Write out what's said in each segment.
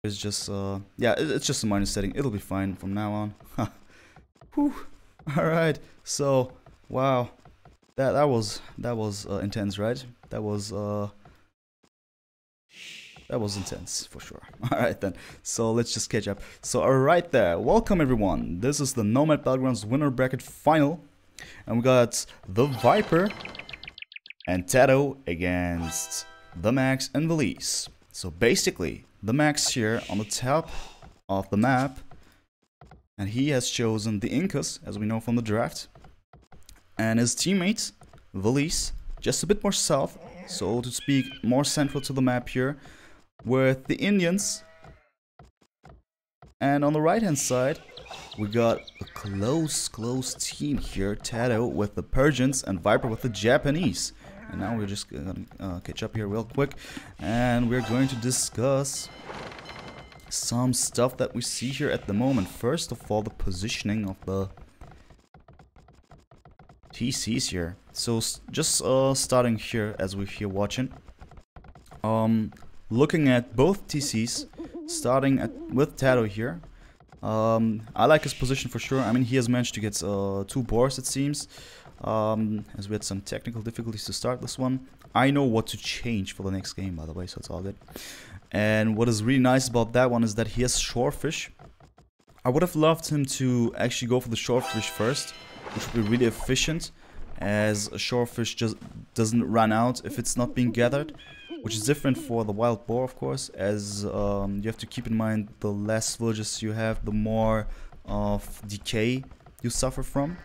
It's just yeah, it's just a minor setting. It'll be fine from now on. Whew. All right. So wow, that was intense, right? That was intense for sure. All right then. So let's just catch up. So all right there. Welcome everyone. This is the Nomad Battlegrounds winner bracket final, and we got the Viper and TaToH against TheMax+Villese. So basically, the Max here on the top of the map, and he has chosen the Incas, as we know from the draft, and his teammate Villese just a bit more south, so to speak more central to the map here, with the Indians. And on the right hand side we got a close team here, TaToH with the Persians and Viper with the Japanese. And now we're just gonna catch up here real quick, and we're going to discuss some stuff that we see here at the moment. First of all, the positioning of the TCs here. So just starting here as we're here watching, looking at both TCs, starting with TaToH here. I like his position for sure. I mean, he has managed to get 2 boars, it seems. As we had some technical difficulties to start this one. I know what to change for the next game, by the way, so it's all good. And what is really nice about that one is that he has shorefish. I would have loved him to actually go for the shorefish first, which would be really efficient, as a shorefish just doesn't run out if it's not being gathered, which is different for the wild boar, of course, as you have to keep in mind the less villages you have, the more of decay you suffer from.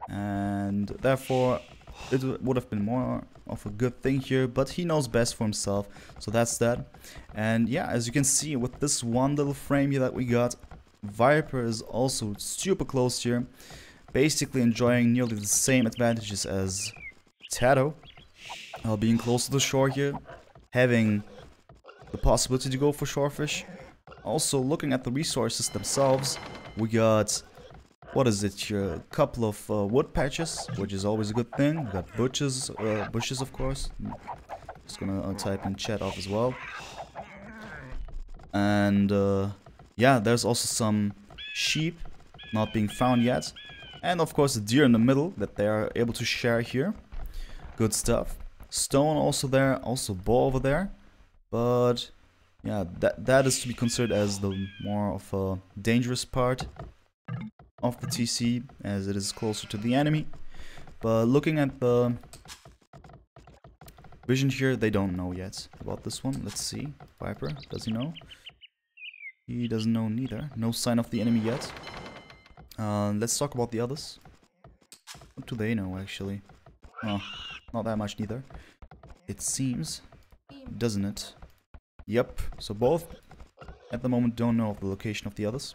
And therefore it would have been more of a good thing here, but he knows best for himself, so that's that. And yeah, as you can see with this one little frame here that we got, Viper is also super close here, basically enjoying nearly the same advantages as TaToH, being close to the shore here, having the possibility to go for shorefish. Also looking at the resources themselves, we got, what is it here, a couple of wood patches, which is always a good thing. We got bushes of course. Just gonna type in chat off as well. And yeah, there's also some sheep not being found yet, and of course the deer in the middle that they are able to share here. Good stuff. Stone also there, also boar over there, but yeah, that is to be considered as the more of a dangerous part of the TC, as it is closer to the enemy. But looking at the vision here, they don't know yet about this one. Let's see. Viper, does he know? He doesn't know neither. No sign of the enemy yet. Let's talk about the others. What do they know actually? Oh, not that much neither, it seems, doesn't it? Yep, so both at the moment don't know of the location of the others.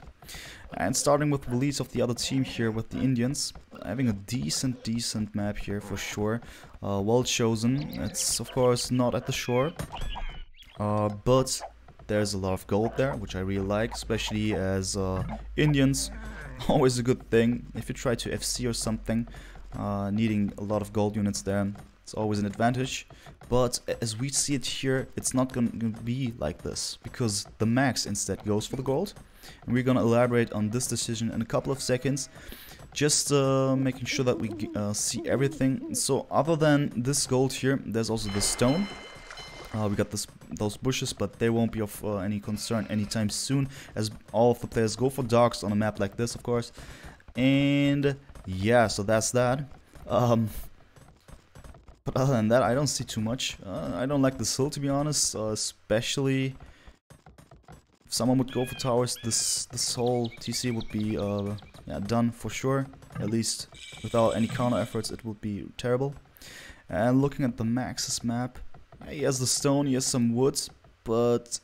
And starting with the release of the other team here with the Indians, having a decent map here for sure. Well chosen. It's of course not at the shore, but there's a lot of gold there, which I really like, especially as Indians. Always a good thing if you try to FC or something, needing a lot of gold units there. It's always an advantage, but as we see it here, it's not gonna be like this, because the Max instead goes for the gold, and we're gonna elaborate on this decision in a couple of seconds, just making sure that we see everything. So other than this gold here, there's also the stone. We got those bushes, but they won't be of any concern anytime soon, as all of the players go for dogs on a map like this, of course. And yeah, so that's that. But other than that, I don't see too much. I don't like this hill, to be honest, especially if someone would go for towers. This whole TC would be yeah, done for sure. At least without any counter efforts, it would be terrible. And looking at the Max's map, he has the stone, he has some woods, but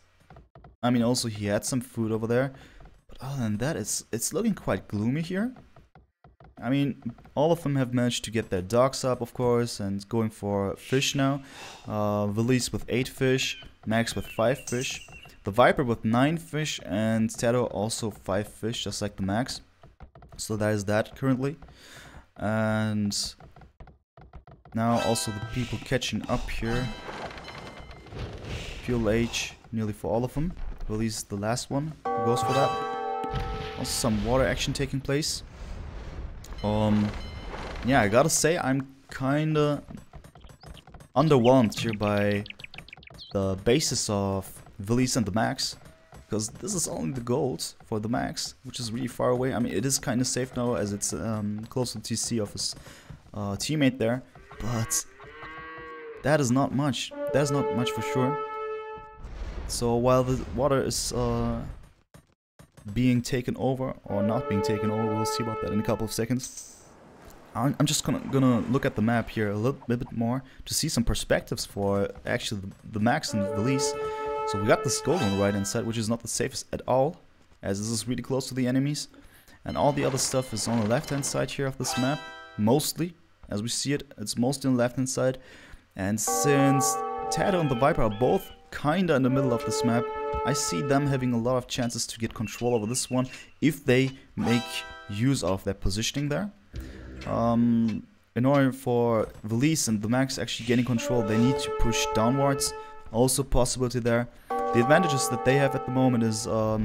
I mean also he had some food over there. But other than that, it's looking quite gloomy here. I mean, all of them have managed to get their dogs up, of course, and going for fish now. Villese with 8 fish, Max with 5 fish, the Viper with 9 fish, and TaToH also 5 fish, just like the Max. So that is that currently. And now also the people catching up here. Fuel H nearly for all of them, Villese the last one who goes for that. Also some water action taking place. Yeah, I gotta say I'm kinda underwhelmed here by the basis of Villese and the Max, because this is only the gold for the Max, which is really far away. I mean, it is kinda safe now as it's close to TC of his teammate there, but that is not much. That is not much for sure. So while the water is being taken over or not being taken over, we'll see about that in a couple of seconds. I'm just gonna look at the map here a little bit more to see some perspectives for actually the Max and the Villese. So we got this gold on the right hand side, which is not the safest at all, as this is really close to the enemies. And all the other stuff is on the left hand side here of this map, mostly. As we see it, it's mostly on the left hand side. And since TaToH and TheViper are both kinda in the middle of this map, I see them having a lot of chances to get control over this one if they make use of their positioning there. In order for Villese and the Max actually getting control, they need to push downwards. Also possibility there. The advantages that they have at the moment is the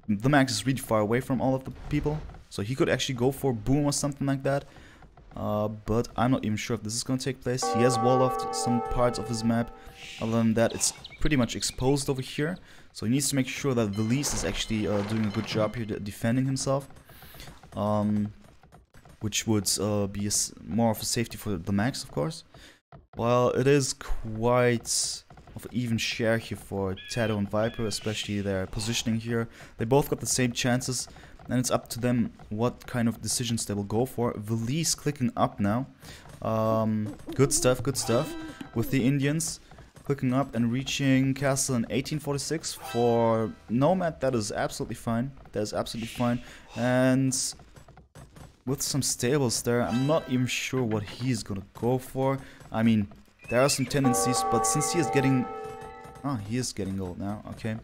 Max is really far away from all of the people, so he could actually go for boom or something like that. But I'm not even sure if this is going to take place. He has wall-offed some parts of his map. Other than that, it's pretty much exposed over here. So he needs to make sure that Villese is actually doing a good job here defending himself. Which would be more of a safety for the Max, of course. While it is quite of an even share here for TaToH and Viper, especially their positioning here. They both got the same chances. And it's up to them what kind of decisions they will go for. Villese clicking up now. Good stuff, good stuff. With the Indians clicking up and reaching castle in 1846. For Nomad, that is absolutely fine. That is absolutely fine. And with some stables there, I'm not even sure what he's gonna go for. I mean, there are some tendencies, but since he is getting... Ah, he is getting gold now, okay.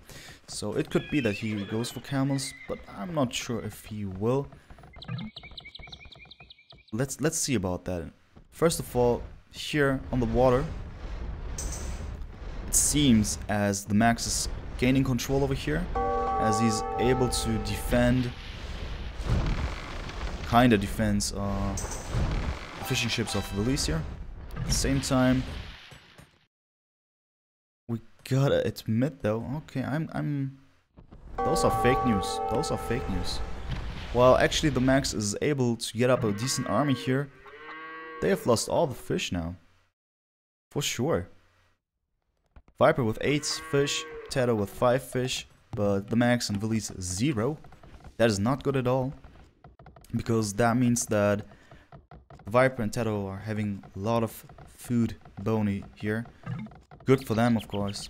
So it could be that he goes for camels, but I'm not sure if he will. Let's see about that. First of all, here on the water, it seems as the Max is gaining control over here, as he's able to defend, kinda defends fishing ships of Villese here. At the same time, we gotta admit though, okay, those are fake news. Those are fake news. While actually the Max is able to get up a decent army here, they have lost all the fish now. For sure. Viper with 8 fish, TaToH with 5 fish, but the Max and Villese 0. That is not good at all. Because that means that Viper and TaToH are having a lot of food bounty here. Good for them, of course,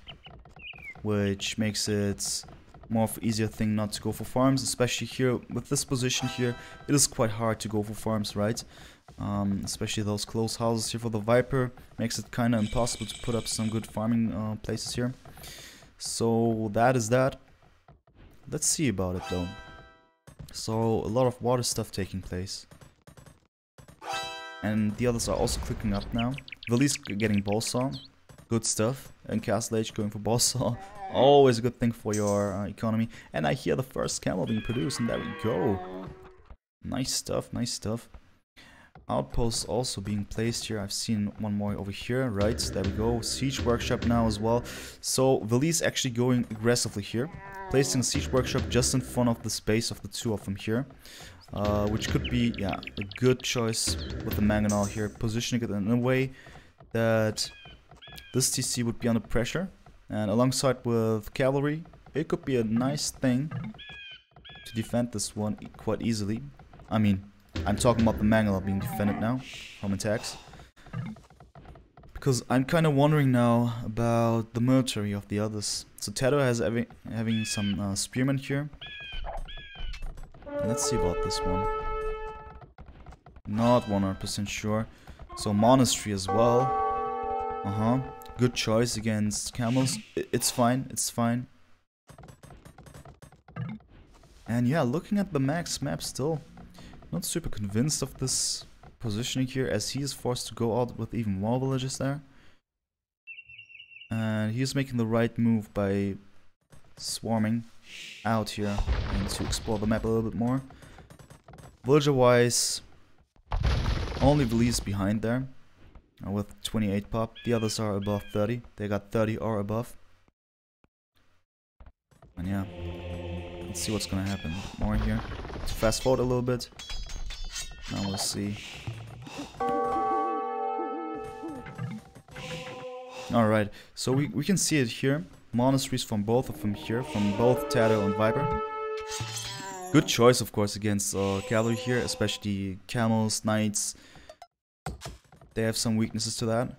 which makes it more of an easier thing not to go for farms, especially here with this position here. It is quite hard to go for farms, right? Especially those close houses here for the Viper makes it kind of impossible to put up some good farming places here. So that is that. Let's see about it though. So a lot of water stuff taking place. And the others are also clicking up now. Villese getting Ballsaw. Good stuff. And Castle Age going for Ballsaw. Always a good thing for your economy. And I hear the first camel being produced, and there we go. Nice stuff, nice stuff. Outposts also being placed here. I've seen one more over here, right? There we go. Siege Workshop now as well. So Villese actually going aggressively here. Placing a Siege Workshop just in front of the space of the two of them here. Which could be, yeah, a good choice with the Mangonel here. Positioning it in a way that this TC would be under pressure, and alongside with cavalry, it could be a nice thing to defend this one quite easily. I mean, I'm talking about the Mangonel being defended now from attacks. Because I'm kind of wondering now about the military of the others. So TaToH has having some spearmen here. Let's see about this one. Not 100% sure. So monastery as well. Good choice against camels. It's fine, it's fine. And yeah, looking at the Max map still, not super convinced of this positioning here, as he is forced to go out with even more villages there. And he is making the right move by swarming out here and to explore the map a little bit more. Villager-wise, only Villese behind there with 28 pop. The others are above 30. They got 30 or above. And yeah, let's see what's gonna happen. More here. Let's fast forward a little bit. Now we'll see. Alright, so we can see it here. Monasteries from both of them here, from both TaToH and Viper. Good choice, of course, against cavalry here, especially camels, knights. They have some weaknesses to that.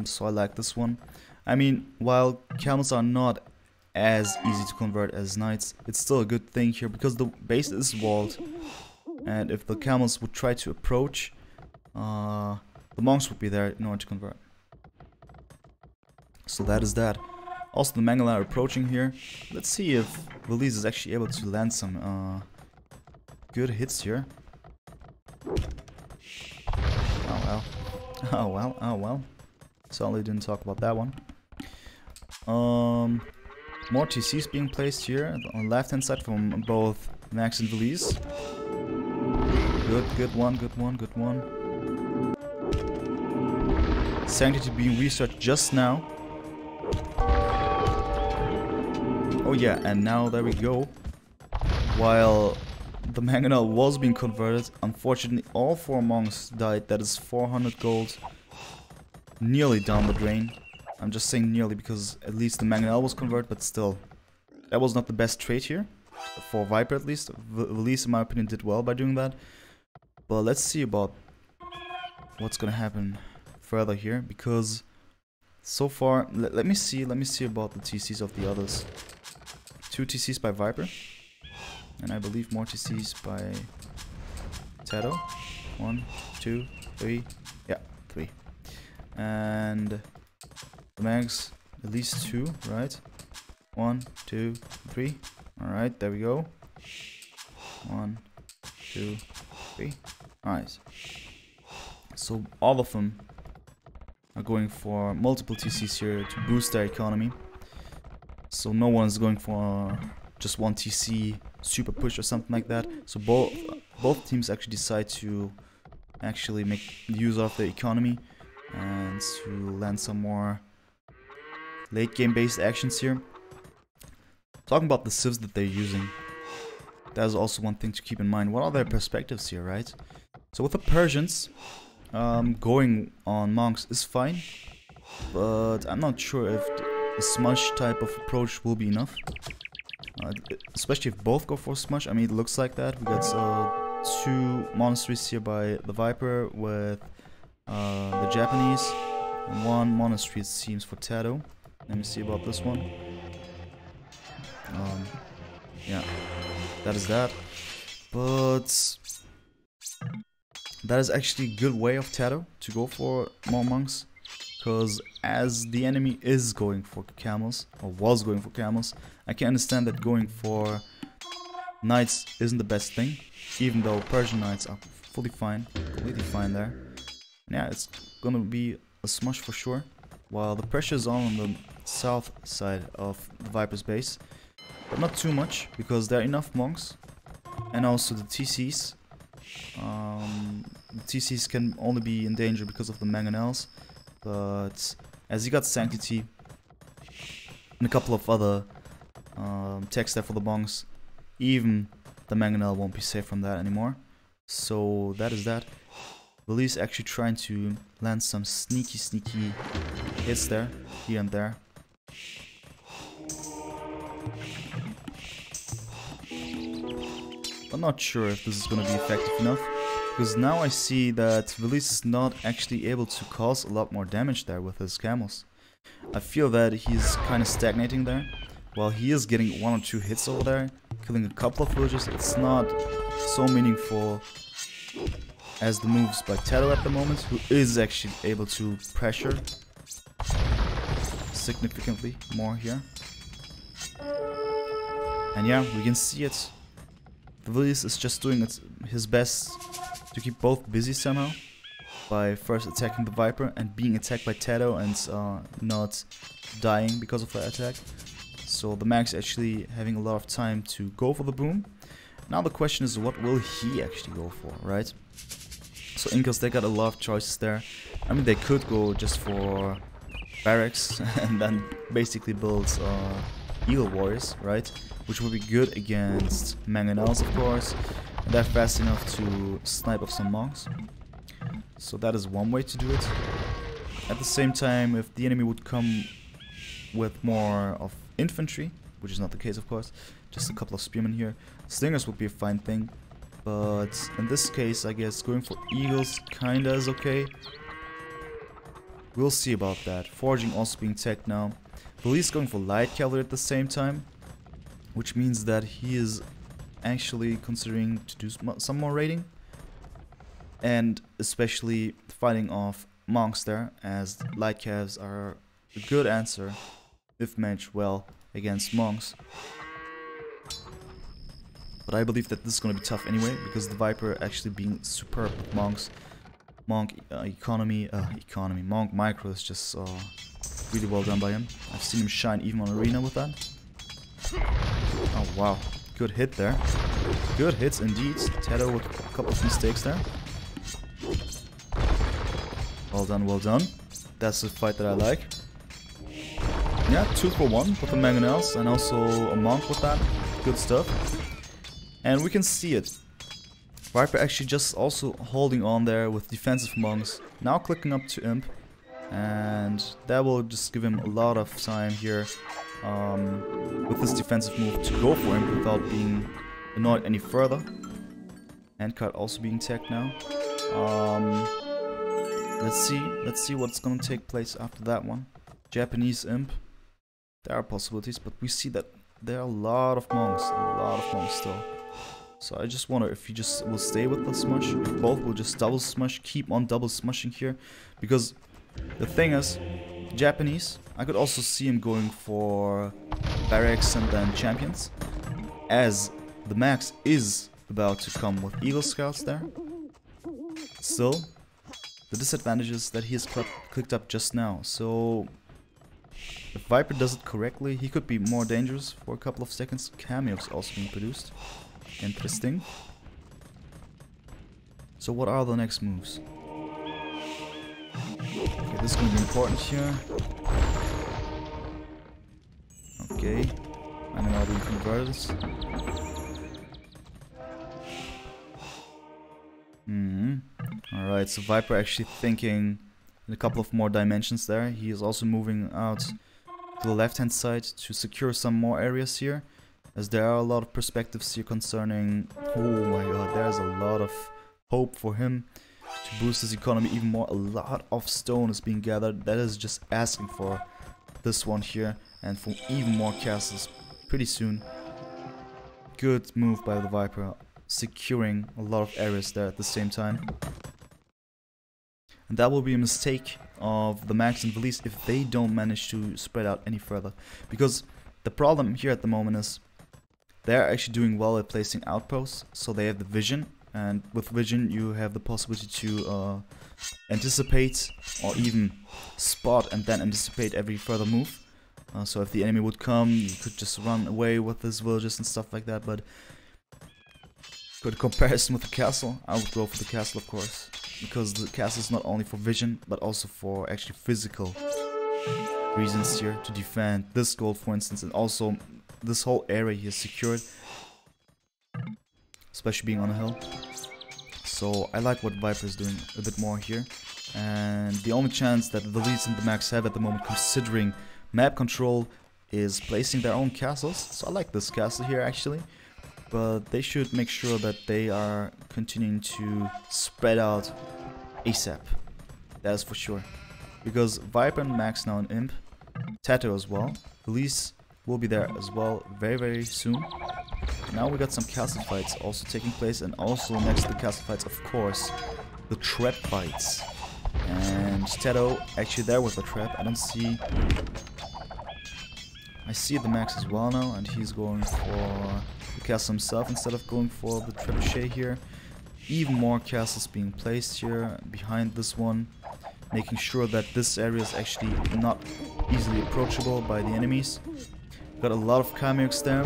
So I like this one. I mean, while camels are not as easy to convert as knights, it's still a good thing here because the base is walled. And if the camels would try to approach, the monks would be there in order to convert. So that is that. Also the Mangala are approaching here. Let's see if Villese is actually able to land some good hits here. Oh well. Oh well, oh well. Certainly didn't talk about that one. More TCs being placed here on the left hand side from both Max and Villese. Good one, good one, good one. Sanctity being researched just now. Oh yeah, and now there we go. While the mangonel was being converted, unfortunately all 4 monks died. That is 400 gold. Nearly down the drain. I'm just saying nearly because at least the mangonel was converted, but still. That was not the best trade here. For Viper at least. Villese in my opinion did well by doing that. But let's see about what's gonna happen further here, because so far, let me see about the TCs of the others. 2 TCs by Viper, and I believe more TCs by TaToH. 1, 2, 3, yeah, 3. And the mags, at least 2, right? 1, 2, 3. Alright, there we go. 1, 2, 3. Alright. So all of them are going for multiple TCs here to boost their economy. So no one's going for just 1 TC super push or something like that. So both teams actually decide to actually make use of the economy and to land some more late game based actions here. Talking about the civs that they're using, that is also one thing to keep in mind. What are their perspectives here, right? So with the Persians, going on monks is fine, but I'm not sure if the smush type of approach will be enough. Especially if both go for smush. I mean, it looks like that. We got 2 monasteries here by the Viper with the Japanese, and 1 monastery it seems for TaToH. Let me see about this one. Yeah, that is that. But that is actually a good way of TaToH to go for more monks, because as the enemy is going for camels, or was going for camels, I can understand that going for knights isn't the best thing, even though Persian knights are fully fine, completely fine there. And yeah, it's gonna be a smush for sure, while the pressure is on the south side of the Viper's base, but not too much, because there are enough monks, and also the TCs. The TCs can only be in danger because of the mangonels, but as you got Sanctity and a couple of other techs there for the bongs, even the mangonel won't be safe from that anymore. So that is that. Villese actually trying to land some sneaky hits there, here and there. I'm not sure if this is going to be effective enough, because now I see that Villese is not actually able to cause a lot more damage there with his camels. I feel that he's kind of stagnating there. While he is getting 1 or 2 hits over there, killing a couple of villagers, it's not so meaningful as the moves by TaToH at the moment, who is actually able to pressure significantly more here. And yeah, we can see it. Villese is just doing his best to keep both busy somehow, by first attacking the Viper and being attacked by TaToH and not dying because of the attack. So the Max actually having a lot of time to go for the boom. Now the question is, what will he actually go for, right? So Incas, they got a lot of choices there. I mean, they could go just for barracks and then basically build Eagle Warriors, right? Which would be good against Mangonels, of course. And they're fast enough to snipe off some monks. So that is one way to do it. At the same time, if the enemy would come with more of infantry, which is not the case, of course, just a couple of spearmen here, slingers would be a fine thing. But in this case, I guess going for eagles kinda is okay. We'll see about that. Foraging also being teched now. Villese going for light cavalry at the same time, which means that he is actually considering to do some more raiding. And especially fighting off monks there, as light cavs are a good answer if managed well against monks. But I believe that this is going to be tough anyway, because the Viper actually being superb with monks. Monk monk micro is just really well done by him. I've seen him shine even on arena with that. Oh wow, good hit there. Good hits indeed. TaToH with a couple of mistakes there. Well done, well done. That's the fight that I like. Yeah, 2 for 1 with the Mangonels and also a monk with that. Good stuff. And we can see it. Viper actually just also holding on there with defensive monks. Now clicking up to Imp. And that will just give him a lot of time here with this defensive move to go for him without being annoyed any further. Handcart also being tagged now. Let's see what's gonna take place after that one. Japanese Imp. There are possibilities, but we see that there are a lot of monks still. So I just wonder if he just will stay with the smush, if both will just double smush, keep on double smushing here. Because the thing is, Japanese, I could also see him going for barracks and then champions, as the Max is about to come with Eagle Scouts there. Still, the disadvantage is that he has clicked up just now, so if Viper does it correctly, he could be more dangerous for a couple of seconds. Cameos also being produced. Interesting. So what are the next moves? Okay, this is going to be important here. Okay. I'm now being converted. Alright, so Viper actually thinking in a couple of more dimensions there. He is also moving out to the left hand side to secure some more areas here, as there are a lot of perspectives here concerning, oh my god, there's a lot of hope for him to boost his economy even more. A lot of stone is being gathered. That is just asking for this one here, and for even more castles pretty soon. Good move by the Viper, securing a lot of areas there at the same time. And that will be a mistake of the Max and Villese if they don't manage to spread out any further. Because the problem here at the moment is they're actually doing well at placing outposts, so they have the vision, and with vision you have the possibility to anticipate or even spot and then anticipate every further move. So if the enemy would come, you could just run away with his villages and stuff like that. But good comparison with the castle, I would go for the castle, of course, because the castle is not only for vision but also for actually physical reasons here, to defend this gold, for instance, and also this whole area here secured, especially being on a hill. So I like what Viper is doing a bit more here, and the only chance that the Villese and the Max have at the moment, considering map control, is placing their own castles. So I like this castle here actually, but they should make sure that they are continuing to spread out ASAP. That is for sure, because Viper and Max now in Imp, TaToH as well, Villese will be there as well very soon. Now we got some castle fights also taking place, and also next to the castle fights, of course, the trap fights. And TaToH actually there with the trap. I see the Max as well now, and he's going for the castle himself instead of going for the trebuchet here. Even more castles being placed here behind this one, making sure that this area is actually not easily approachable by the enemies. Got a lot of cameos there.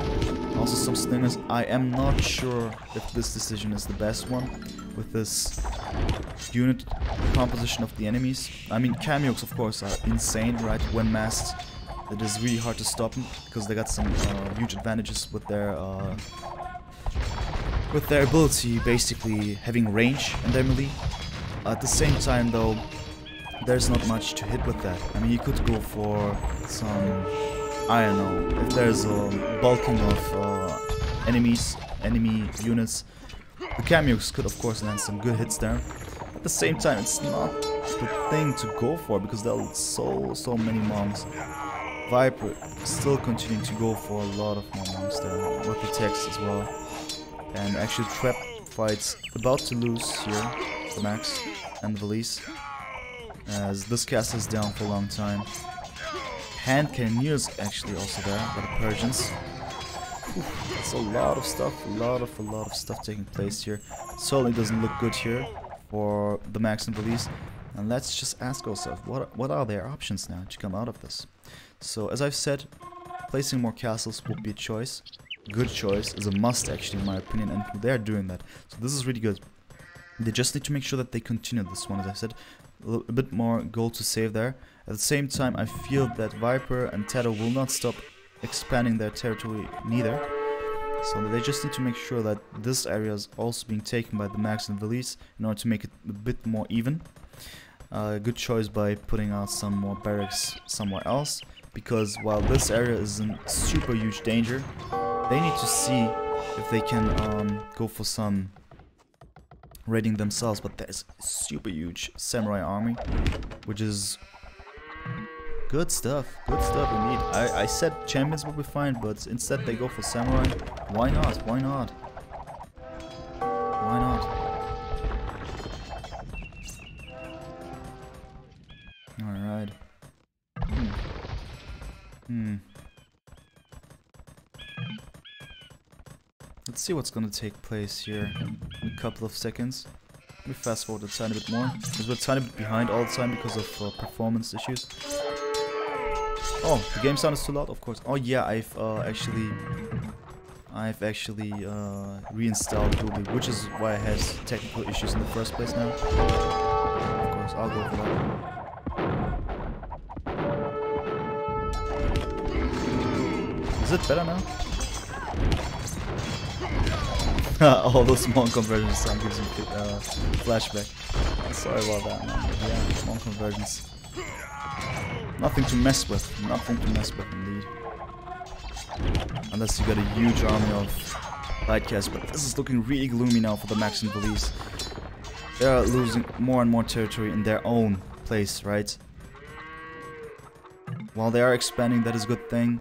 Also some slingers. I am not sure if this decision is the best one with this unit composition of the enemies. I mean, cameos of course are insane, right? When masked, it is really hard to stop them because they got some huge advantages with their ability, basically having range in their melee. At the same time though, there's not much to hit with that. I mean, you could go for some, I don't know, if there's a bulking of enemy units, the cameos could of course land some good hits there. At the same time, it's not the thing to go for because there are so many monks. Viper still continuing to go for a lot of more monks there, with the text as well. And actually trap fights about to lose here, the Max and the Villese, as this castle is down for a long time. Hand cannoneers actually also there by the Persians. It's a lot of stuff, a lot of stuff taking place here. Certainly doesn't look good here for the Max and Villese. And let's just ask ourselves, what are their options now to come out of this? So as I've said, placing more castles would be a choice. Good choice, is a must actually in my opinion, and they're doing that. So this is really good. They just need to make sure that they continue this one, as I said. A bit more gold to save there. At the same time, I feel that Viper and TaToH will not stop expanding their territory neither. So they just need to make sure that this area is also being taken by the Max and Villese in order to make it a bit more even. Good choice by putting out some more barracks somewhere else, because while this area is in super huge danger, they need to see if they can go for some raiding themselves. But there's a super huge samurai army, which is good stuff indeed. I said champions would be fine, but instead they go for samurai. Why not? Why not? Why not? Alright. Let's see what's gonna take place here in a couple of seconds. Let me fast forward a tiny bit more, because we're a tiny bit behind all the time because of performance issues. Oh, the game sound is too loud, of course. Oh yeah, I've actually reinstalled Ruby, which is why I had technical issues in the first place now. Of course, I'll go for that. Is it better now? All those small conversions sound gives me flashback. Sorry about that, man. But yeah, small conversions. Nothing to mess with. Nothing to mess with, indeed. Unless you got a huge army of lightcasts. But this is looking really gloomy now for the Max and Villese. They are losing more and more territory in their own place, right? While they are expanding, that is a good thing.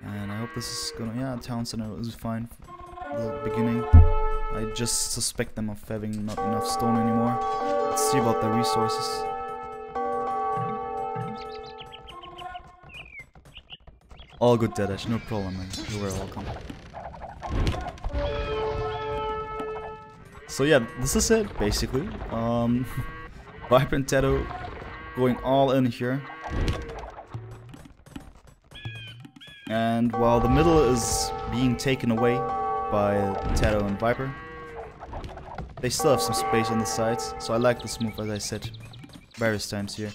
And I hope this is gonna... Yeah, town center is fine for the beginning. I just suspect them of having not enough stone anymore. Let's see about their resources. All good, TaToH, no problem, man. You were welcome. So yeah, this is it, basically. Viper and TaToH going all in here. And while the middle is being taken away by TaToH and Viper, they still have some space on the sides. So I like this move, as I said various times here.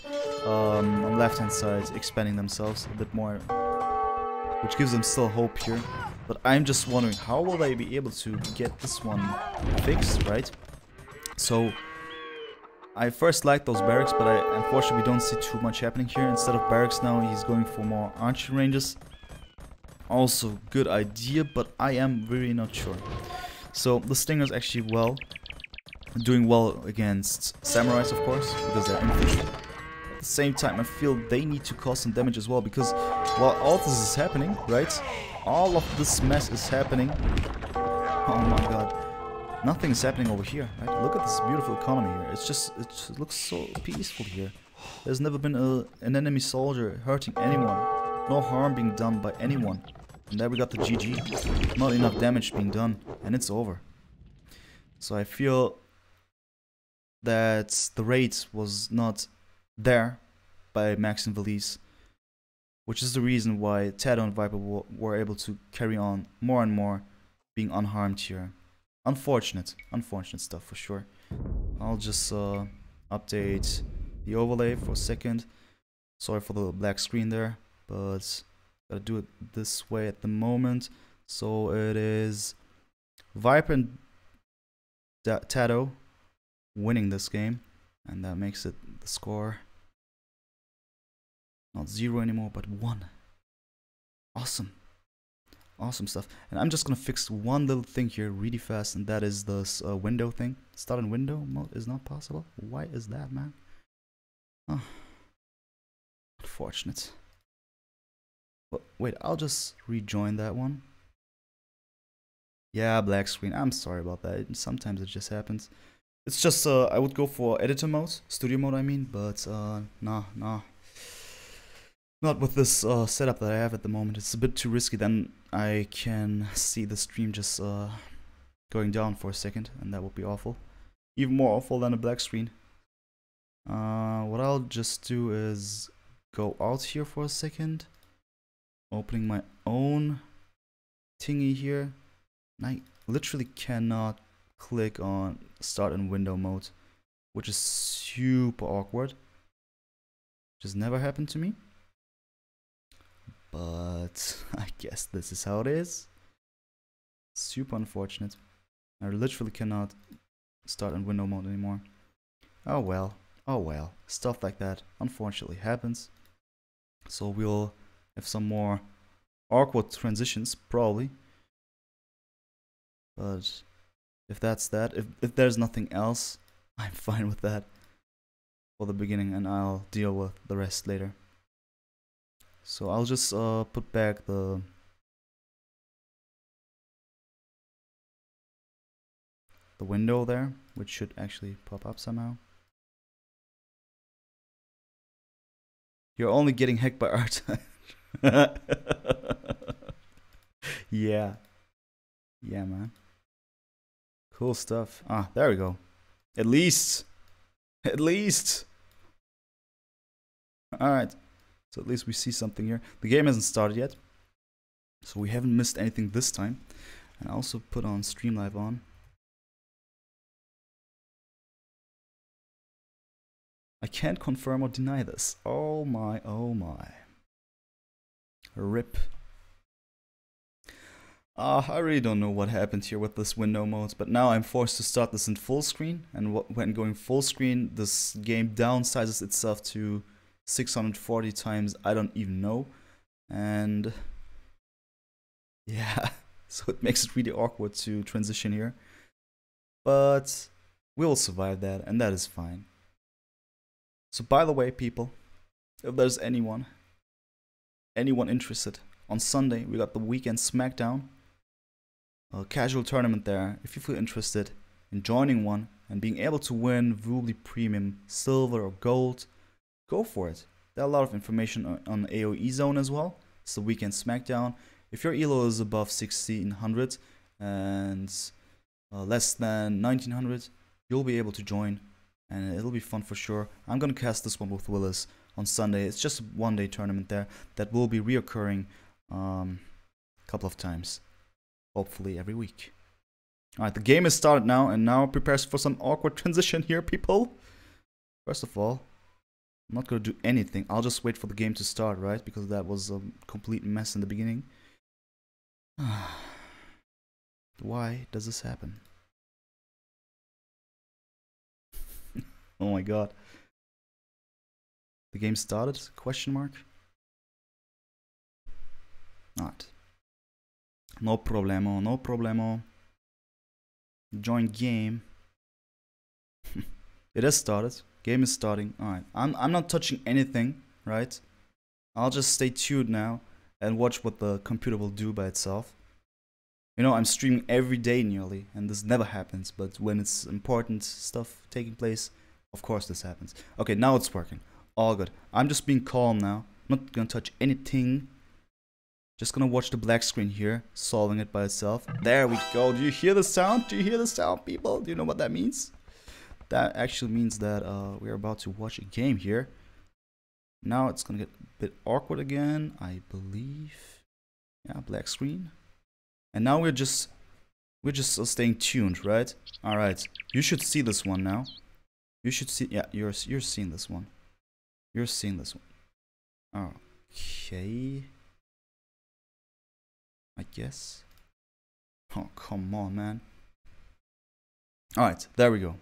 On the left hand side, expanding themselves a bit more, which gives them still hope here. But I'm just wondering, how will they be able to get this one fixed, right? So I first liked those barracks, but unfortunately we don't see too much happening here. Instead of barracks now, he's going for more archery ranges. Also good idea, but I am really not sure. So the Stinger's actually doing well against samurais, of course, because they're infantry. At the same time, I feel they need to cause some damage as well, because while all this is happening, right? All of this mess is happening. Oh my god. Nothing is happening over here, right? Look at this beautiful economy here. It just looks so peaceful here. There's never been an enemy soldier hurting anyone. No harm being done by anyone. And there we got the GG. Not enough damage being done, and it's over. So I feel that the raid was not there by Max and Villese. which is the reason why TaToH and Viper were able to carry on more and more, being unharmed here. Unfortunate stuff for sure. I'll just update the overlay for a second. Sorry for the black screen there, but gotta do it this way at the moment. So it is Viper and TaToH winning this game, and that makes it the score not 0 anymore, but 1. Awesome. Awesome stuff. And I'm just gonna fix one little thing here really fast, and that is this window thing. Start in window mode is not possible. Why is that, man? Oh, unfortunate. But wait, I'll just rejoin that one. Yeah, black screen. I'm sorry about that. Sometimes it just happens. It's just I would go for editor mode, studio mode I mean, but nah. Not with this setup that I have at the moment. It's a bit too risky. Then I can see the stream just going down for a second, and that would be awful. Even more awful than a black screen. What I'll just do is go out here for a second, opening my own thingy here. And I literally cannot click on start in window mode, which is super awkward. Which has never happened to me. But I guess this is how it is. Super unfortunate. I literally cannot start in window mode anymore. Oh well. Oh well. Stuff like that unfortunately happens. So we'll have some more awkward transitions probably. But if that's that, if there's nothing else, I'm fine with that for the beginning, and I'll deal with the rest later. So I'll just put back the window there, which should actually pop up somehow. You're only getting hacked by art. Yeah. Yeah, man. Cool stuff. Ah, there we go. At least. At least. Alright. So at least we see something here. The game hasn't started yet, so we haven't missed anything this time. And I also put on Streamlive on. I can't confirm or deny this. Oh my, oh my. RIP. I really don't know what happened here with this window mode, but now I'm forced to start this in full screen, and when going full screen, this game downsizes itself to 640 times, I don't even know, and yeah, so it makes it really awkward to transition here, but we'll survive that, and that is fine. So by the way, people, if there's anyone interested, on Sunday we got the weekend SmackDown, a casual tournament there. If you feel interested in joining one and being able to win Villese Premium Silver or Gold, go for it. There are a lot of information on AoE Zone as well. It's the weekend SmackDown. If your elo is above 1600 and less than 1900, you'll be able to join, and it'll be fun for sure. I'm gonna cast this one with Willis on Sunday. It's just a one-day tournament there that will be reoccurring a couple of times, hopefully every week. Alright, the game is started now, and now prepares for some awkward transition here, people. First of all, I'm not gonna do anything. I'll just wait for the game to start, right? Because that was a complete mess in the beginning. Why does this happen? Oh my god. The game started? Question mark? Alright. No problemo, no problemo. Join game. It has started. Game is starting. Alright. I'm not touching anything, right? I'll just stay tuned now and watch what the computer will do by itself. You know, I'm streaming every day nearly, and this never happens, but when it's important stuff taking place, of course this happens. Okay, now it's working. All good. I'm just being calm now. I'm not gonna touch anything. Just gonna watch the black screen here, solving it by itself. There we go. Do you hear the sound? Do you hear the sound, people? Do you know what that means? That actually means that we're about to watch a game here. Now it's gonna get a bit awkward again, I believe. Yeah, black screen. And now we're just staying tuned, right? All right. You should see this one now. You should see. Yeah, you're seeing this one. You're seeing this one. Okay. I guess. Oh, come on, man. All right, there we go.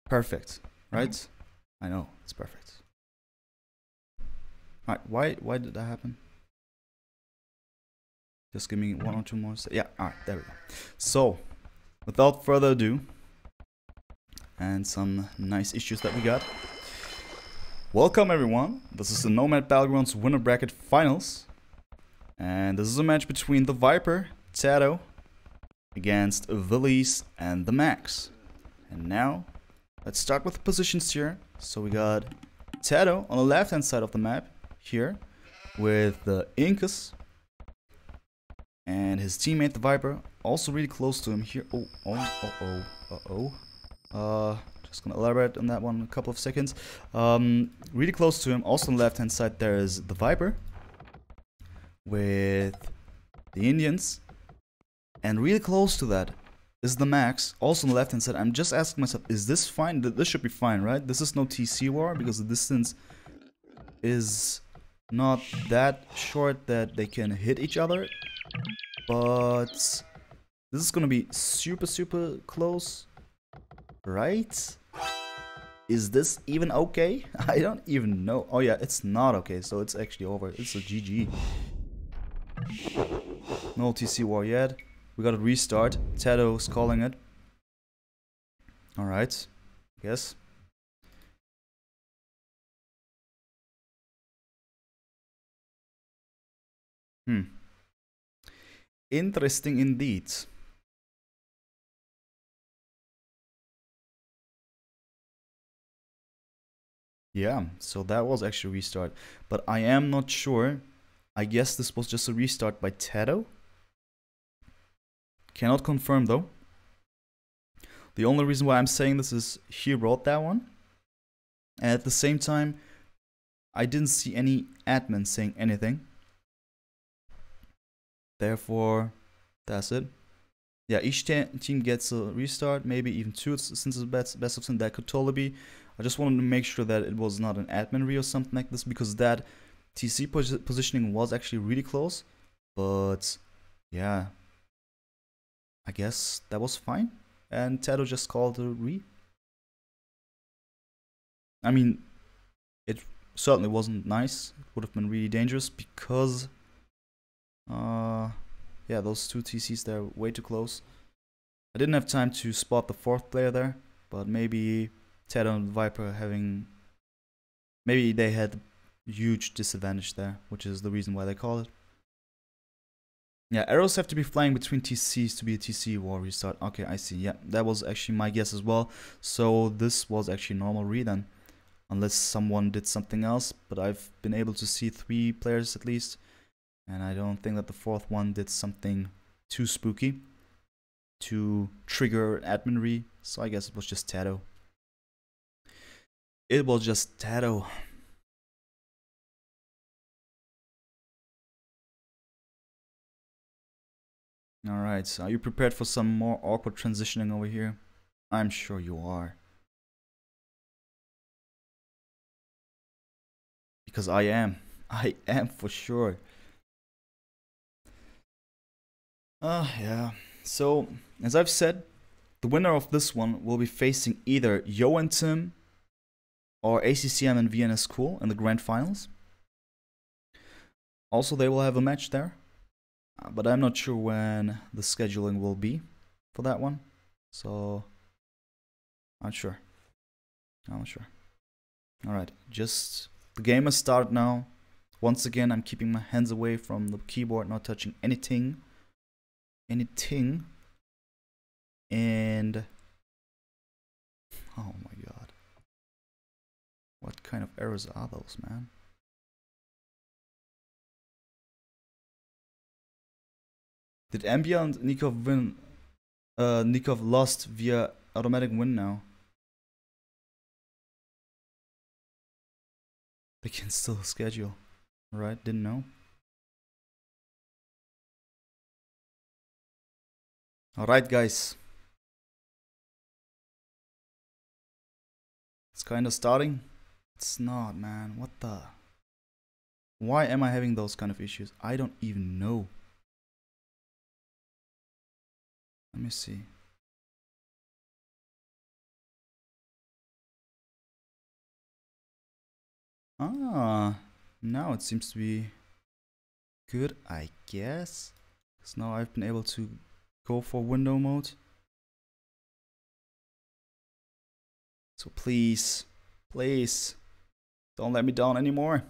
Perfect, right? I know, it's perfect. All right, why did that happen? Just give me 1 or 2 more. Yeah, all right, there we go. So, without further ado, and some nice issues that we got. Welcome everyone. This is the Nomad Battlegrounds winner bracket finals, and this is a match between TheViper+TaToH against Villese and TheMax. And now, let's start with the positions here. So we got TaToH on the left hand side of the map here with the Incas and his teammate TheViper also really close to him here. Just gonna elaborate on that one in a couple of seconds. Really close to him, also on the left hand side there is TheViper with the Indians, and really close to that is TheMax, also on the left hand side. I'm just asking myself, is this fine? This should be fine, right? This is no TC war because the distance is not that short that they can hit each other, but this is gonna be super close, right? Is this even okay? I don't even know. Oh yeah, it's not okay, so it's actually over. It's a GG. No TC war yet. We gotta restart. TaToH's calling it. Alright, I guess. Interesting indeed. Yeah, so that was actually a restart. But I am not sure. I guess this was just a restart by TaToH. Cannot confirm though. The only reason why I'm saying this is he wrote that one. And at the same time, I didn't see any admin saying anything. Therefore, that's it. Yeah, each team gets a restart, maybe even 2 since it's best of 10. That could totally be. I just wanted to make sure that it was not an admin re or something like this, because that TC positioning was actually really close. But yeah, I guess that was fine. And TaToH just called a re. I mean, it certainly wasn't nice. It would have been really dangerous because yeah, those 2 TCs there are way too close. I didn't have time to spot the 4th player there, but maybe TaToH and Viper having, maybe they had huge disadvantage there, which is the reason why they call it. Yeah, arrows have to be flying between TCs to be a TC war restart. Okay, I see. Yeah, that was actually my guess as well. So this was actually normal re then, unless someone did something else. But I've been able to see 3 players at least, and I don't think that the 4th one did something too spooky to trigger an admin re. So I guess it was just TaToH. It was just TaToH. Alright, so are you prepared for some more awkward transitioning over here? I'm sure you are. Because I am. I am for sure. Yeah. So, as I've said, the winner of this one will be facing either Yo and Tim or ACCM and VNS Cool in the grand finals. Also, they will have a match there. But I'm not sure when the scheduling will be for that one. So, I'm not sure. I'm not sure. Alright, just the game has started now. Once again, I'm keeping my hands away from the keyboard, not touching anything. And oh my god. What kind of errors are those, man? Did Ambia and Nikov win? Nikov lost via automatic win now. against the schedule. Right, didn't know. Alright, guys. It's kind of starting. It's not, man. What the? Why am I having those kind of issues? I don't even know. Let me see. Ah, now it seems to be good, I guess. Because now I've been able to go for window mode. So please, please, don't let me down anymore.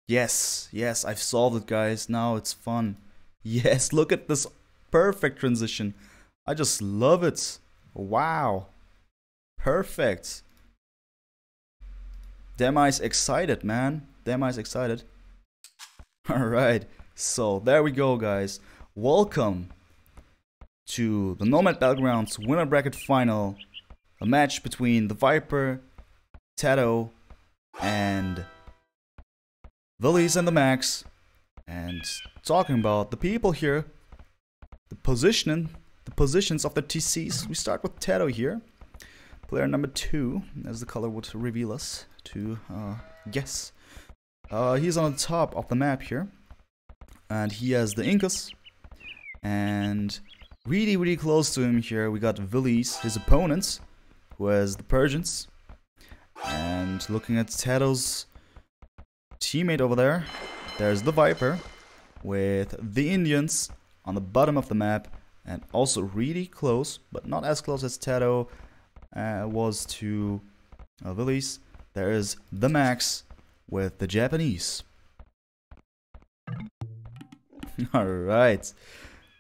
Yes, yes, I've solved it, guys. Now it's fun. Yes, look at this perfect transition. I just love it. Wow. Perfect. Demi's excited, man. Demi's excited. Alright, so there we go, guys. Welcome to the Nomad Battlegrounds winner bracket final. A match between TheViper+TaToH and Villese and TheMax. And talking about the people here, the positions of the TCs. We start with TaToH here. Player number 2, as the color would reveal us to guess. He's on the top of the map here. And he has the Incas. And really close to him here we got Villese, his opponents, who has the Persians. And looking at TaToH's teammate over there, there's the Viper with the Indians on the bottom of the map. And also really close, but not as close as TaToH was to Villese. There is TheMax with the Japanese. Alright.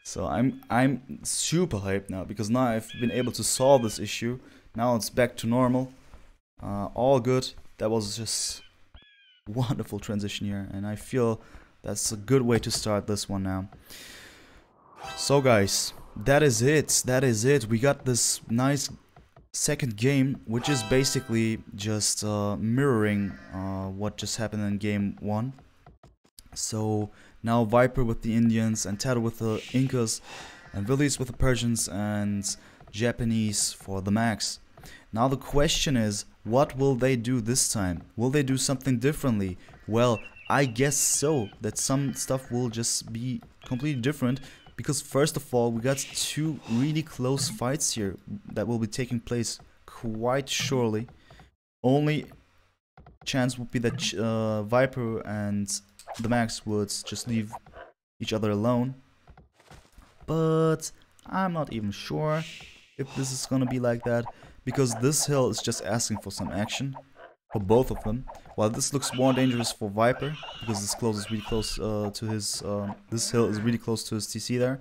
So I'm super hyped now because now I've been able to solve this issue. Now it's back to normal. All good. That was just wonderful transition here, and I feel that's a good way to start this one now. So guys, that is it. That is it. We got this nice second game, which is basically just mirroring what just happened in game 1. So now Viper with the Indians and TaToH with the Incas and Villese with the Persians and Japanese for the Max. Now the question is, what will they do this time? Will they do something differently? Well, I guess so, that some stuff will just be completely different. Because first of all, we got 2 really close fights here that will be taking place quite surely. Only chance would be that Viper and TheMax would just leave each other alone. But I'm not even sure if this is gonna be like that, because this hill is just asking for some action for both of them. While this looks more dangerous for Viper, because this close is really close to his. This hill is really close to his TC there.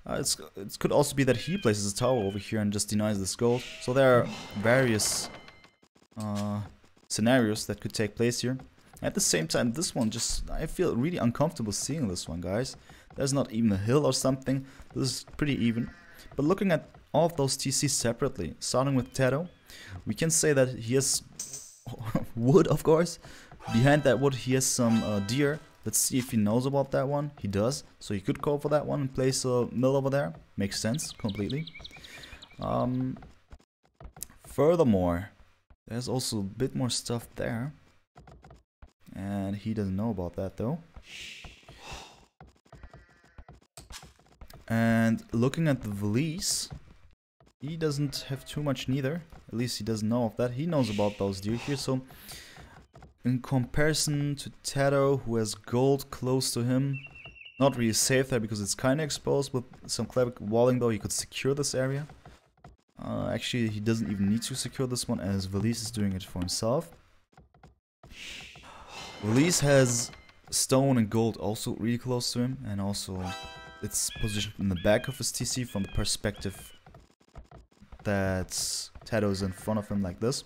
It could also be that he places a tower over here and just denies this gold. So there are various scenarios that could take place here. At the same time, this one I feel really uncomfortable seeing this one, guys. There's not even a hill or something. This is pretty even. But looking at all of those TCs separately, starting with TaToH, we can say that he has wood, of course. Behind that wood he has some deer. Let's see if he knows about that one. He does, so he could go for that one and place a mill over there. Makes sense completely. Furthermore, there's also a bit more stuff there, and he doesn't know about that though. And looking at the Villese, he doesn't have too much neither. At least he doesn't know of that. He knows about those deer here. So in comparison to TaToH, who has gold close to him, not really safe there because it's kind of exposed. With some clever walling though, he could secure this area. Actually, he doesn't even need to secure this one, as Villese is doing it for himself. Villese has stone and gold also really close to him, and also it's positioned in the back of his TC from the perspective that TaToH is in front of him like this.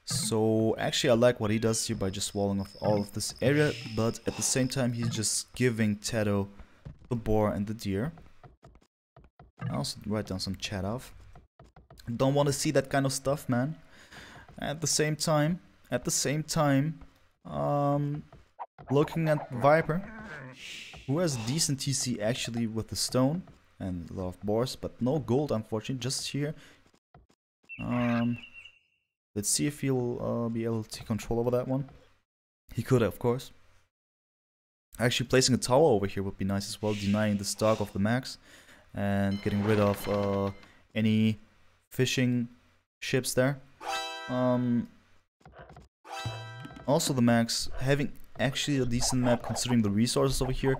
So actually I like what he does here by just walling off all of this area, but at the same time he's just giving TaToH the boar and the deer. I also write down some chat off. Don't want to see that kind of stuff, man. At the same time, looking at Viper, who has decent TC actually with the stone and a lot of boars, but no gold unfortunately, just here. Let's see if he'll be able to take control over that one. He could, of course. Actually, placing a tower over here would be nice as well, denying the stock of the max and getting rid of any fishing ships there. Also, the max having actually a decent map considering the resources over here,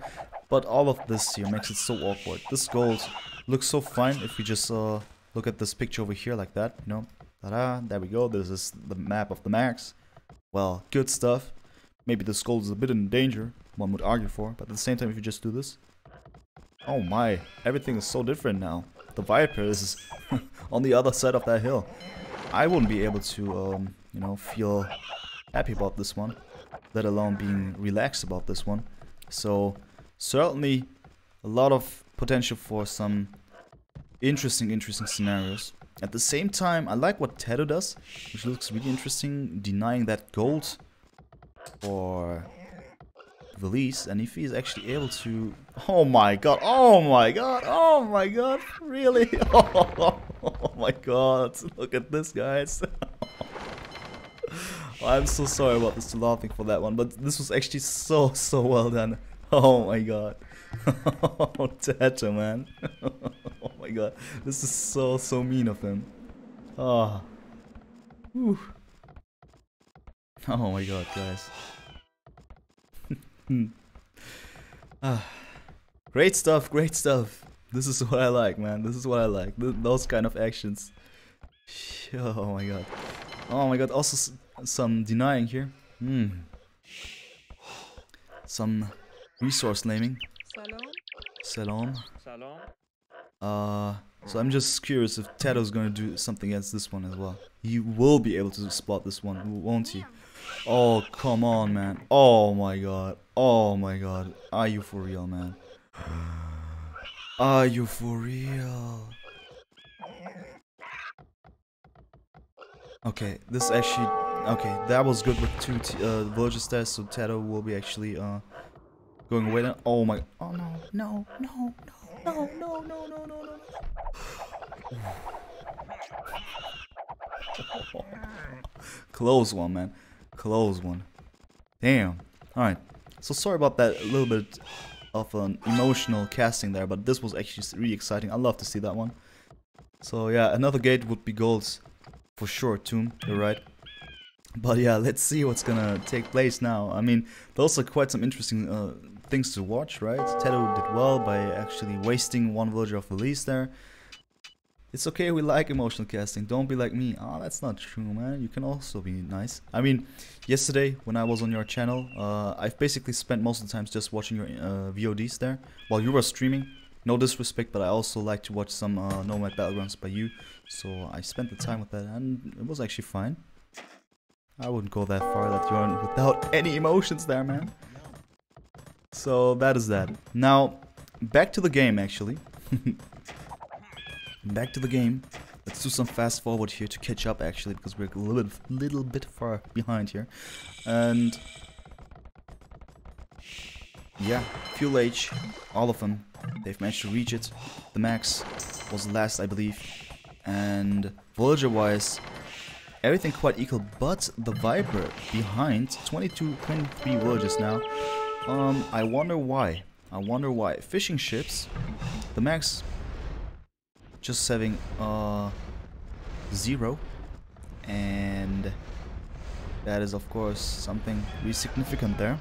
but all of this here makes it so awkward. This gold looks so fine if we just look at this picture over here like that, you know. Ta-da, there we go. This is the map of the max. Well, good stuff. Maybe this gold is a bit in danger, one would argue for, but at the same time, if you just do this, oh my, everything is so different now. The Viper is on the other side of that hill. I wouldn't be able to, you know, feel happy about this one, let alone being relaxed about this one. So certainly a lot of potential for some interesting scenarios. At the same time, I like what TaToH does, which looks really interesting, denying that gold for Villese, and if he's actually able to... Oh my god, oh my god, oh my god, really? Oh my god, look at this, guys. I'm so sorry about this laughing for that one, but this was actually so well done. Oh my god. Oh, TaToH, man. Oh my god, this is so mean of him. Oh. Whew. Oh my god, guys. Great stuff, great stuff. This is what I like, man. This is what I like. Those kind of actions. Oh my god. Oh my god, also some denying here. Some resource naming. Salon. So I'm just curious if TaToH is going to do something against this one as well. He will be able to spot this one, won't he? Oh, come on, man. Oh my god. Oh my god. Are you for real, man? Are you for real? Okay, this actually... Okay, that was good with two villages there, so TaToH will be actually going away now. Oh my... Oh no, no, no, no, no, no, no, no, no, no. Close one, man. Close one. Damn. Alright. So sorry about that little bit of an emotional casting there, but this was actually really exciting. I love to see that one. So yeah, another gate would be golds for sure, Tomb. You're right. But yeah, let's see what's gonna take place now. I mean, those are quite some interesting things to watch, right? TaToH did well by actually wasting one villager of Villese there. It's okay, we like emotional casting. Don't be like me. Oh, that's not true, man. You can also be nice. I mean, yesterday when I was on your channel, I've basically spent most of the time just watching your VODs there while you were streaming. No disrespect, but I also like to watch some Nomad Battlegrounds by you. So I spent the time with that, and it was actually fine. I wouldn't go that far that you're without any emotions there, man. So that is that. Now, back to the game, actually. Back to the game. Let's do some fast forward here to catch up, actually, because we're a little bit far behind here. And yeah, Fuel H, all of them, they've managed to reach it. The max was last, I believe. And villager-wise, everything quite equal, but the Viper behind, 23 villagers now. I wonder why. Fishing ships, the max just having 0, and that is of course something really significant there.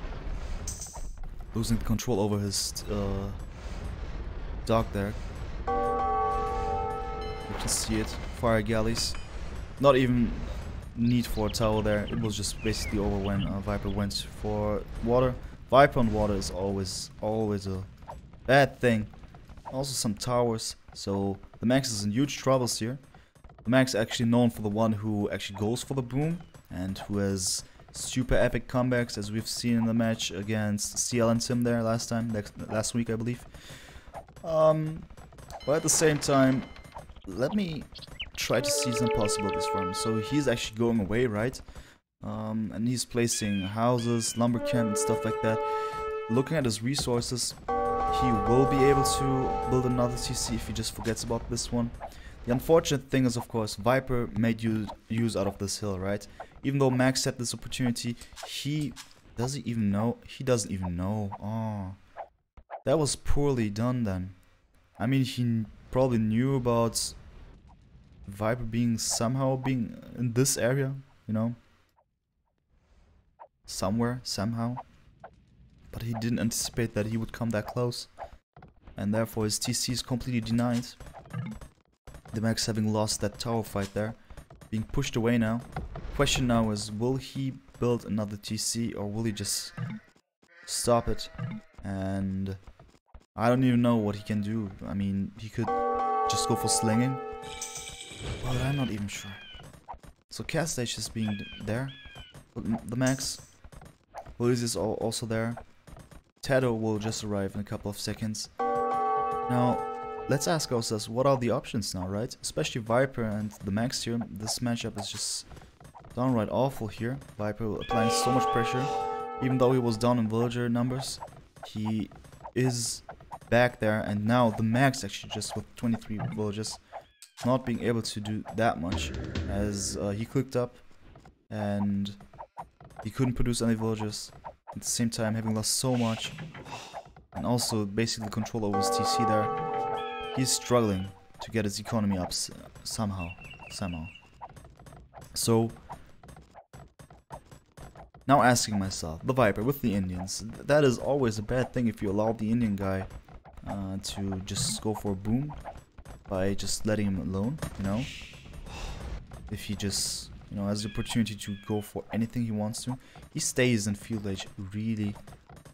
Losing the control over his dock there. You can see it. Fire galleys. Not even need for a tower there. It was just basically over when Viper went for water. Viper on water is always a bad thing. Also some towers. So the max is in huge troubles here. The max is actually known for the one who actually goes for the boom and who has super epic comebacks, as we've seen in the match against CL and Tim there last week, I believe. But at the same time, let me try to see some possibilities for him. So he's actually going away, right? And he's placing houses, lumber camp and stuff like that. Looking at his resources, he will be able to build another TC if he just forgets about this one. The unfortunate thing is, of course, Viper made use out of this hill, right? Even though Max had this opportunity, he doesn't even know. He doesn't even know. Oh, that was poorly done then. I mean, he probably knew about Viper somehow being in this area, you know? Somewhere, somehow. But he didn't anticipate that he would come that close. And therefore his TC is completely denied. TheMax having lost that tower fight there. Being pushed away now. Question now is, will he build another TC or will he just stop it? And I don't even know what he can do. I mean, he could just go for slinging. But I'm not even sure. So cast stage is being there. TheMax. Villese is also there. TaToH will just arrive in a couple of seconds. Now, let's ask ourselves, what are the options now, right? Especially Viper and TheMax here. This matchup is just downright awful here. Viper applying so much pressure. Even though he was down in villager numbers, he is back there. And now TheMax actually just with 23 villagers, not being able to do that much. As he clicked up and he couldn't produce any villagers. At the same time, having lost so much. And also basically control over his TC there. He's struggling to get his economy up somehow. So, now asking myself, the Viper with the Indians. That is always a bad thing if you allow the Indian guy to just go for a boom. By just letting him alone, you know. If he just, you know, has the opportunity to go for anything he wants to. He stays in field age really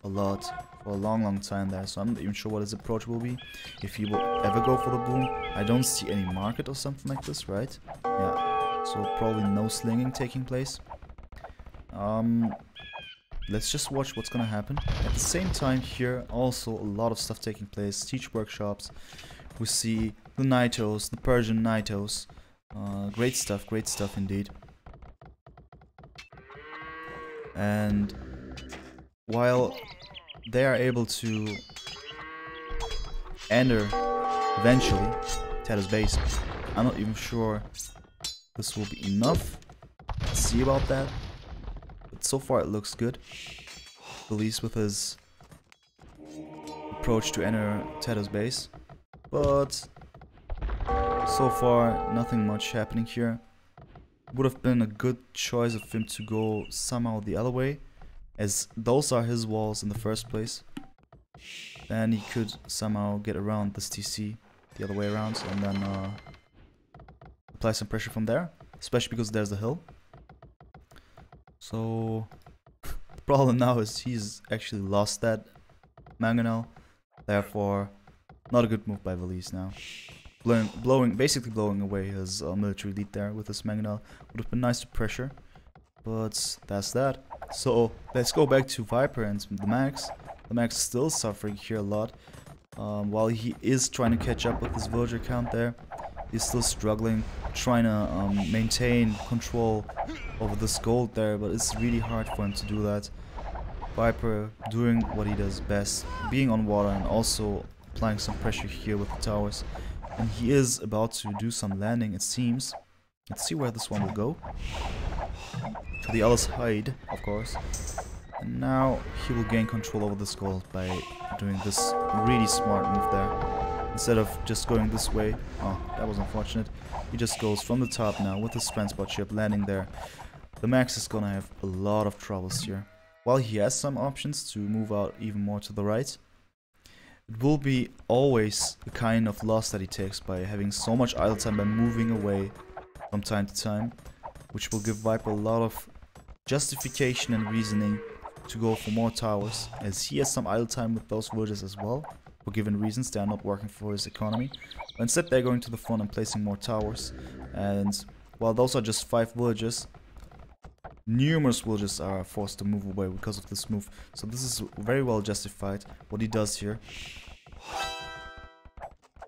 a lot for a long time there. So I'm not even sure what his approach will be. If he will ever go for the boom. I don't see any market or something like this, right? Yeah. So probably no slinging taking place. Let's just watch what's gonna happen. At the same time here, also a lot of stuff taking place. Teach workshops. We see the Nitos, the Persian Nitos. Great stuff indeed. And while they are able to enter eventually TaToH's base, I'm not even sure this will be enough. Let's see about that. But so far it looks good. Villese with his approach to enter TaToH's base. But so far nothing much happening here. Would have been a good choice of him to go somehow the other way, as those are his walls in the first place. Then he could somehow get around this TC the other way around and then apply some pressure from there, especially because there's a hill. So the problem now is he's actually lost that mangonel, therefore not a good move by Villese now. Basically blowing away his military lead there with his mangonel. Would have been nice to pressure, but that's that. So let's go back to Viper and TheMax. TheMax is still suffering here a lot. While he is trying to catch up with his villager count there, he's still struggling, trying to maintain control over this gold there, but it's really hard for him to do that. Viper doing what he does best, being on water and also applying some pressure here with the towers. And he is about to do some landing, it seems. Let's see where this one will go. To the other side, of course. And now he will gain control over this gold by doing this really smart move there. Instead of just going this way, oh, that was unfortunate. He just goes from the top now with his transport ship landing there. TheMax is gonna have a lot of troubles here. While he has some options to move out even more to the right, it will be always the kind of loss that he takes by having so much idle time by moving away from time to time, which will give Viper a lot of justification and reasoning to go for more towers, as he has some idle time with those villagers as well. For given reasons, they are not working for his economy. But instead they're going to the front and placing more towers. And while those are just 5 villagers, numerous villagers are forced to move away because of this move. So this is very well justified, what he does here.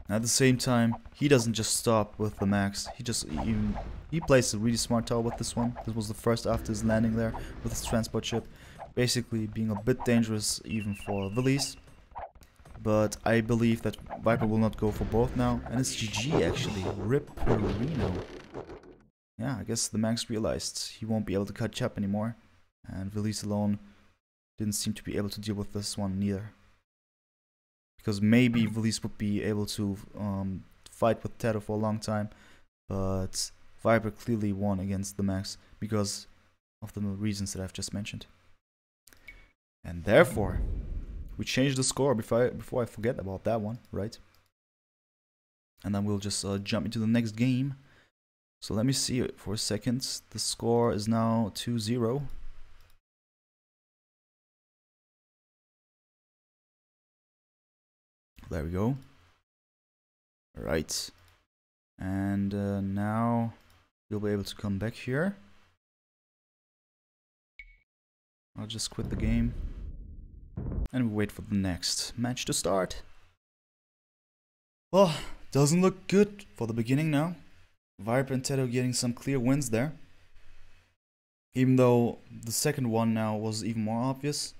At the same time, he doesn't just stop with the max. He plays a really smart tower with this one. This was the first after his landing there with his transport ship, basically being a bit dangerous even for Villese. But I believe that Viper will not go for both now, and it's GG actually. Rip Perino. Yeah, I guess the Max realized he won't be able to catch up anymore, and Villese alone didn't seem to be able to deal with this one neither. Because maybe Villese would be able to fight with TaToH for a long time, but Viper clearly won against the Max because of the reasons that I've just mentioned. And therefore, we change the score before I forget about that one, right? And then we'll just jump into the next game. So let me see it for a second. The score is now 2-0. There we go. Right. And now you'll be able to come back here. I'll just quit the game. And we wait for the next match to start. Well, doesn't look good for the beginning now. Viper and TaToH getting some clear wins there. Even though the second one now was even more obvious.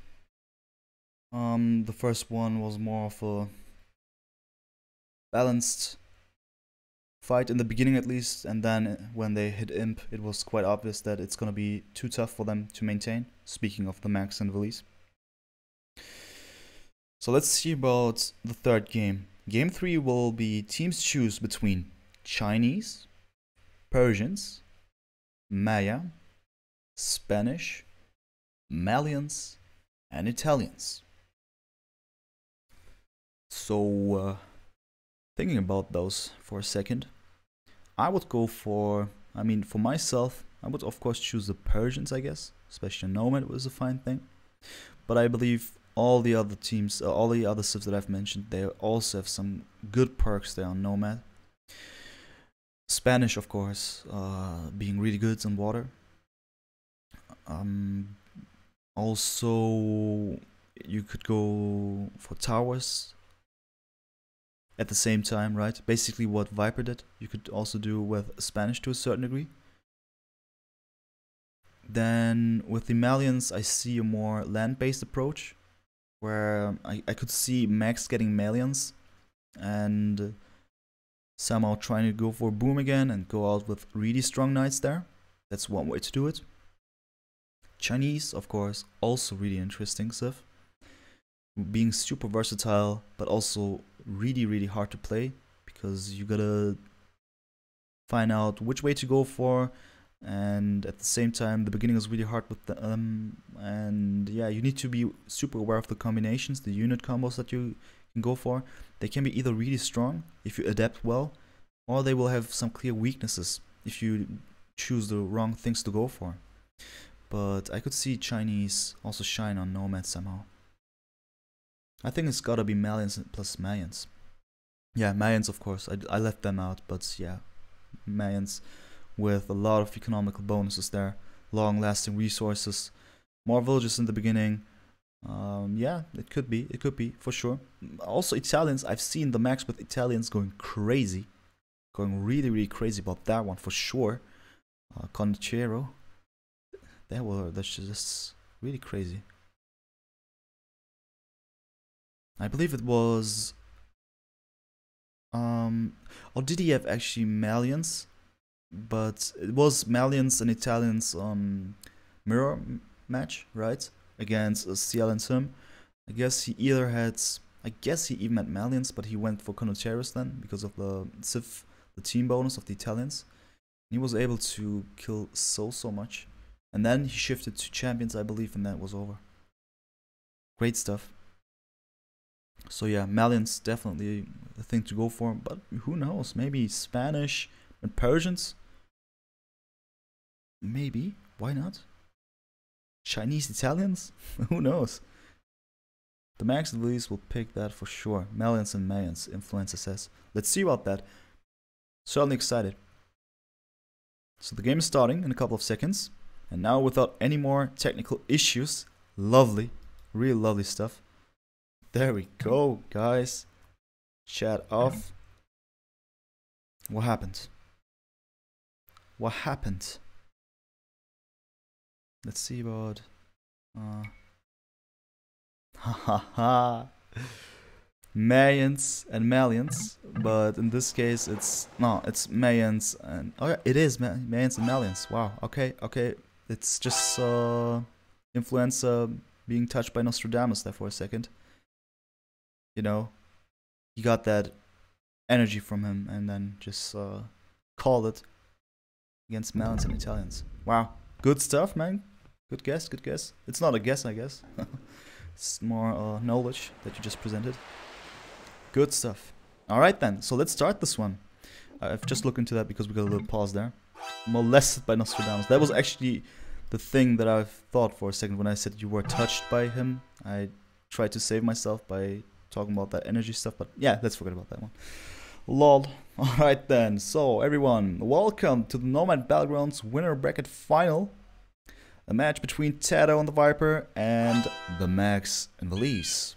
The first one was more of a balanced fight in the beginning at least, and then when they hit Imp, it was quite obvious that it's gonna be too tough for them to maintain. Speaking of the Max and Villese. So let's see about the third game. Game 3 will be teams choose between Chinese, Persians, Maya, Spanish, Malians, and Italians. So, thinking about those for a second, I would go for, for myself, I would of course choose the Persians, I guess, especially Nomad was a fine thing. But I believe all the other teams, all the other civs that I've mentioned, they also have some good perks there on Nomad. Spanish, of course, being really good on water. Also, you could go for towers at the same time, right? Basically what Viper did, you could also do with Spanish to a certain degree. Then with the Malians, I see a more land-based approach, where I could see Max getting Malians and somehow trying to go for boom again and go out with really strong knights there. That's one way to do it. Chinese, of course, also really interesting stuff. Being super versatile, but also really hard to play, because you gotta find out which way to go for, and at the same time the beginning is really hard with the and yeah, you need to be super aware of the combinations, the unit combos that you can go for. They can be either really strong if you adapt well, or they will have some clear weaknesses if you choose the wrong things to go for. But I could see Chinese also shine on Nomad somehow. I think it's gotta be Malians plus Mayans. Yeah, Mayans of course, I left them out, but yeah, Mayans with a lot of economical bonuses there, long lasting resources, more villages in the beginning. Yeah, it could be for sure. Also Italians, I've seen the Max with Italians going crazy, going really crazy about that one for sure. Conquerors, that's just really crazy. I believe it was or did he have actually Malians? But it was Malians and Italians mirror match, right? Against CL and Sim. I guess he even had Malians, but he went for Conquerors then because of the Civ, the team bonus of the Italians. He was able to kill so much. And then he shifted to champions, I believe, and that was over. Great stuff. So yeah, Malians definitely a thing to go for, but who knows? Maybe Spanish and Persians? Maybe. Why not? Chinese Italians? Who knows? The TheMax+Villese will pick that for sure. Malians and Mayans, influencer says. Let's see about that. Certainly excited. So the game is starting in a couple of seconds. And now without any more technical issues, lovely, real lovely stuff. There we go, guys. Chat off. What happened? What happened? Let's see about... Haha. Mayans and Malians, but in this case it's no, it's Mayans and oh yeah, it is Mayans and Malians. Wow. Okay, okay. It's just influenza being touched by Nostradamus there for a second. You know, he got that energy from him and then just called it against Malians and Italians. Wow, good stuff, man. Good guess, good guess. It's not a guess, I guess. It's more knowledge that you just presented. Good stuff. Alright then, so let's start this one. I've just looked into that because we got a little pause there. Molested by Nostradamus. That was actually the thing that I thought for a second when I said you were touched by him. I tried to save myself by talking about that energy stuff, but yeah, let's forget about that one. Lol. Alright then, so everyone, welcome to the Nomad Battlegrounds winner bracket final. A match between TaToH and the Viper and TheMax+Villese.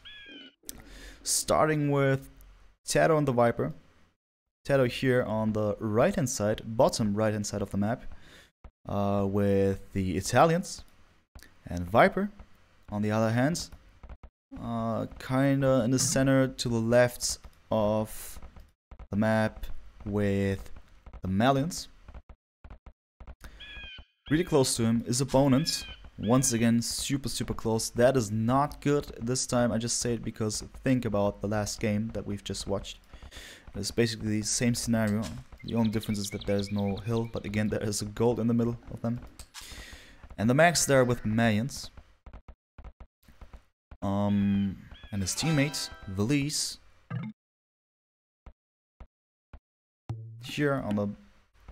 Starting with TaToH and the Viper. TaToH here on the right hand side, bottom right hand side of the map, with the Italians, and Viper on the other hand, kinda in the center to the left of the map with the Malians. Really close to him. His opponent, once again, super close. That is not good this time. I just say it because think about the last game that we've just watched. It's basically the same scenario. The only difference is that there's no hill, but again, there is a gold in the middle of them. And the Max there with Mayans. And his teammate, Villese, here on the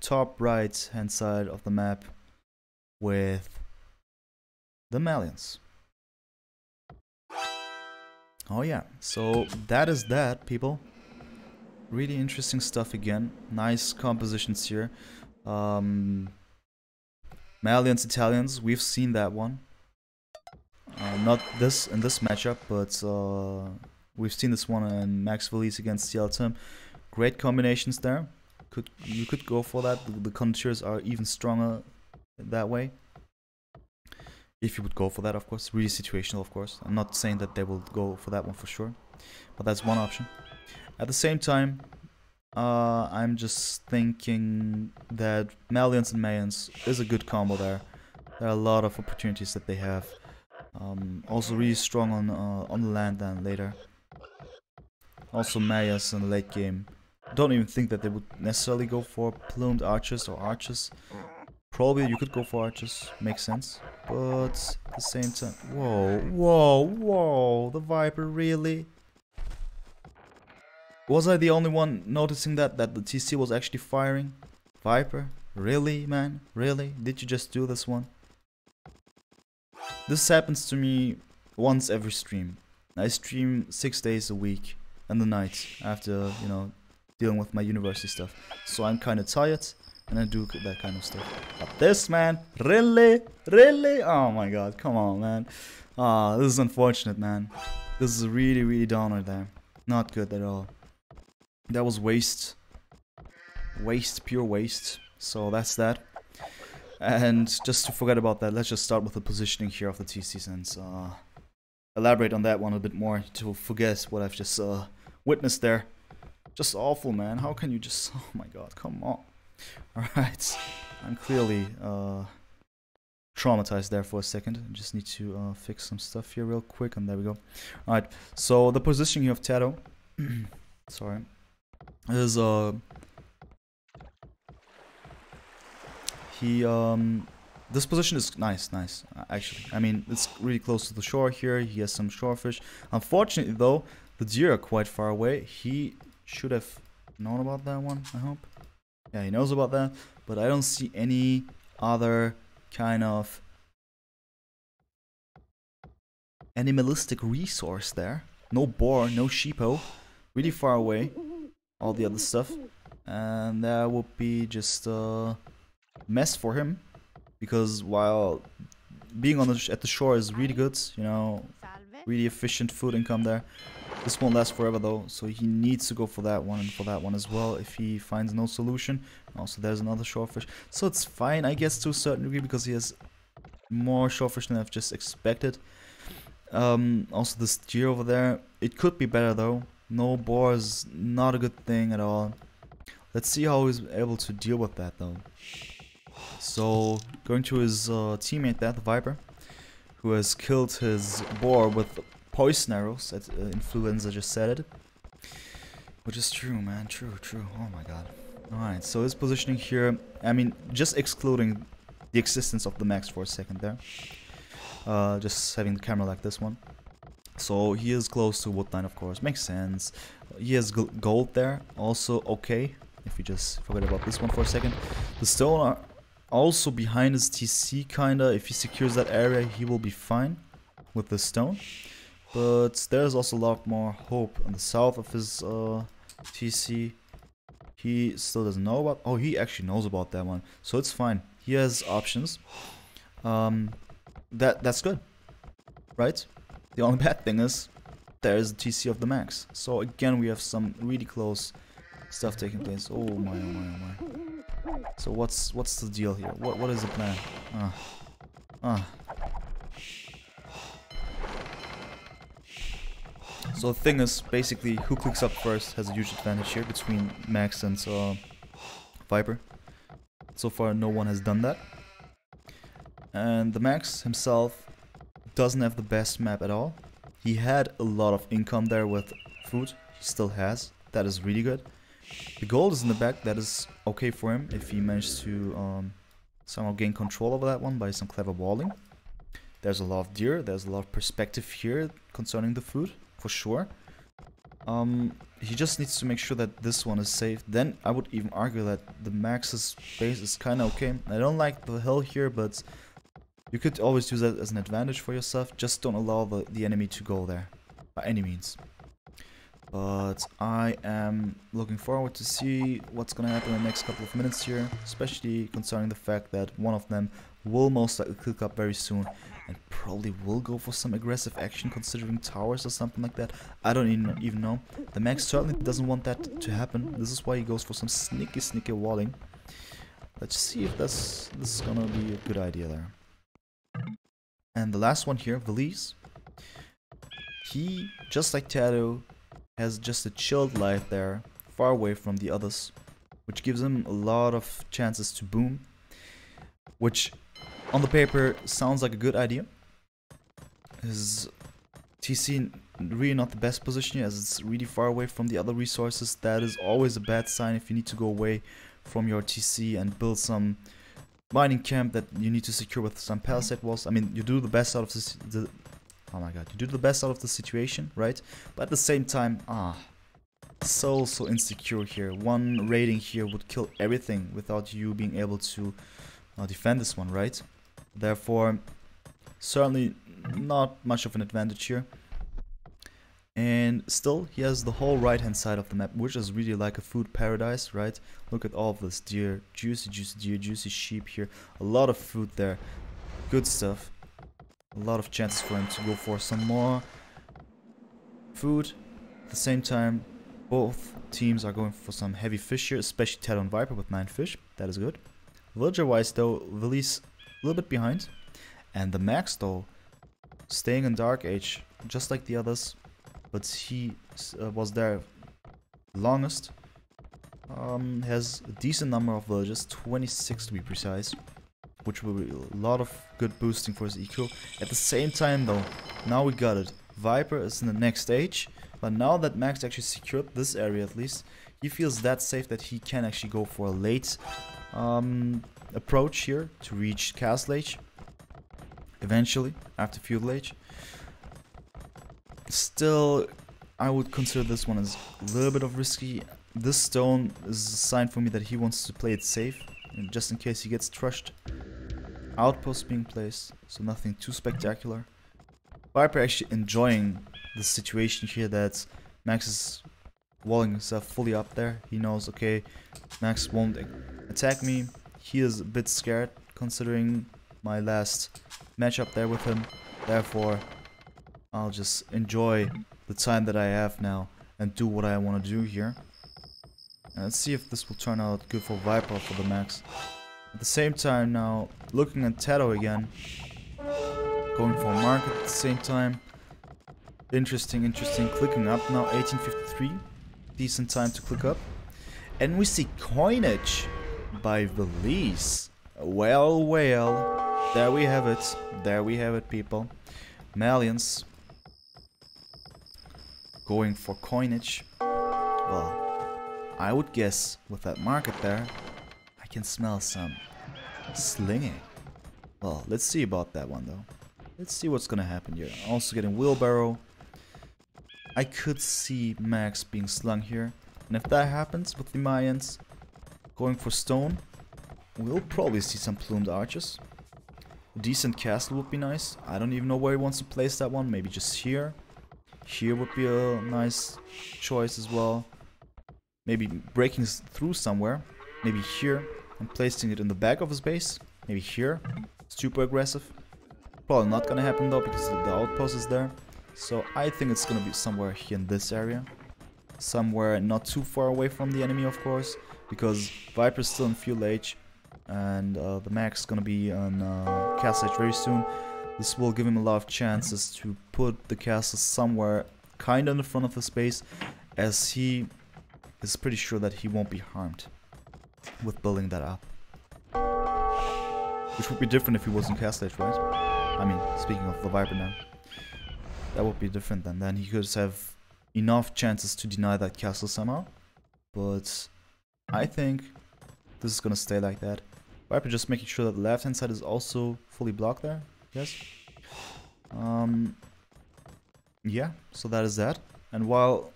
top right hand side of the map with the Malians. Oh yeah, so that is that, people. Really interesting stuff again. Nice compositions here. Malians, Italians, we've seen that one. Not this in this matchup, but we've seen this one in Max+Villese against TLTM. Great combinations there. You could go for that. The Conquerors are even stronger that way. If you would go for that, of course. Really situational, of course. I'm not saying that they will go for that one for sure, but that's one option. At the same time, I'm just thinking that Malians and Mayans is a good combo there. There are a lot of opportunities that they have. Also really strong on the land then later. Also Mayas in the late game. Don't even think that they would necessarily go for plumed archers or archers. Probably you could go for archers, makes sense. But at the same time, whoa, the Viper, really? Was I the only one noticing that the TC was actually firing? Viper, really, man, really? Did you just do this one? This happens to me once every stream. I stream 6 days a week and the night after, you know, dealing with my university stuff. So I'm kind of tired and I do that kind of stuff. But this, man, really? Oh my god, come on, man. This is unfortunate, man. This is really downer there. Not good at all. That was waste. Waste, pure waste. So that's that. And just to forget about that, let's just start with the positioning here of the TCs and elaborate on that one a bit more to forget what I've just witnessed there. Just awful, man. How can you just... Oh my god, come on. Alright. I'm clearly traumatized there for a second. I just need to fix some stuff here real quick, and there we go. Alright, so the positioning here of TaToH... sorry. Is... this position is nice, actually. I mean, it's really close to the shore here. He has some shorefish. Unfortunately, though, the deer are quite far away. He should have known about that one, I hope. Yeah, he knows about that. But I don't see any other kind of animalistic resource there. No boar, no sheepo. Really far away. All the other stuff. And that would be just mess for him, because while being on at the shore is really good, you know, really efficient food income there, This won't last forever though, so he needs to go for that one and for that one as well if he finds no solution. Also, there's another shorefish. So it's fine, I guess, to a certain degree, because he has more shorefish than I've just expected. Also, this deer over there, it could be better though. No boar is not a good thing at all. Let's see how he's able to deal with that though. So, going to his teammate there, the Viper, who has killed his boar with poison arrows. That influenza just said it. Which is true, man. True. Oh my god. Alright, so his positioning here, I mean, just excluding the existence of the max for a second there. Just having the camera like this one. So he is close to woodline, of course. Makes sense. He has gold there. Also okay. If we just forget about this one for a second. The stone are also behind his TC, kinda. If he secures that area, he will be fine with the stone. But there's also a lot more hope on the south of his TC. He still doesn't know about... Oh, he actually knows about that one. So it's fine. He has options. That's good. Right? The only bad thing is there's the TC of the max. So again, we have some really close stuff taking place. Oh my, oh my, oh my. So what's the deal here? What is the plan? So the thing is, basically, who clicks up first has a huge advantage here between Max and Viper. So far, no one has done that. And the Max himself doesn't have the best map at all. He had a lot of income there with food. He still has. That is really good. The gold is in the back. That is okay for him if he managed to somehow gain control over that one by some clever walling. There's a lot of deer. There's a lot of perspective here concerning the food. For sure. He just needs to make sure that this one is safe. Then I would even argue that the Max's base is kind of okay. I don't like the hill here, but you could always use that as an advantage for yourself. Just don't allow the enemy to go there by any means. But I am looking forward to see what's gonna happen in the next couple of minutes here, especially concerning the fact that one of them will most likely click up very soon and probably will go for some aggressive action considering towers or something like that. I don't even know. The Max certainly doesn't want that to happen. This is why he goes for some sneaky walling. Let's see if this is gonna be a good idea there. And the last one here, Villese. He, just like TaToH, has just a chilled life there, far away from the others, which gives him a lot of chances to boom, which on the paper sounds like a good idea. His TC really not the best position as it's really far away from the other resources. That is always a bad sign if you need to go away from your TC and build some mining camp that you need to secure with some palisade walls. I mean, you do the best out of this. Oh my god, you do the best out of the situation, right? But at the same time, so insecure here. One raiding here would kill everything without you being able to defend this one, right? Therefore, certainly not much of an advantage here. And still, he has the whole right-hand side of the map, which is really like a food paradise, right? Look at all of this deer, juicy deer, juicy sheep here. A lot of food there. Good stuff. A lot of chances for him to go for some more food. At the same time, both teams are going for some heavy fish here, especially TaToH and Viper with 9 fish. That is good. Villager-wise though, Villese a little bit behind. And the Max though, staying in Dark Age, just like the others. But he was there longest. Has a decent number of villages, 26 to be precise. Which will be a lot of good boosting for his eco. At the same time though, now we got it. Viper is in the next stage. But now that Max actually secured this area at least, he feels that safe that he can actually go for a late approach here to reach Castle Age. Eventually, after Feudal Age. Still, I would consider this one as a little bit of risky. This stone is a sign for me that he wants to play it safe, and just in case he gets trushed. Outpost being placed, so nothing too spectacular. Viper actually enjoying the situation here that Max is walling himself fully up there. He knows, okay, Max won't attack me. He is a bit scared considering my last match up there with him. Therefore, I'll just enjoy the time that I have now and do what I want to do here. And let's see if this will turn out good for Viper or for the Max. At the same time now, looking at TaToH again. Going for a market at the same time. Interesting. Clicking up now, 1853. Decent time to click up. And we see coinage by Villese. Well. There we have it, people. Malians. Going for coinage. Well, I would guess with that market there, I can smell some slinging. Well, let's see about that one though. Let's see what's gonna happen here. Also getting wheelbarrow. I could see Max being slung here. And if that happens with the Mayans going for stone, we'll probably see some plumed archers. A decent castle would be nice. I don't even know where he wants to place that one. Maybe just here. Here would be a nice choice as well. Maybe breaking through somewhere. Maybe here and placing it in the back of his base. Maybe here. Super aggressive. Probably not gonna happen though because the outpost is there. So I think it's gonna be somewhere here in this area. Somewhere not too far away from the enemy, of course, because Viper's still in fuel age, and the Max is gonna be on castle age very soon. This will give him a lot of chances to put the castle somewhere kinda in the front of his base, as he is pretty sure that he won't be harmed with building that up. Which would be different if he was in castle age, right? I mean, speaking of the Viper now. That would be different then he could have enough chances to deny that castle somehow. But I think this is gonna stay like that. Viper just making sure that the left hand side is also fully blocked there. Yes. Yeah, so that is that. And while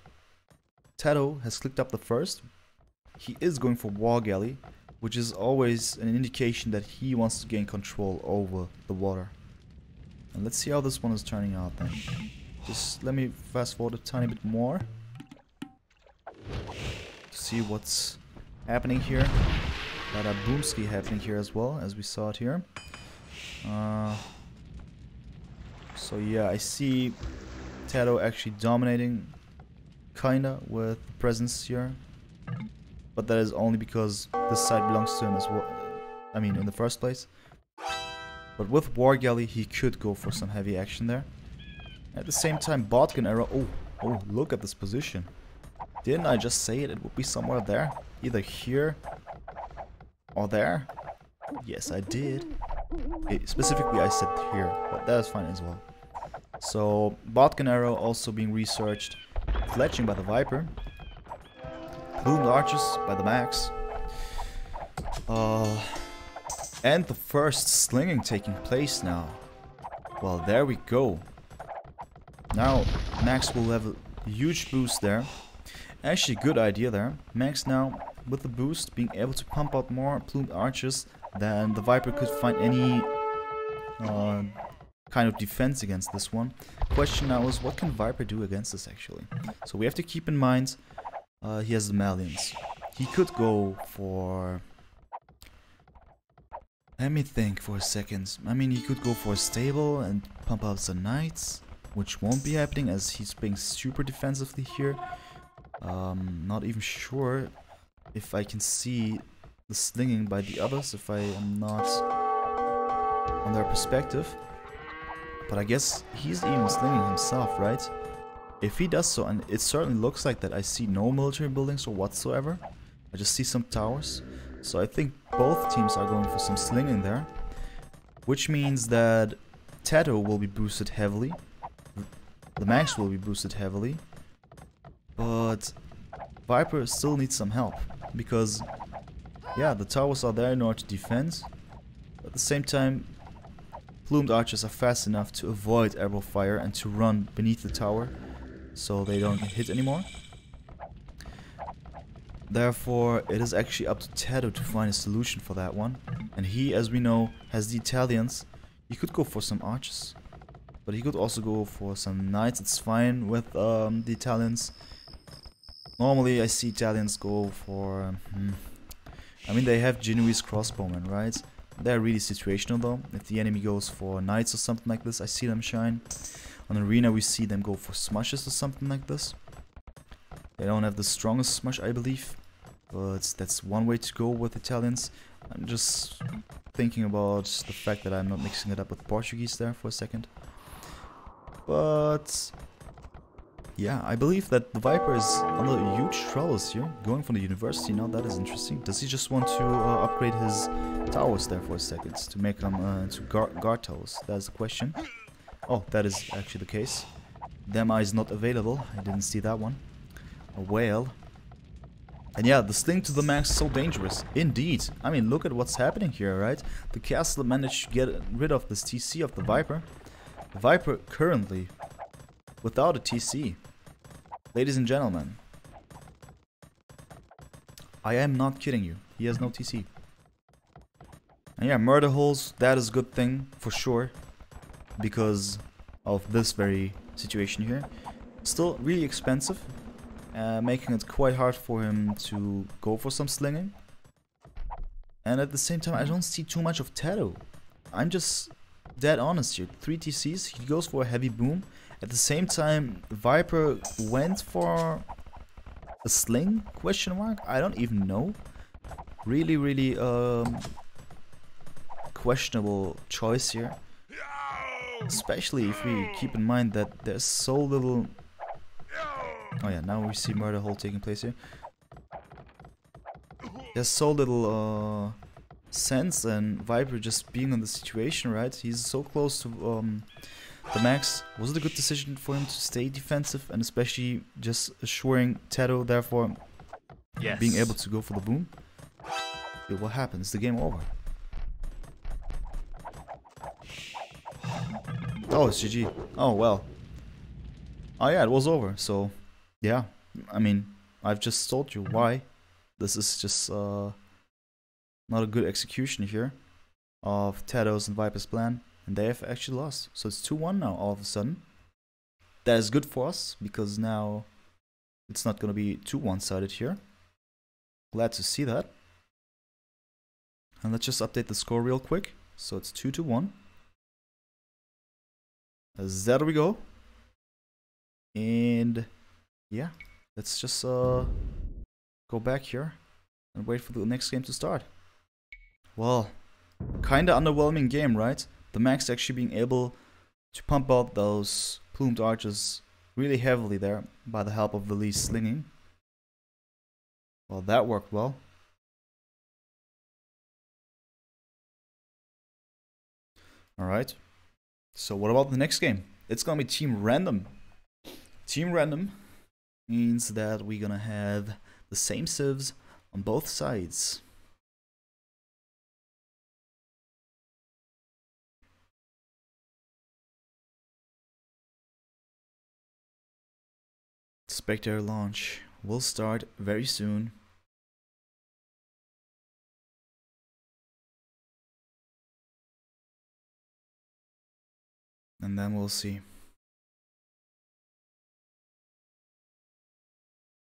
TaToH has clicked up the first, he is going for War Galley, which is always an indication that he wants to gain control over the water. And let's see how this one is turning out then. Just let me fast forward a tiny bit more to see what's happening here. Got a boomski happening here as well, as we saw it here. So yeah, I see TaToH actually dominating kinda with presence here. But that is only because this side belongs to him as well. I mean, in the first place. But with War Galley, he could go for some heavy action there. At the same time, Botkin arrow. Oh, look at this position. Didn't I just say it? It would be somewhere there. Either here or there. Yes, I did. Specifically, I said here, but that is fine as well. So, Botkin arrow also being researched. Fletching by the Viper. Plumed archers by the Max. And the first slinging taking place now. Well, there we go. Now, Max will have a huge boost there. Actually, good idea there. Max now, with the boost, being able to pump out more plumed archers than the Viper could find any kind of defense against this one. Question now is, what can Viper do against this actually? So we have to keep in mind, he has the Malians. He could go for... Let me think for a second. I mean, he could go for a stable and pump out some knights, which won't be happening as he's being super defensively here. Not even sure if I can see the slinging by the others, if I am not on their perspective. But I guess he's even slinging himself, right? If he does so, and it certainly looks like that, I see no military buildings or whatsoever. I just see some towers. So I think both teams are going for some slinging there. Which means that TaToH will be boosted heavily. The Max will be boosted heavily. But Viper still needs some help. Because, yeah, the towers are there in order to defend. At the same time, plumed archers are fast enough to avoid arrow fire and to run beneath the tower. So they don't get hit anymore. Therefore, it is actually up to TaToH to find a solution for that one. And he, as we know, has the Italians. He could go for some archers. But he could also go for some knights. It's fine with the Italians. Normally, I see Italians go for... I mean, they have Genoese crossbowmen, right? They're really situational though. If the enemy goes for knights or something like this, I see them shine. On Arena we see them go for smushes or something like this. They don't have the strongest smush, I believe. But that's one way to go with Italians. I'm just thinking about the fact that I'm not mixing it up with Portuguese there for a second. But yeah, I believe that the Viper is under huge troubles here. Going from the university now, that is interesting. Does he just want to upgrade his towers there for a second to make them into guard towers? That's the question. Oh, that is actually the case. Dema is not available. I didn't see that one. A whale. And yeah, the sling to the max is so dangerous. Indeed. I mean, look at what's happening here, right? The castle managed to get rid of this TC of the Viper. The Viper currently without a TC. Ladies and gentlemen. I am not kidding you. He has no TC. And yeah, murder holes, that is a good thing for sure. Because of this very situation here. Still really expensive. Making it quite hard for him to go for some slinging. And at the same time, I don't see too much of TaToH. I'm just dead honest here. 3 TCs, he goes for a heavy boom. At the same time, Viper went for a sling? Question mark? I don't even know. Really, really questionable choice here. Especially if we keep in mind that there's so little... Oh yeah, now we see murder hole taking place here. There's so little sense and Viper just being in the situation, right? He's so close to the max. Was it a good decision for him to stay defensive and especially just assuring TaToH therefore being able to go for the boom? Dude, what happens? Is the game over? Oh, it's GG. Oh, well. Oh yeah, it was over, so... Yeah, I mean, I've just told you why. This is just not a good execution here of TaToH's and Viper's plan. And they have actually lost. So it's 2-1 now all of a sudden. That is good for us, because now it's not going to be too one-sided here. Glad to see that. And let's just update the score real quick. So it's 2-1. There we go. And... yeah, let's just go back here and wait for the next game to start. Well, kinda underwhelming game, right? The Max actually being able to pump out those plumed archers really heavily there by the help of Villese slinging. Well, that worked well. Alright, so what about the next game? It's gonna be Team Random. Team Random means that we're gonna have the same civs on both sides. Spectator launch will start very soon. And then we'll see.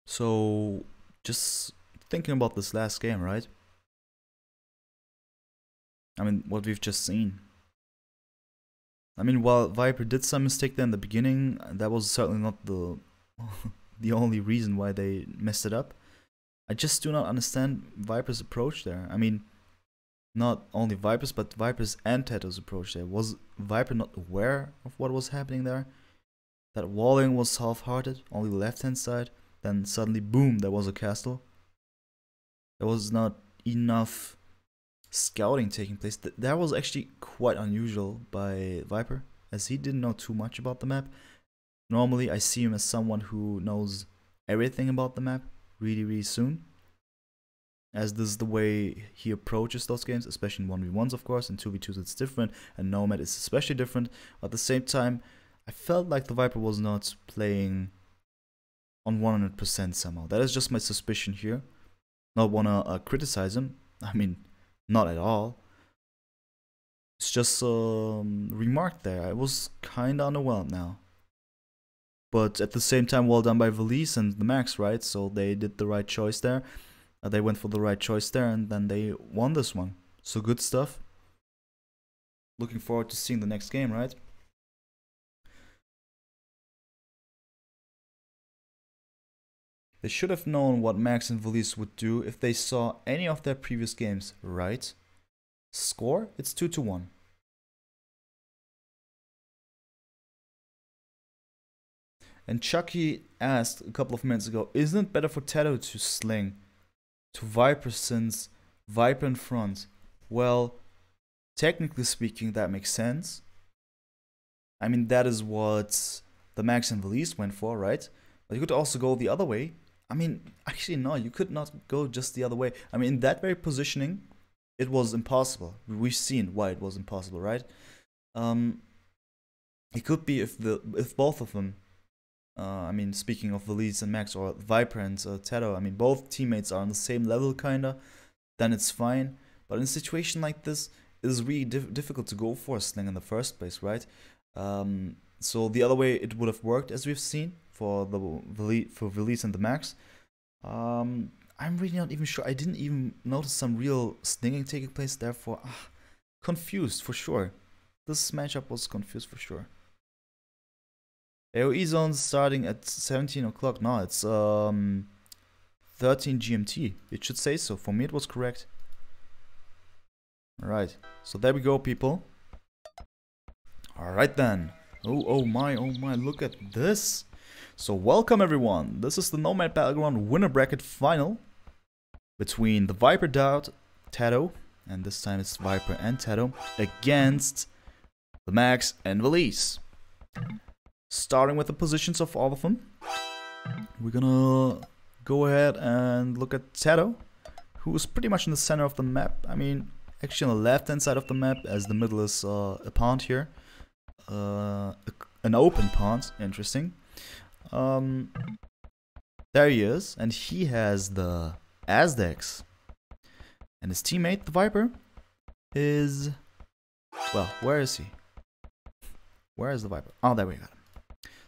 So, just thinking about this last game, right? I mean, what we've just seen. I mean, while Viper did some mistake there in the beginning, that was certainly not the the only reason why they messed it up. I just do not understand Viper's approach there. I mean, not only Viper's, but Viper's and TaToH's approach there. Was Viper not aware of what was happening there? That walling was half-hearted, only the left-hand side. Then suddenly, boom, there was a castle. There was not enough scouting taking place. That was actually quite unusual by Viper, as he didn't know too much about the map. Normally, I see him as someone who knows everything about the map really, really soon. As this is the way he approaches those games, especially in 1v1s, of course. In 2v2s, it's different, and Nomad is especially different. But at the same time, I felt like the Viper was not playing on 100% somehow. That is just my suspicion here. Not wanna criticize him. I mean, not at all. It's just a remark there. I was kinda underwhelmed now. But at the same time, well done by Villese and the Max, right? So they did the right choice there. They went for the right choice there, and then they won this one. So good stuff. Looking forward to seeing the next game, right? They should have known what Max and Villese would do if they saw any of their previous games, right? Score? It's 2-1. And Chucky asked a couple of minutes ago, isn't it better for TaToH to sling to Viper since Viper in front? Well, technically speaking, that makes sense. I mean, that is what the Max and Villese went for, right? But you could also go the other way. I mean, actually, no, you could not go just the other way. I mean, in that very positioning, it was impossible. We've seen why it was impossible, right? It could be if both of them, I mean, speaking of Villese and Max, or Viper and TaToH, I mean, both teammates are on the same level, kinda, then it's fine. But in a situation like this, it is really difficult to go for a sling in the first place, right? So the other way it would have worked, as we've seen, for Villese and the Max. I'm really not even sure. I didn't even notice some real slinging taking place, therefore, confused for sure. This matchup was confused for sure. AoE zones starting at 17 o'clock. No, it's 13 GMT. It should say so. For me, it was correct. Alright, so there we go, people. Alright then. Oh my, look at this. So welcome everyone. This is the Nomad Battleground winner bracket final between TheViper+TaToH, and this time it's Viper and TaToH, against the Max and Villese. Starting with the positions of all of them, we're gonna go ahead and look at TaToH, who is pretty much in the center of the map. I mean, actually on the left hand side of the map, as the middle is a pond here. An open pond, interesting. There he is, and he has the Aztecs. And his teammate, the Viper, is... well, where is he? Where is the Viper? Oh, there we got him.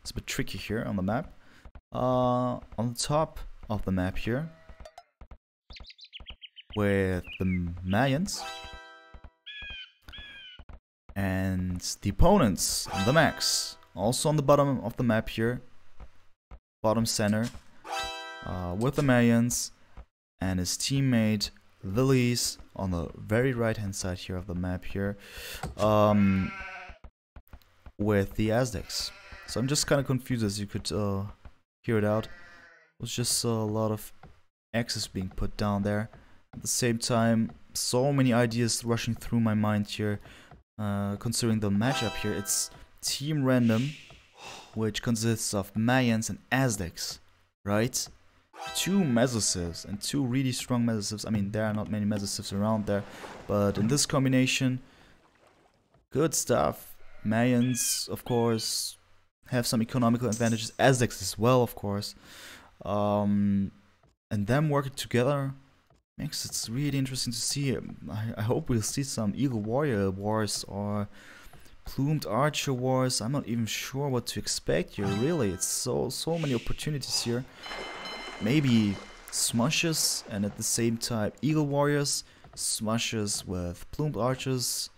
It's a bit tricky here on the map. On the top of the map here, with the Mayans. And the opponents, the Max, also on the bottom of the map here, bottom center, with the Mayans, and his teammate Villese on the very right hand side here of the map here, with the Aztecs. So I'm just kind of confused, as you could hear it out. It was just a lot of X's being put down there. At the same time, so many ideas rushing through my mind here. Considering the matchup here, it's team random, which consists of Mayans and Aztecs, right? Two Mesosivs and two really strong Mesosivs. I mean, there are not many Mesosivs around there, but in this combination, good stuff. Mayans, of course, have some economical advantages. Aztecs as well, of course. And them working together makes it really interesting to see. I hope we'll see some Eagle Warrior wars or Plumed Archer wars. I'm not even sure what to expect here, really. It's so many opportunities here. Maybe Smushes, and at the same time Eagle Warriors, Smushes with Plumed Archers.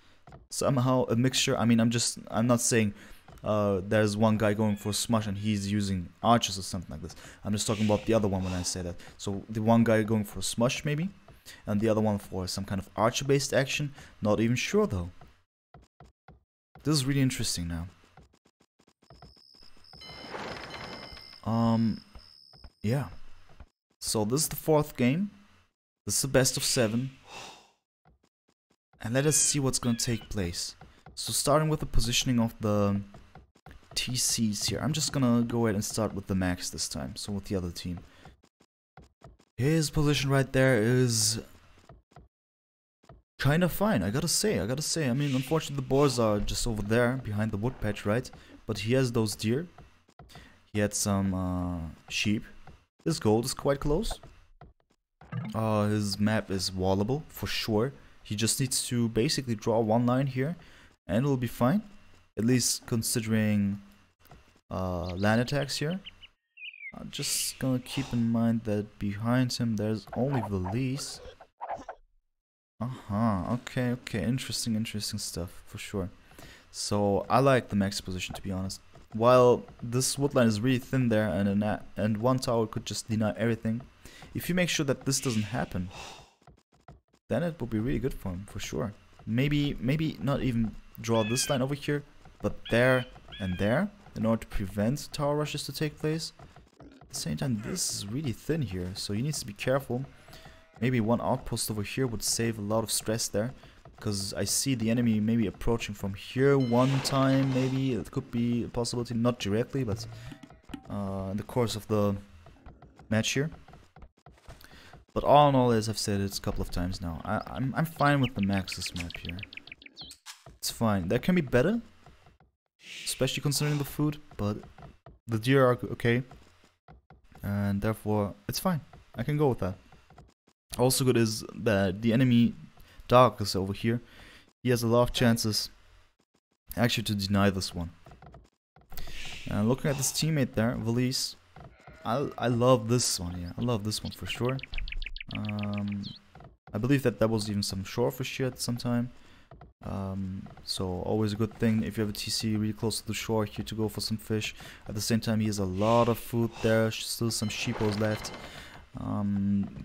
Somehow a mixture. I mean, I'm not saying there's one guy going for Smush and he's using archers or something like this. I'm just talking about the other one when I say that. So the one guy going for Smush maybe, and the other one for some kind of archer-based action. Not even sure though. This is really interesting now. Yeah. So this is the fourth game. This is the best of 7. And let us see what's gonna take place. So starting with the positioning of the TCs here. I'm just gonna go ahead and start with the Max this time, so with the other team. His position right there is kind of fine, I gotta say. I mean, unfortunately the boars are just over there, behind the wood patch, right? But he has those deer. He had some sheep. His gold is quite close. His map is wallable, for sure. He just needs to basically draw one line here, and it'll be fine. At least considering land attacks here. I'm just gonna keep in mind that behind him there's only Villese. Okay, interesting stuff, for sure. So, I like the Max position, to be honest. while this woodline is really thin there, and one tower could just deny everything, if you make sure that this doesn't happen, then it will be really good for him, for sure. Maybe not even draw this line over here, but there and there, in order to prevent tower rushes to take place. At the same time, this is really thin here, so he needs to be careful. Maybe one outpost over here would save a lot of stress there, because I see the enemy maybe approaching from here one time, maybe. It could be a possibility, not directly, but in the course of the match here. But all in all, as I've said it a couple of times now, I'm fine with the Max's map here. It's fine. That can be better, especially considering the food, but the deer are okay, and therefore it's fine. I can go with that. Also good is that the enemy Dark is over here. He has a lot of chances actually to deny this one. And looking at this teammate there, Villese, I love this one, yeah. I love this one for sure. I believe that was even some shorefish here at some time. So always a good thing if you have a TC really close to the shore here to go for some fish. At the same time, he has a lot of food there, still some sheepos left.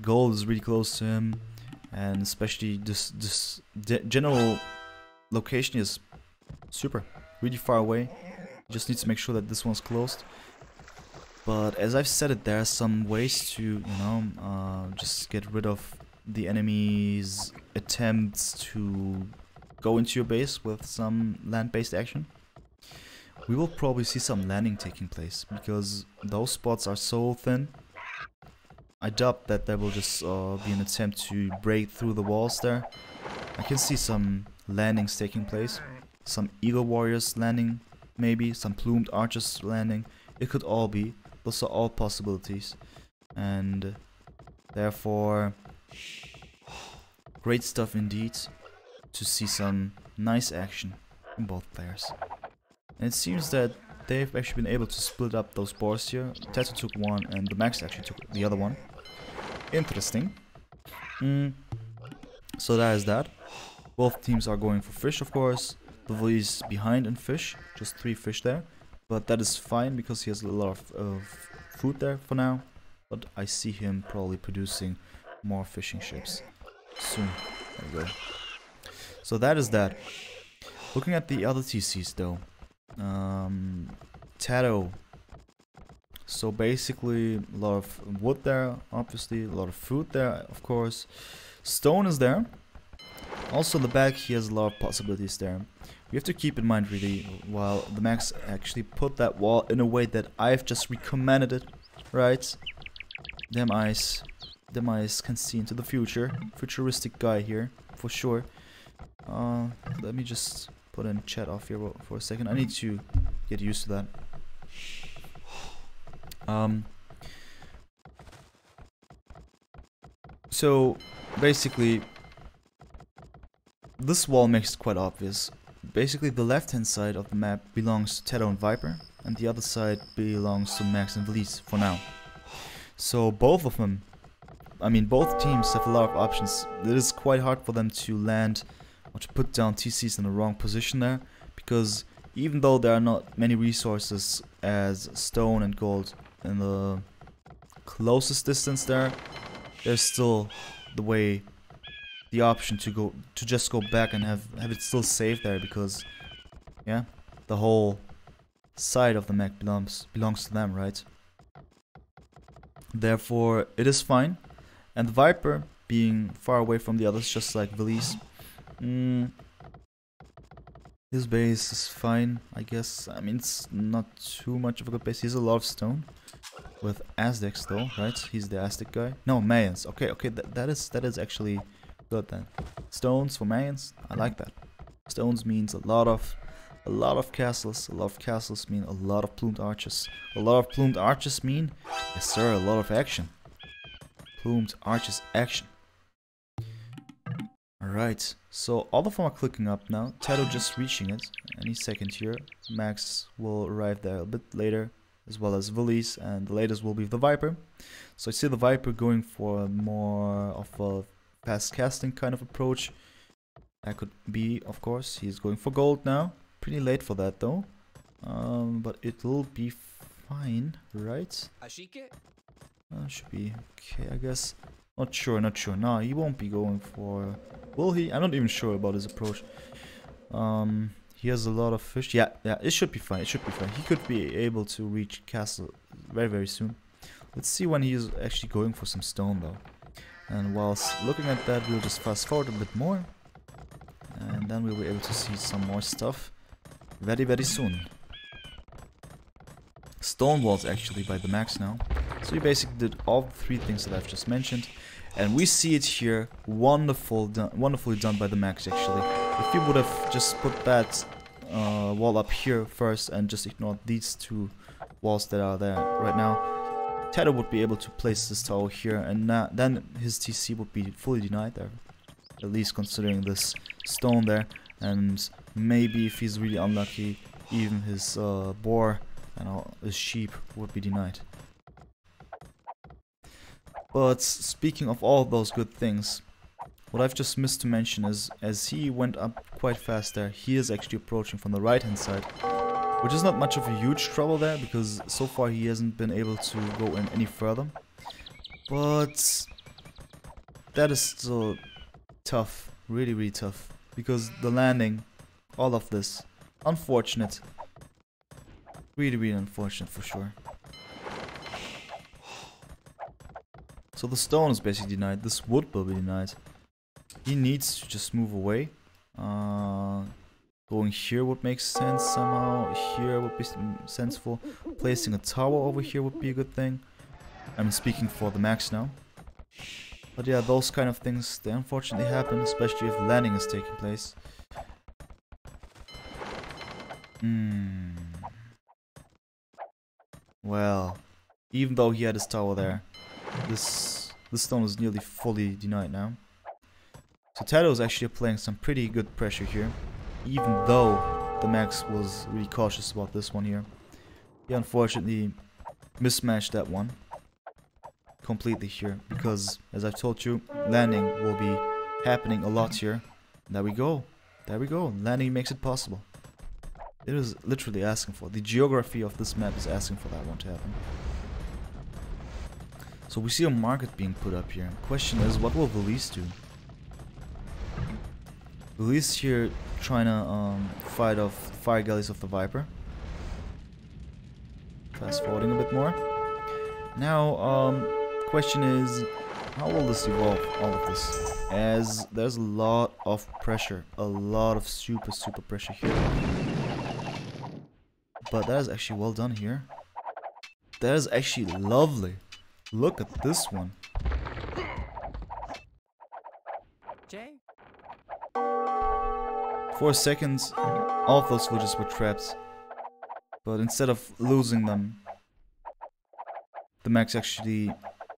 Gold is really close to him, and especially this general location is super, really far away. Just needs to make sure that this one's closed. But as I've said it, there are some ways to, you know, just get rid of the enemy's attempts to go into your base with some land-based action. We will probably see some landing taking place, because those spots are so thin. I doubt that there will just be an attempt to break through the walls there. I can see some landings taking place. Some eagle warriors landing, maybe. Some plumed archers landing. It could all be. Those are all possibilities. And therefore, great stuff indeed to see some nice action from both players. And it seems that they've actually been able to split up those boars here. TaToH took one and TheMax actually took the other one. Interesting. So that is that. Both teams are going for fish, of course. TheViper behind in fish, just 3 fish there. But that is fine because he has a lot of food there for now. But I see him probably producing more fishing ships soon. There we go. So that is that. Looking at the other TCs though. TaToH. So basically a lot of wood there, obviously, a lot of food there, of course. Stone is there. Also in the back he has a lot of possibilities there. We have to keep in mind really, while TheMax actually put that wall in a way that I've just recommended it, right? Them eyes can see into the future. Futuristic guy here, for sure. Let me just put in chat off here for a second. I need to get used to that. So basically this wall makes it quite obvious. Basically the left hand side of the map belongs to TaToH and Viper, and the other side belongs to Max and Villese for now. So both of them, I mean both teams have a lot of options. It is quite hard for them to land or to put down TCs in the wrong position there, because even though there are not many resources as stone and gold in the closest distance there, there's still the option to just go back and have it still safe there, because yeah, the whole side of the map belongs to them, right? Therefore it is fine. And the Viper being far away from the others, just like Villese, his base is fine, I guess. I mean, it's not too much of a good base. He has a lot of stone with Aztecs though, right? He's the Aztec guy. No, Mayans. Okay, that is actually good then. Stones for Mayans, I like that. Stones means a lot of castles. A lot of castles mean a lot of plumed archers. A lot of plumed archers mean, yes sir, a lot of action. Plumed archers action. Alright, so all of them are clicking up now. TaToH just reaching it any second here. Max will arrive there a bit later, as well as Villese, and the latest will be the Viper. So I see the Viper going for more of a fast casting kind of approach. That could be, of course, he's going for gold now. Pretty late for that though. But it'll be fine, right? Should be okay, I guess. Not sure, not sure. No, he won't be going for... Will he? I'm not even sure about his approach. He has a lot of fish. Yeah, it should be fine. It should be fine. He could be able to reach castle very, very soon. Let's see when he is actually going for some stone, though. And whilst looking at that, we'll just fast forward a bit more. And then we'll be able to see some more stuff very, very soon. Stone walls, actually, by TheMax now. So we basically did all the three things that I've just mentioned. And we see it here, wonderfully done by TheMax, actually. If you would have just put that wall up here first and just ignored these two walls that are there right now, TaToH would be able to place this tower here, and then his TC would be fully denied there. At least considering this stone there, and maybe if he's really unlucky, even his boar and his sheep would be denied. But speaking of all those good things, what I've just missed to mention is, as he went up quite fast there, he is actually approaching from the right hand side, which is not much of a huge trouble there, because so far he hasn't been able to go in any further. But that is still tough, really, really tough, because the landing, all of this, unfortunate, really, really unfortunate for sure. So the stone is basically denied, this wood will be denied. He needs to just move away. Going here would make sense somehow, here would be sensible. Placing a tower over here would be a good thing. I'm speaking for TheMax now. But yeah, those kind of things, they unfortunately happen, especially if landing is taking place. Well, even though he had his tower there, this stone is nearly fully denied now. So TaToH is actually applying some pretty good pressure here, even though TheMax was really cautious about this one here. He unfortunately mismatched that one completely here, because as I've told you, landing will be happening a lot here. There we go. There we go. Landing makes it possible. It is literally asking for. The geography of this map is asking for that one to happen. So we see a market being put up here. Question is, what will Villese do? Villese here trying to fight off fire galleys of the Viper. Fast forwarding a bit more. Now, question is, how will this evolve, all of this? As there's a lot of pressure, a lot of super pressure here. But that is actually well done here. That is actually lovely. Look at this one. For a second, all of those villages were trapped. But instead of losing them, TheMax actually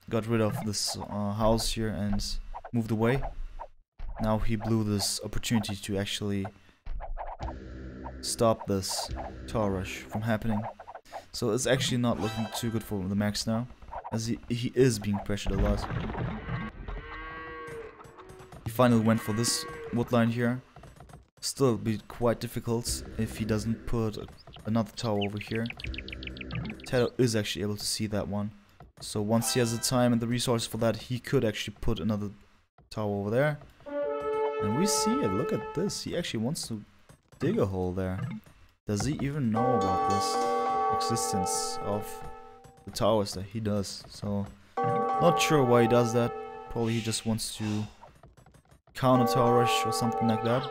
got rid of this house here and moved away. Now he blew this opportunity to actually stop this tower rush from happening. So it's actually not looking too good for TheMax now, as he is being pressured a lot. He finally went for this wood line here. Still it'll be quite difficult if he doesn't put another tower over here. TaToH is actually able to see that one. So once he has the time and the resources for that, he could actually put another tower over there. And we see it, look at this. He actually wants to dig a hole there. Does he even know about this existence of the towers that he does? So, not sure why he does that. Probably he just wants to counter tower rush or something like that.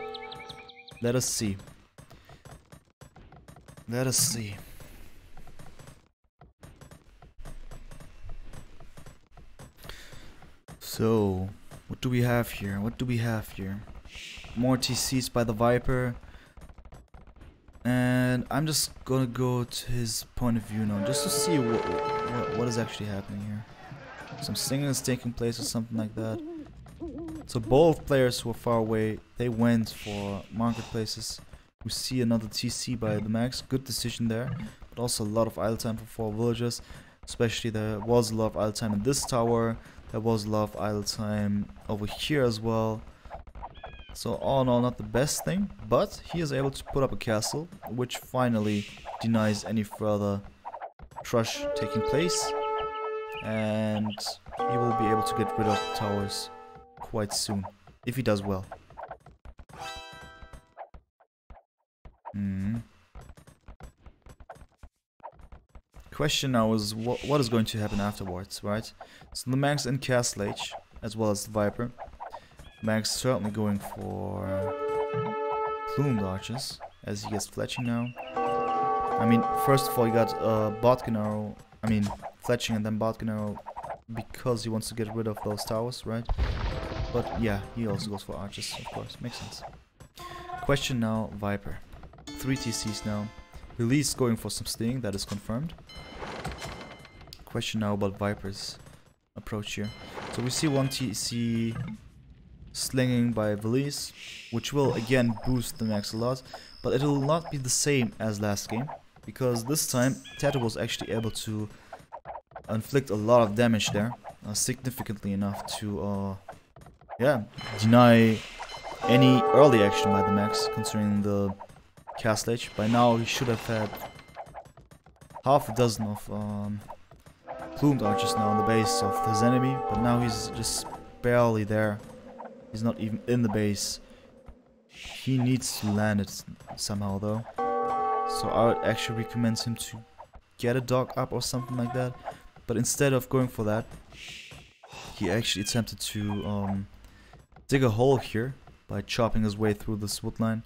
Let us see. Let us see. So, what do we have here? What do we have here? More TCs by the Viper. And I'm just gonna go to his point of view now, just to see what is actually happening here. Some singing is taking place or something like that. So both players who are far away, they went for marketplaces. We see another TC by TheMax, good decision there. But also a lot of idle time for 4 villagers. Especially there was a lot of idle time in this tower. There was a lot of idle time over here as well. So all in all, not the best thing, but he is able to put up a castle, which finally denies any further trush taking place, and he will be able to get rid of the towers quite soon, if he does well. Question now is what is going to happen afterwards, right? So the Max in Castle Age, as well as the Viper. Max certainly going for plumed archers, as he gets fletching now. I mean, first of all, he got botkin arrow, fletching and then botkin arrow, because he wants to get rid of those towers, right? But yeah, he also goes for archers, of course, makes sense. Question now, Viper. 3 TCs now. Villese going for some sting, that is confirmed. Question now about Viper's approach here. So we see 1 TC slinging by Villese, which will again boost the max a lot, but it will not be the same as last game, because this time TaToH was actually able to inflict a lot of damage there, significantly enough to deny any early action by the max, considering the Castle Age. By now he should have had half a dozen of plumed archers now on the base of his enemy, but now he's just barely there. He's not even in the base. He needs to land it somehow though. So I would actually recommend him to get a dog up or something like that. But instead of going for that, he actually attempted to dig a hole here by chopping his way through this wood line.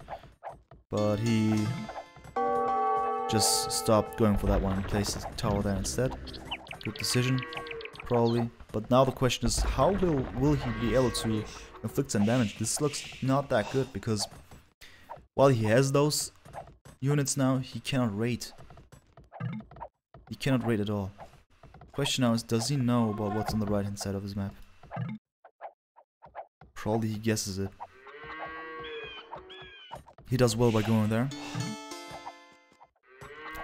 But he just stopped going for that one and placed his tower there instead. Good decision, probably. But now the question is, how will he be able to inflict some damage? This looks not that good, because while he has those units now, he cannot raid. He cannot raid at all. Question now is, does he know about what's on the right hand side of his map? Probably he guesses it. He does well by going there.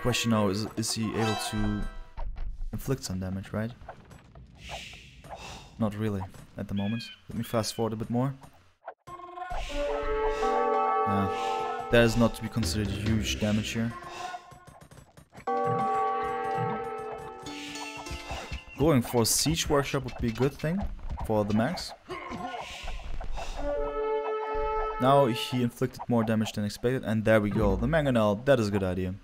Question now is he able to inflict some damage, right? Not really at the moment. Let me fast forward a bit more. That is not to be considered huge damage here. Going for Siege Workshop would be a good thing for the max. Now he inflicted more damage than expected, and there we go. The mangonel, that is a good idea.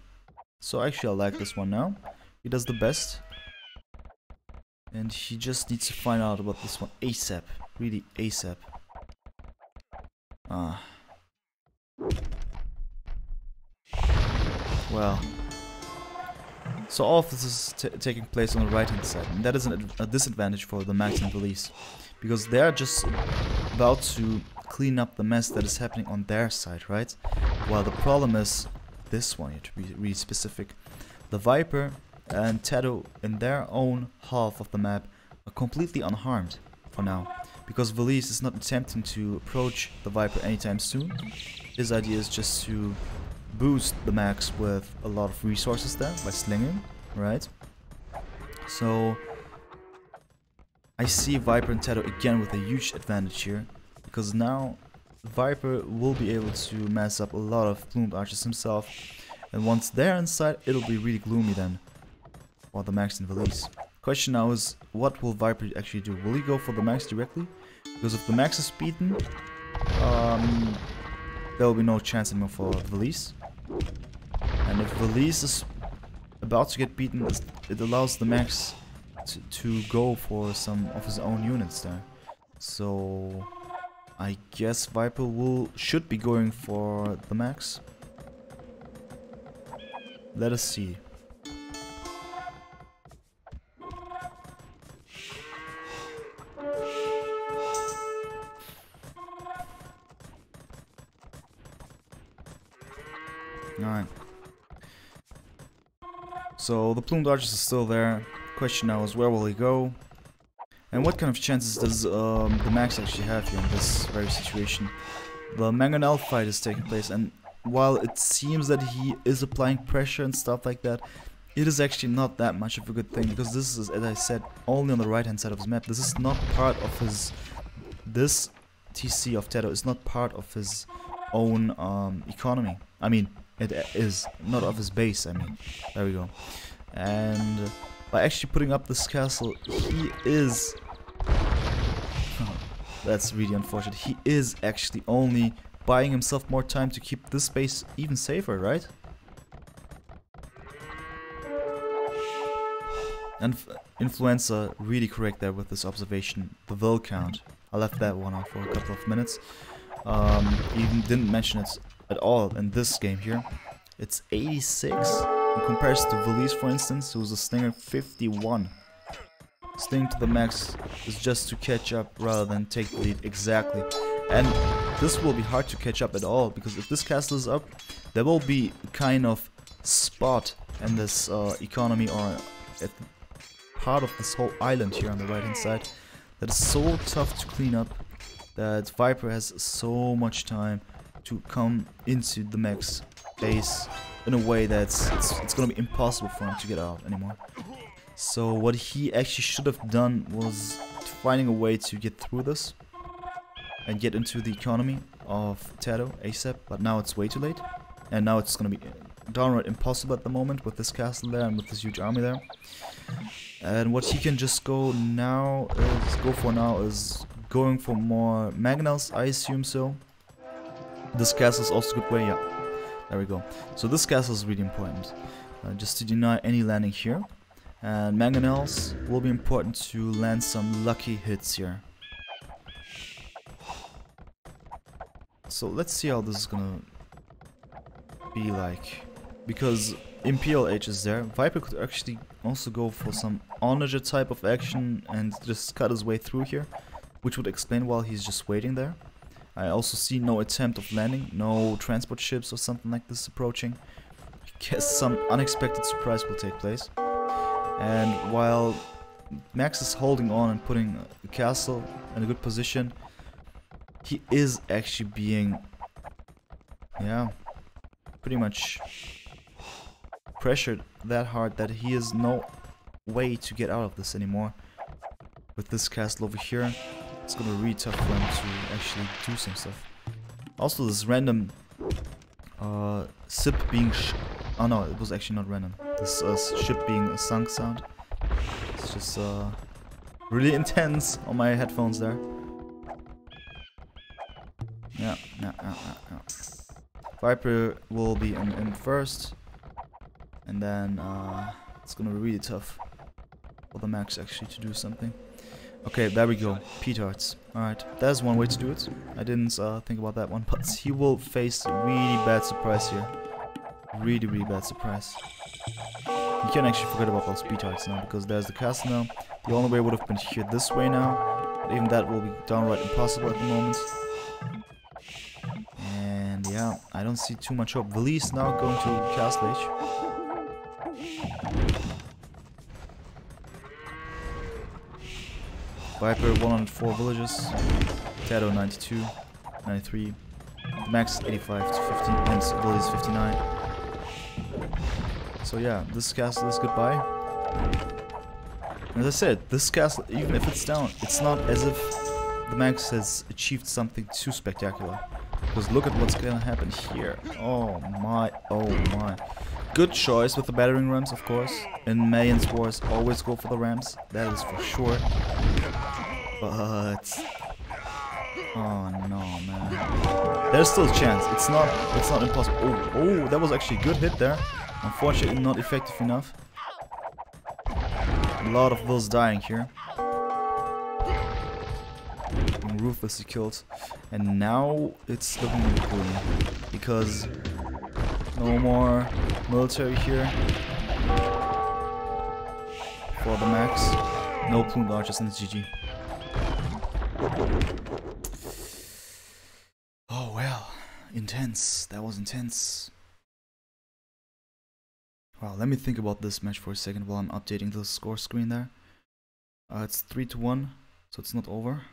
So actually I like this one now. He does the best. And he just needs to find out about this one ASAP. Really ASAP. Well. So all of this is taking place on the right hand side. And that is a disadvantage for the Max and Villese, because they're just about to clean up the mess that is happening on their side, right? While the problem is this one, you have to be really specific. The Viper and TaToH in their own half of the map are completely unharmed for now, because Villese is not attempting to approach the Viper anytime soon. His idea is just to boost the max with a lot of resources there by slinging, right? So I see Viper and TaToH again with a huge advantage here, because now Viper will be able to mess up a lot of plumed archers himself, and once they're inside, it'll be really gloomy then for the max and Villese. Question now is, what will Viper actually do? Will he go for the max directly? Because if the max is beaten, there will be no chance anymore for Villese. And if Villese is about to get beaten, it allows the max to go for some of his own units there. So I guess Viper should be going for the max. Let us see. Alright. So the plumed archers is still there. Question now is, where will he go? And what kind of chances does the max actually have here in this very situation? The mangonel fight is taking place, and while it seems that he is applying pressure and stuff like that, it is actually not that much of a good thing, because this is, as I said, only on the right hand side of his map. This is not part of his... This TC of TaToH is not part of his own economy. I mean, it is not of his base. I mean, there we go. And by actually putting up this castle, he is... that's really unfortunate. He is actually only buying himself more time to keep this base even safer, right? And Influencer really correct there with this observation. The will count. I left that one out for a couple of minutes. Even didn't mention it at all in this game here. It's 86 in comparison to Villese, for instance, who's a Stinger 51. Sting to the max is just to catch up rather than take the lead exactly. And this will be hard to catch up at all, because if this castle is up, there will be a kind of spot in this economy, or at part of this whole island here on the right hand side, that is so tough to clean up that Viper has so much time to come into the max base in a way that's it's gonna be impossible for him to get out anymore. So what he actually should have done was finding a way to get through this and get into the economy of TaToH ASAP, but now it's way too late, and now it's gonna be downright impossible at the moment with this castle there and with this huge army there. And what he can just go for now is going for more mangonels, I assume so. This castle is also a good way, yeah. There we go. So this castle is really important, just to deny any landing here. And mangonels will be important to land some lucky hits here. So let's see how this is gonna be like. Because Imperial Age is there, Viper could actually also go for some onager type of action and just cut his way through here, which would explain why he's just waiting there. I also see no attempt of landing, no transport ships or something like this approaching. I guess some unexpected surprise will take place. And while Max is holding on and putting the castle in a good position, he is actually being, yeah, pretty much pressured that hard that he has no way to get out of this anymore. With this castle over here, it's gonna be really tough for him to actually do some stuff. Also, this random ship being oh no, it was actually not random. This ship being a sunk sound. It's just really intense on my headphones there. Yeah. Viper will be in first, and then it's gonna be really tough for the Max actually to do something. Okay, there we go. Petards. Alright, there's one way to do it. I didn't think about that one, but he will face a really bad surprise here. Really bad surprise. You can actually forget about those petards now, because there's the castle now. The only way would have been here this way now, but even that will be downright impossible at the moment. And yeah, I don't see too much hope. Villese now going to Castle Age. Viper 104 villages, TaToH 92, 93, Max 85 to 15, and Villese 59. So yeah, this castle is goodbye. As I said, this castle, even if it's down, it's not as if the Max has achieved something too spectacular. Because look at what's gonna happen here. Oh my, oh my. Good choice with the battering rams, of course. In Mayans Wars, always go for the rams. That is for sure. But oh no, man. There's still a chance. It's not impossible. Oh, that was actually a good hit there. Unfortunately, not effective enough. A lot of those dying here. Being ruthlessly killed. And now it's looking really cool, because no more military here for the Max. No plume archers, and it's GG. Oh well, intense. That was intense. Wow, let me think about this match for a second while I'm updating the score screen there. It's 3-1, so it's not over.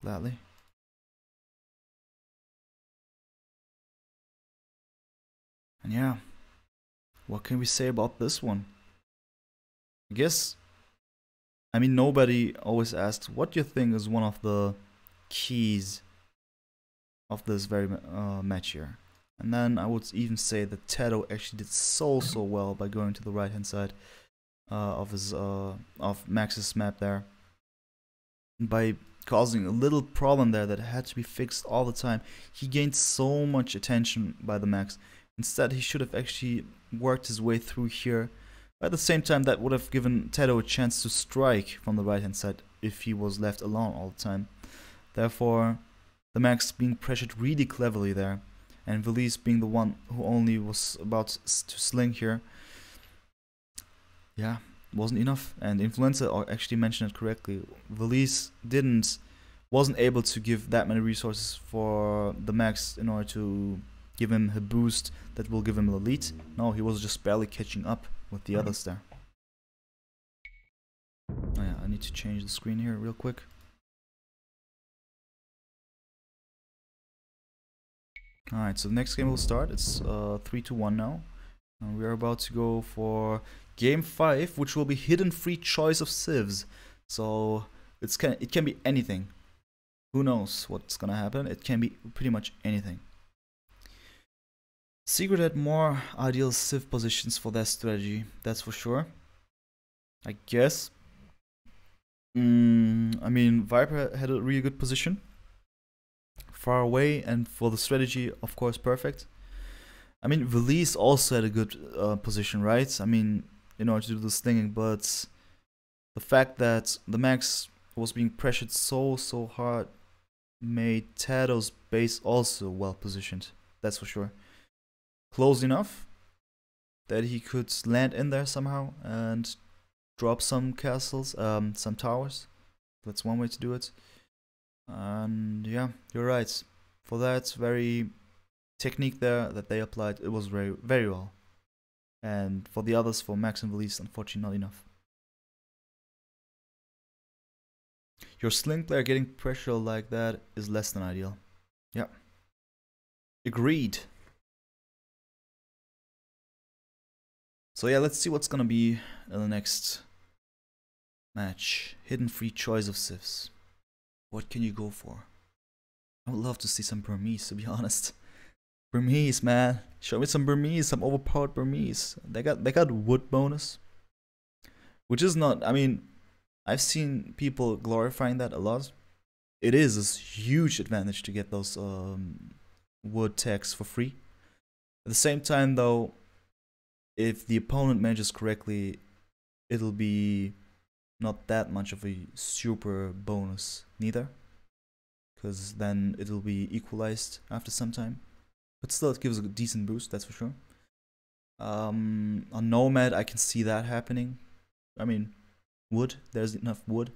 Gladly. And yeah, what can we say about this one? I guess, I mean, nobody always asks what you think is one of the keys of this very match here. And then I would even say that TaToH actually did so well by going to the right hand side of his of Max's map there, by causing a little problem there that had to be fixed all the time. He gained so much attention by the Max. Instead, he should have actually worked his way through here. At the same time, that would have given TaToH a chance to strike from the right hand side if he was left alone all the time. Therefore, the Max being pressured really cleverly there, and Villese being the one who only was about to sling here, yeah, wasn't enough. And Influencer actually mentioned it correctly. Villese wasn't able to give that many resources for the Max in order to give him a boost that will give him the lead. No, he was just barely catching up with the others there. Oh yeah, I need to change the screen here real quick. Alright, so the next game will start. It's 3-1 now. And we are about to go for game 5, which will be hidden free choice of civs. So it can be anything. Who knows what's gonna happen? It can be pretty much anything. Secret had more ideal civ positions for their strategy, that's for sure. I guess. I mean, Viper had a really good position. Far away, and for the strategy, of course, perfect. I mean, Villese also had a good position, right? I mean, in order to do this thing, but the fact that the Max was being pressured so hard made TaToH's base also well positioned, that's for sure. Close enough that he could land in there somehow and drop some castles, some towers. That's one way to do it. And yeah, you're right. For that very technique there that they applied, it was very well. And for the others, for Max and Villese, unfortunately not enough. Your sling player getting pressure like that is less than ideal. Yeah. Agreed. So yeah, let's see what's gonna be in the next match. Hidden free choice of civs. What can you go for? I would love to see some Burmese, to be honest. Burmese, man. Show me some Burmese, some overpowered Burmese. They got wood bonus. Which is not, I mean, I've seen people glorifying that a lot. It is a huge advantage to get those wood tags for free. At the same time though, if the opponent manages correctly, it'll be not that much of a super bonus neither, because then it'll be equalized after some time. But still, it gives a decent boost, that's for sure. On Nomad, I can see that happening. I mean, wood, there's enough wood.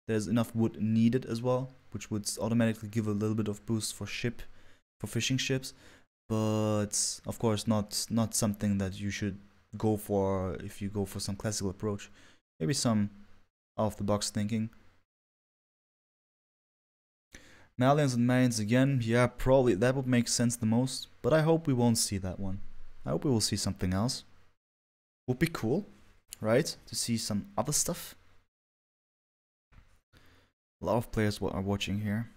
There's enough wood needed as well, which would automatically give a little bit of boost for fishing ships. But of course, not something that you should go for if you go for some classical approach. Maybe some out-of-the-box thinking. Malians and Mayans again, yeah, probably that would make sense the most, but I hope we won't see that one. I hope we will see something else. Would be cool, right? To see some other stuff. A lot of players are watching here.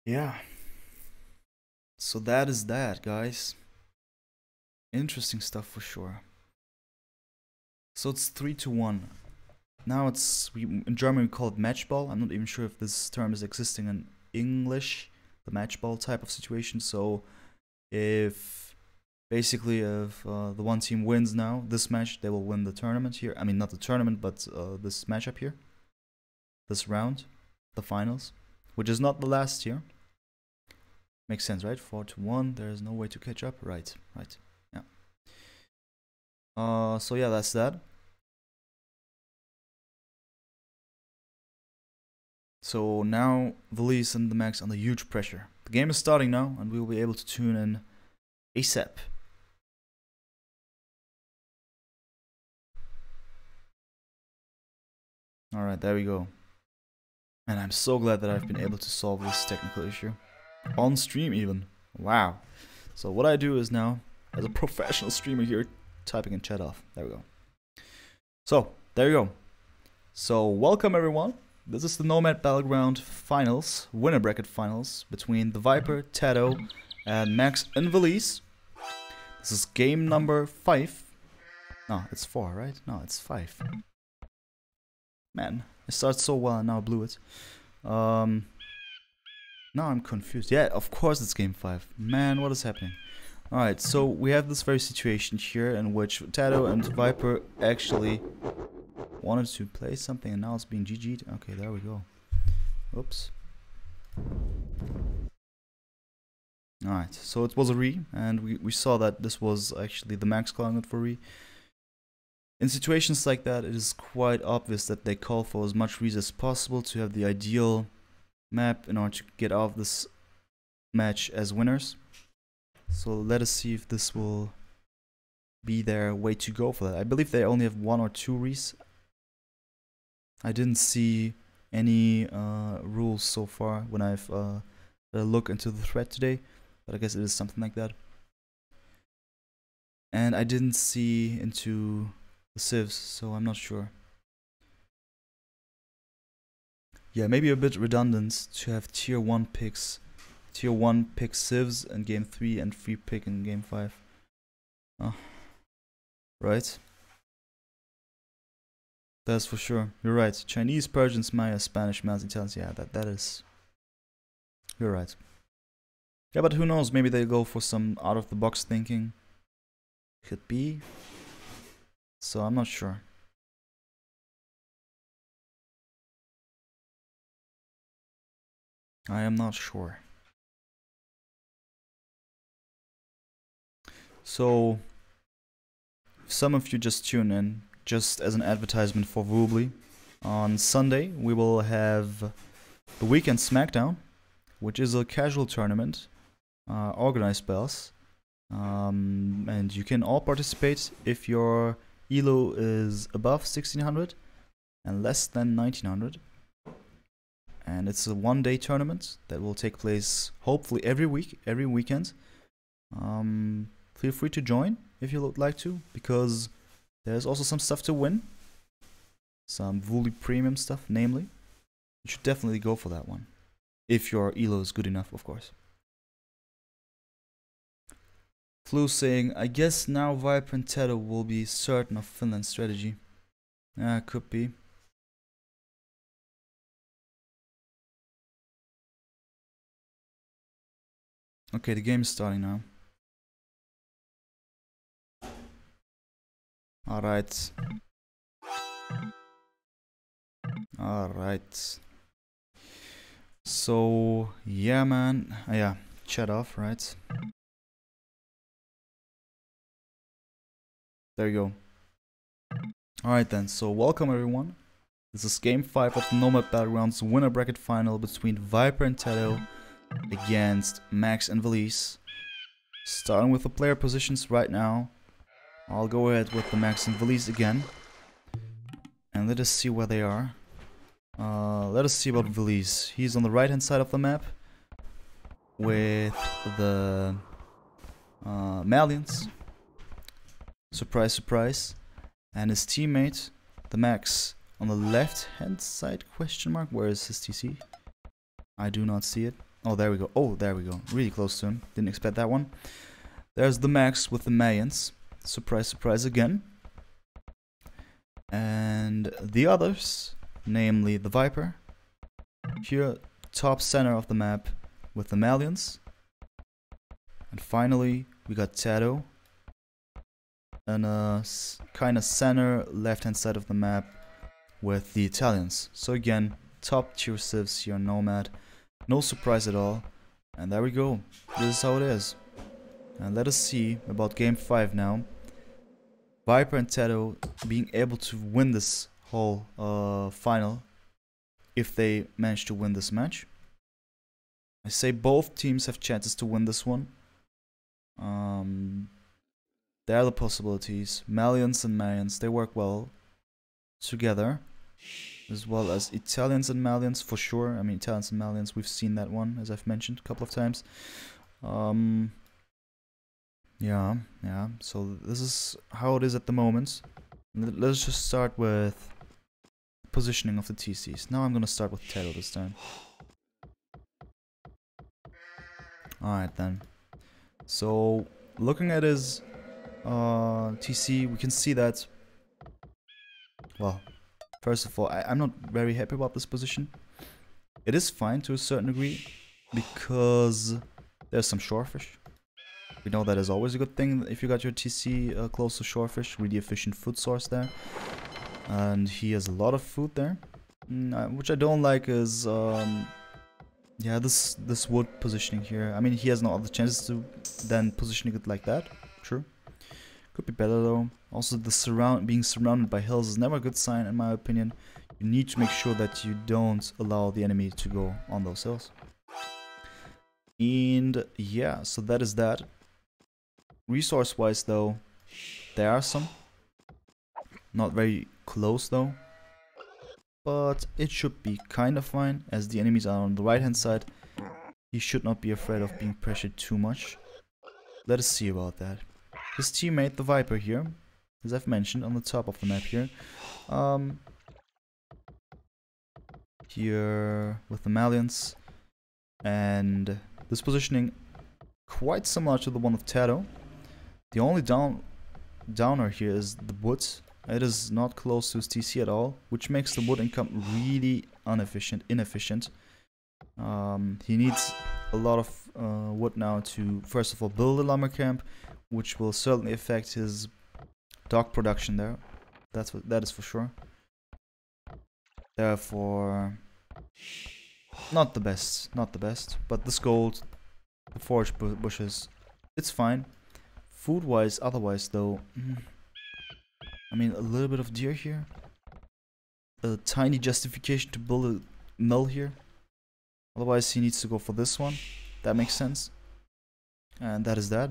Yeah. So that is that, guys. Interesting stuff for sure. So it's 3-1. Now in German we call it match ball. I'm not even sure if this term is existing in English, the match ball type of situation. So if the one team wins now this match, they will win the tournament here. I mean, not the tournament, but this matchup here, this round, the finals, which is not the last here. Makes sense, right? 4-1. There is no way to catch up. Right. Yeah. So yeah, that's that. So now Villese and the Max under huge pressure. The game is starting now, and we will be able to tune in ASAP. Alright, there we go. And I'm so glad that I've been able to solve this technical issue. On stream even. Wow. So what I do is now, as a professional streamer here, typing in chat off. There we go. So, there you go. So, welcome everyone. This is the Nomad Battleground finals, winner bracket finals, between TheViper+TaToH and Max+Villese. This is game number 5. No, it's 4, right? No, it's 5. Man, it started so well and now I blew it. Now I'm confused. Yeah, of course it's game 5. Man, what is happening? Alright, so we have this very situation here in which TaToH and Viper actually wanted to play something and now it's being GG'd. Okay, there we go. Oops. Alright, so it was a re, and we saw that this was actually the max calling it for re. In situations like that, it is quite obvious that they call for as much re's as possible to have the ideal map in order to get out of this match as winners. So let us see if this will be their way to go for that. I believe they only have 1 or 2 re's. I didn't see any rules so far when I've had a look into the thread today, but I guess it is something like that. And I didn't see into the civs, so I'm not sure. Yeah, maybe a bit redundant to have tier 1 picks. Tier 1 pick civs in game 3 and free pick in game 5. Oh. Right? That's for sure. You're right. Chinese, Persians, Maya, Spanish, Mals, Italians. Yeah, that is. You're right. Yeah, but who knows? Maybe they go for some out of the box thinking. Could be. So I'm not sure. I am not sure. So, if some of you just tune in, just as an advertisement for Woobly, on Sunday we will have the Weekend Smackdown, which is a casual tournament organized by us. And you can all participate if your elo is above 1600 and less than 1900. And it's a one-day tournament that will take place hopefully every weekend. Feel free to join if you would like to, because there's also some stuff to win. Some Woolly premium stuff, namely. You should definitely go for that one. If your elo is good enough, of course. Flu saying, I guess now Viper and TaToH will be certain of Finland's strategy. Yeah, could be. Okay, the game is starting now. Alright. Alright. So, yeah, man. Yeah, chat off, right? There you go. Alright then, so welcome everyone. This is game 5 of the Nomad Battlegrounds winner bracket final between Viper and TaToH against Max+Villese. Starting with the player positions right now. I'll go ahead with the Max+Villese again. And let us see where they are. Let us see about Villese. He's on the right hand side of the map with the Malians. Surprise, surprise. And his teammate, the Max, on the left hand side, question mark. Where is his TC? I do not see it. Oh, there we go. Oh, there we go. Really close to him. Didn't expect that one. There's the Max with the Mayans. Surprise, surprise again. And the others, namely the Viper. Here, top center of the map with the Malians. And finally, we got TaToH. And a kind of center left hand side of the map with the Italians. So again, top tier civs here on Nomad. No surprise at all. And there we go. This is how it is. And let us see about game 5 now. Viper and TaToH being able to win this whole final if they manage to win this match. I say both teams have chances to win this one. There are the possibilities. Malians and Mayans, they work well together. As well as Italians and Malians, for sure. I mean, Italians and Malians, we've seen that one, as I've mentioned a couple of times. Yeah, so this is how it is at the moment. Let's just start with positioning of the TCs. Now I'm gonna start with TaToH this time. Alright then. So, looking at his TC, we can see that, well, first of all, I'm not very happy about this position. It is fine to a certain degree, because there's some shorefish. We know that is always a good thing if you got your TC close to shorefish, really efficient food source there. And he has a lot of food there. Which I don't like is, yeah, this wood positioning here. I mean, he has no other chances to than positioning it like that. True. Could be better though. Also, being surrounded by hills is never a good sign in my opinion. You need to make sure that you don't allow the enemy to go on those hills. And yeah, so that is that. Resource-wise though, there are some. Not very close though. But it should be kind of fine, as the enemies are on the right hand side. He should not be afraid of being pressured too much. Let us see about that. His teammate, the Viper here, as I've mentioned, on the top of the map here. Here with the Malians. And this positioning quite similar to the one of TaToH. The only downer here is the wood. It is not close to his TC at all, which makes the wood income really inefficient. He needs a lot of wood now to, first of all, build a lumber camp, which will certainly affect his dog production there. That is for sure. Therefore, not the best, but this gold, the forage bushes, it's fine. Food-wise, otherwise though, I mean, a little bit of deer here. A tiny justification to build a mill here. Otherwise, he needs to go for this one. That makes sense. And that is that.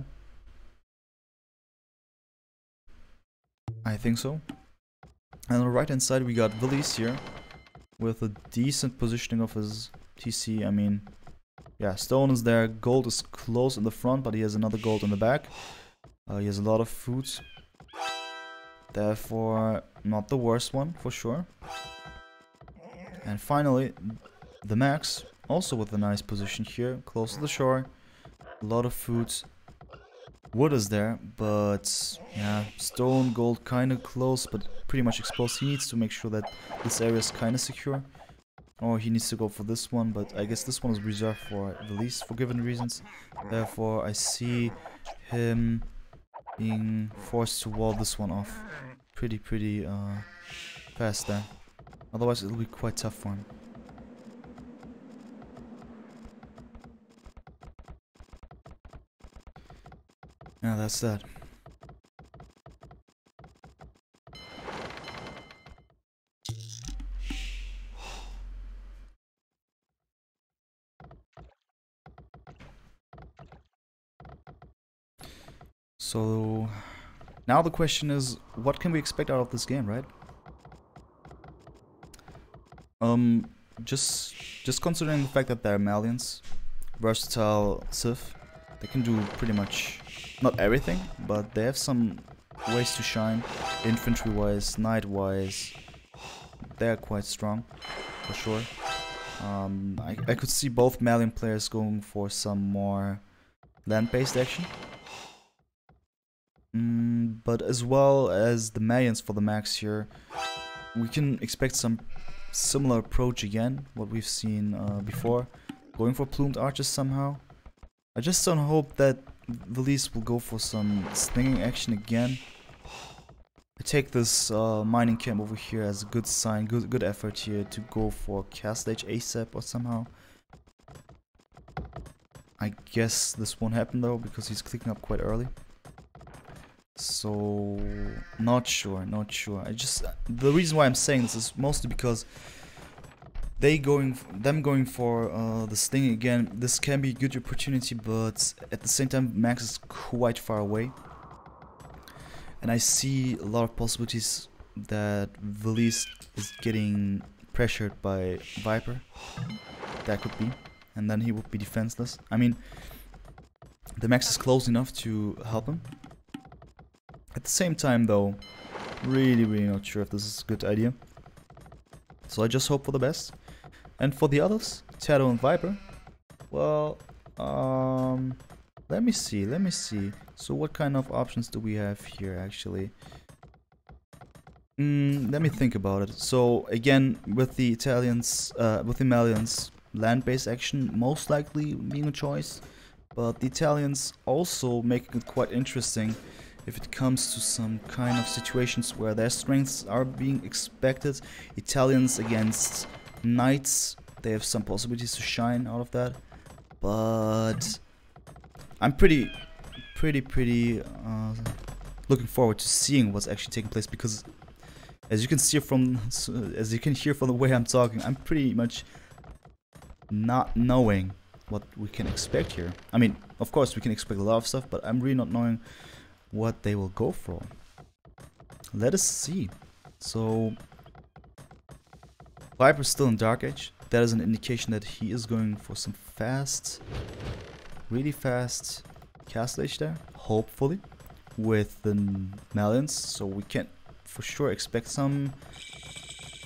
I think so. And on the right hand side, we got Villese here. With a decent positioning of his TC. I mean, yeah, stone is there. Gold is close in the front, but he has another gold in the back. He has a lot of food. Therefore, not the worst one, for sure. And finally, TheMax, also with a nice position here, close to the shore. A lot of food. Wood is there, but yeah, stone, gold kind of close, but pretty much exposed. He needs to make sure that this area is kind of secure. Or he needs to go for this one, but I guess this one is reserved for Villese for given reasons. Therefore, I see him being forced to wall this one off pretty fast there. Otherwise it'll be quite tough for him. Yeah, that's that. So now the question is, what can we expect out of this game, right? Just considering the fact that they're Malians, versatile Civ, they can do pretty much not everything, but they have some ways to shine, infantry-wise, knight-wise. They're quite strong, for sure. I could see both Malian players going for some more land-based action. But as well as the Malians for the max here, we can expect some similar approach again, what we've seen before, going for plumed archers somehow. I just don't hope that Villese will go for some slinging action again. I take this mining camp over here as a good sign, good effort here to go for castle age ASAP or somehow. I guess this won't happen though, because he's clicking up quite early. So, not sure. The reason why I'm saying this is mostly because them going for the sting again, this can be a good opportunity, but at the same time Max is quite far away. And I see a lot of possibilities that Villese is getting pressured by Viper. That could be. And then he would be defenseless. I mean, the Max is close enough to help him. At the same time though, Really not sure if this is a good idea. So I just hope for the best. And for the others, TaToH and Viper, well, let me see. So what kind of options do we have here, actually? Let me think about it. So again, with the Italians, with the Malians, land-based action most likely being a choice, but the Italians also making it quite interesting if it comes to some kind of situations where their strengths are being expected. Italians against knights, they have some possibilities to shine out of that, but I'm pretty looking forward to seeing what's actually taking place, because as you can hear from the way I'm talking, I'm pretty much not knowing what we can expect here. I mean, of course we can expect a lot of stuff, but I'm really not knowing what they will go for. Let us see. So Viper's still in Dark Age. That is an indication that he is going for some fast, really fast Castle Age there, hopefully, with the Malians. So we can for sure expect some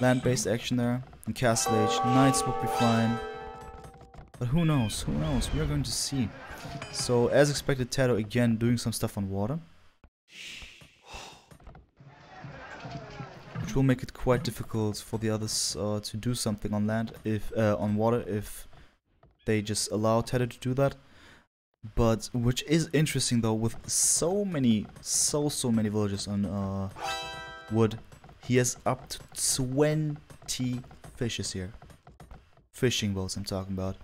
land-based action there. In Castle Age, Knights will be fine. But who knows? Who knows? We are going to see. So as expected, TaToH again doing some stuff on water, which will make it quite difficult for the others to do something on land, if on water, if they just allow TaToH to do that. But which is interesting though, with so many villagers on wood, he has up to 20 fishes here. Fishing boats I'm talking about.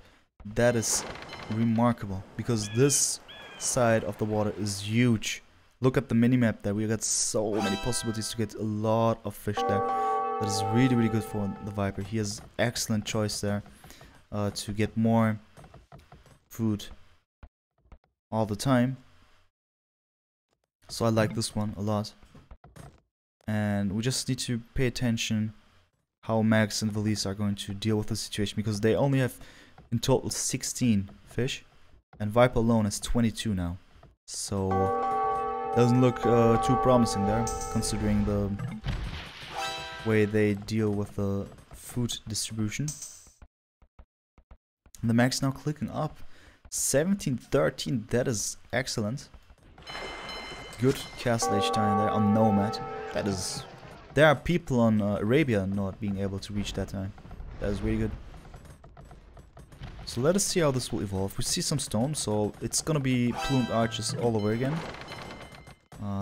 That is remarkable, because this side of the water is huge. Look at the minimap there, we got so many possibilities to get a lot of fish there. That is really good for the Viper. He has excellent choice there to get more food all the time. So I like this one a lot. And we just need to pay attention how Max and Villese are going to deal with the situation, because they only have in total 16 fish, and Viper alone has 22 now. So doesn't look too promising there, considering the way they deal with the food distribution. And the Max now clicking up 17-13. That is excellent. Good Castle Age time there on Nomad. That is, there are people on Arabia not being able to reach that time. That is really good. So let us see how this will evolve. We see some stone, so it's gonna be plumed arches all over again.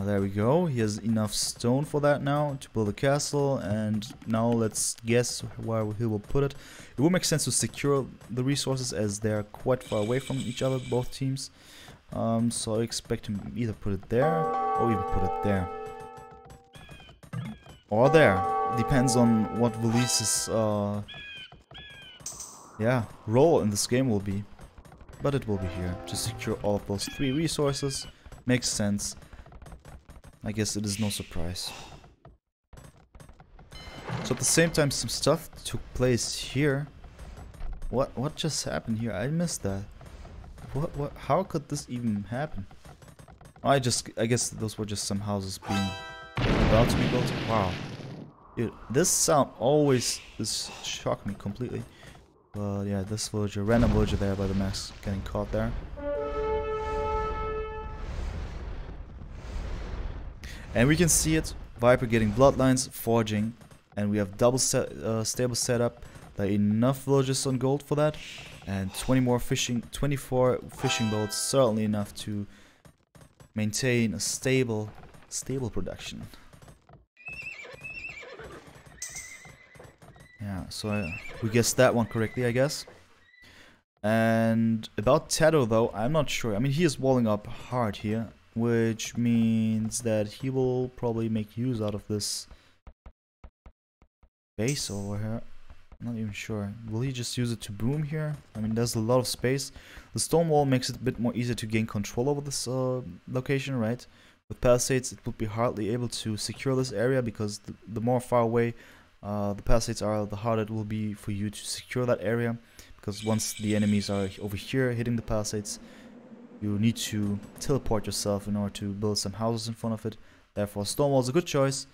There we go. He has enough stone for that now to build a castle, and now let's guess where he will put it. It will make sense to secure the resources as they're quite far away from each other, both teams. So I expect him either put it there or even put it there. Or there. Depends on what Villese's role in this game will be. But it will be here to secure all of those 3 resources. Makes sense. I guess it is no surprise. So at the same time, some stuff took place here. What just happened here? I missed that. What? How could this even happen? I guess those were just some houses being about to be built. Wow. Dude, this sound always shocked me completely. But yeah, this villager, random villager there by the Max, getting caught there. And we can see it, Viper getting bloodlines, forging, and we have double stable setup. There are enough villagers on gold for that, and 24 fishing boats, certainly enough to maintain a stable production. Yeah, so we guessed that one correctly, I guess. And about TaToH though, I'm not sure. I mean, he is walling up hard here, which means that he will probably make use out of this base over here. I'm not even sure. Will he just use it to boom here? I mean, there's a lot of space. The stone wall makes it a bit more easier to gain control over this location, right? With palisades, it would be hardly able to secure this area, because the more far away the palisades are, the harder it will be for you to secure that area. Because once the enemies are over here hitting the palisades, you need to teleport yourself in order to build some houses in front of it. Therefore, Stonewall is a good choice.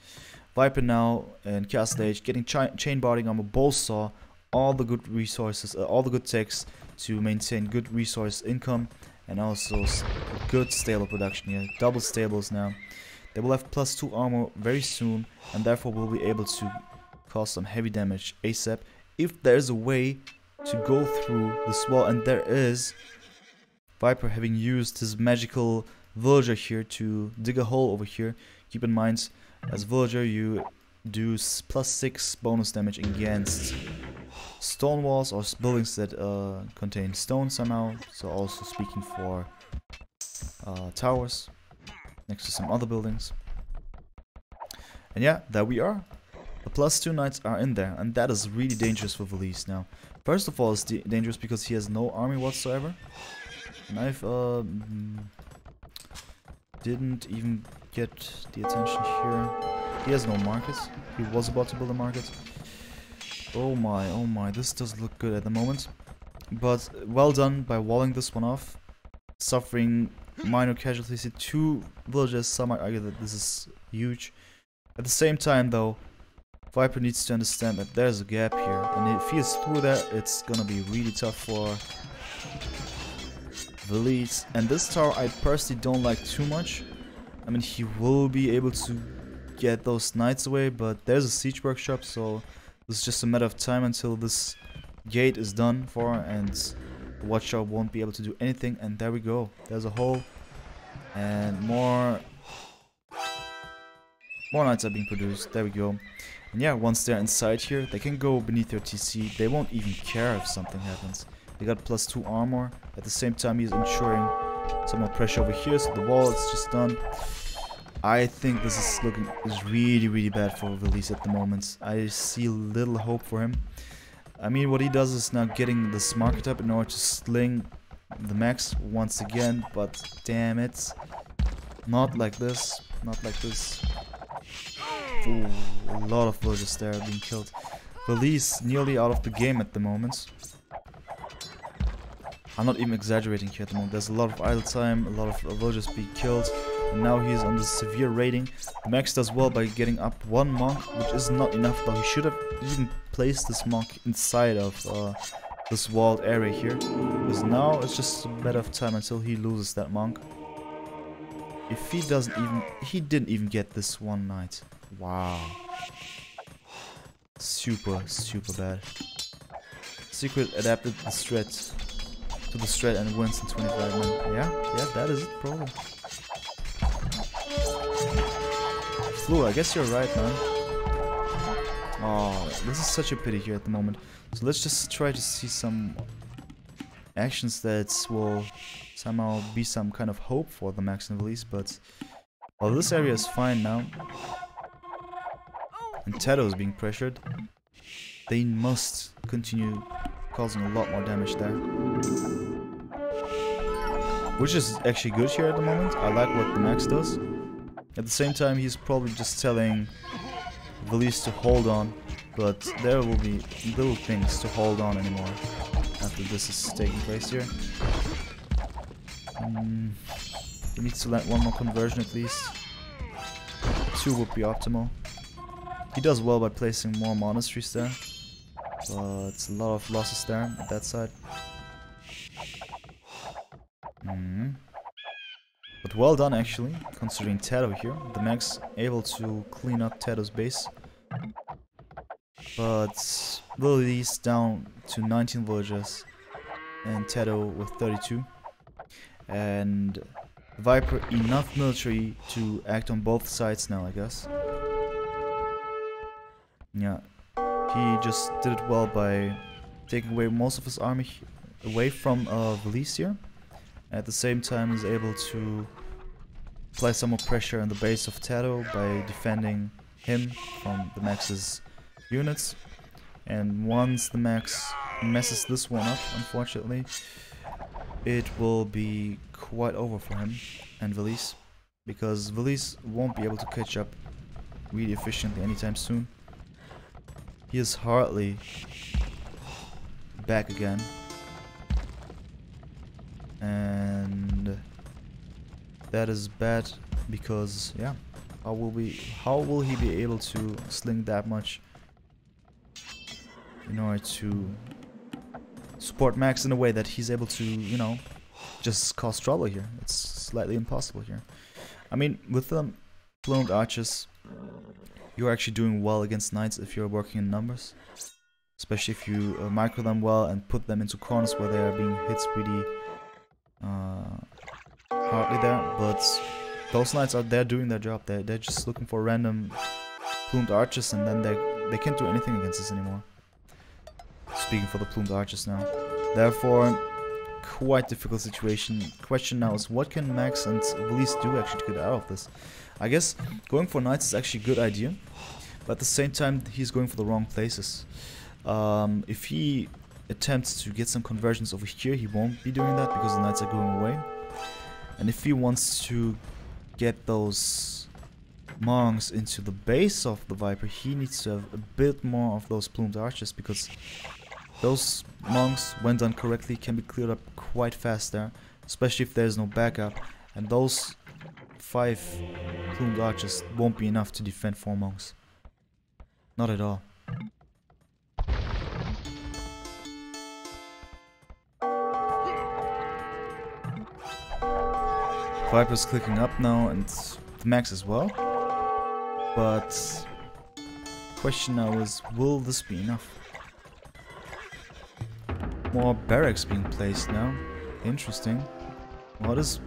Viper now in Chaos Stage, getting chain barding armor, bow saw, all the good resources, all the good techs to maintain good resource income, and also good stable production here. Double stables now. They will have +2 armor very soon, and therefore will be able to cause some heavy damage ASAP. If there's a way to go through this wall, and there is, Viper having used his magical villager here to dig a hole over here. Keep in mind, as villager you do +6 bonus damage against stone walls or buildings that contain stone somehow. So also speaking for towers next to some other buildings. And yeah, there we are. The +2 knights are in there, and that is really dangerous for Villese now. First of all, it's dangerous because he has no army whatsoever. And I've didn't even get the attention here. He has no market. He was about to build a market. Oh my, this does look good at the moment. But well done by walling this one off. Suffering minor casualties. 2 villages, some might argue that this is huge. At the same time though, Viper needs to understand that there's a gap here. And if he is through that, it's gonna be really tough for Villese. And this tower I personally don't like too much. I mean, he will be able to get those knights away, but there's a siege workshop, so it's just a matter of time until this gate is done for, and the watchtower won't be able to do anything. And there we go. There's a hole, and more knights are being produced. There we go. And yeah, once they're inside here, they can go beneath their TC. They won't even care if something happens. They got +2 armor. At the same time, he's ensuring some more pressure over here, so the wall is just done. I think this is really bad for Villese at the moment. I see little hope for him. I mean, what he does is now getting this market up in order to sling the max once again, but damn it, not like this, not like this. Ooh, a lot of villagers there being killed. Villese nearly out of the game at the moment. I'm not even exaggerating here at the moment. There's a lot of idle time, a lot of villagers being killed. And now he is under severe raiding. Max does well by getting up 1 monk, which is not enough though. He should have even placed this monk inside of this walled area here. Because now it's just a matter of time until he loses that monk. If he doesn't even... He didn't even get this one knight. Wow. Super bad. Secret adapted the strat to the strat and wins in 25 minutes. Yeah, that is it probably. Flu, I guess you're right, man. Oh, this is such a pity here at the moment. So let's just try to see some actions that will somehow be some kind of hope for the Max and Villese, but well, this area is fine now. And TaToH is being pressured. They must continue causing a lot more damage there. Which is actually good here at the moment. I like what the Max does. At the same time, he's probably just telling Villese to hold on, but there will be little things to hold on anymore after this is taking place here. He needs to land 1 more conversion at least. 2 would be optimal. He does well by placing more monasteries there, but it's a lot of losses there at that side. But well done actually, considering TaToH here. The Max able to clean up TaToH's base. But Villese down to 19 villagers and TaToH with 32. And Viper enough military to act on both sides now, I guess. Yeah, he just did it well by taking away most of his army away from Villese here. At the same time, he's able to apply some more pressure on the base of TaToH by defending him from the Max's units. And once the Max messes this one up, unfortunately, it will be quite over for him and Villese, because Villese won't be able to catch up really efficiently anytime soon. He is hardly back again. And that is bad because, yeah, How will he be able to sling that much in order to support Max in a way that he's able to, you know, just cause trouble here? It's slightly impossible here. I mean, with the plumed archers, you're actually doing well against knights if you're working in numbers. Especially if you micro them well and put them into corners where they are being hit really hardly there. But those knights are there doing their job. They're just looking for random plumed archers, and then they can't do anything against us anymore. Speaking for the plumed archers now. Therefore, quite difficult situation. Question now is, what can Max and Villese do actually to get out of this? I guess going for knights is actually a good idea, but at the same time he's going for the wrong places. If he attempts to get some conversions over here, he won't be doing that because the knights are going away. And if he wants to get those monks into the base of the Viper, he needs to have a bit more of those plumed archers, because those monks, when done correctly, can be cleared up quite fast there, especially if there's no backup. And those 5 plumed archers won't be enough to defend 4 monks. Not at all. Viper's clicking up now, and the Max as well. But question now is, will this be enough? More barracks being placed now. Interesting. What is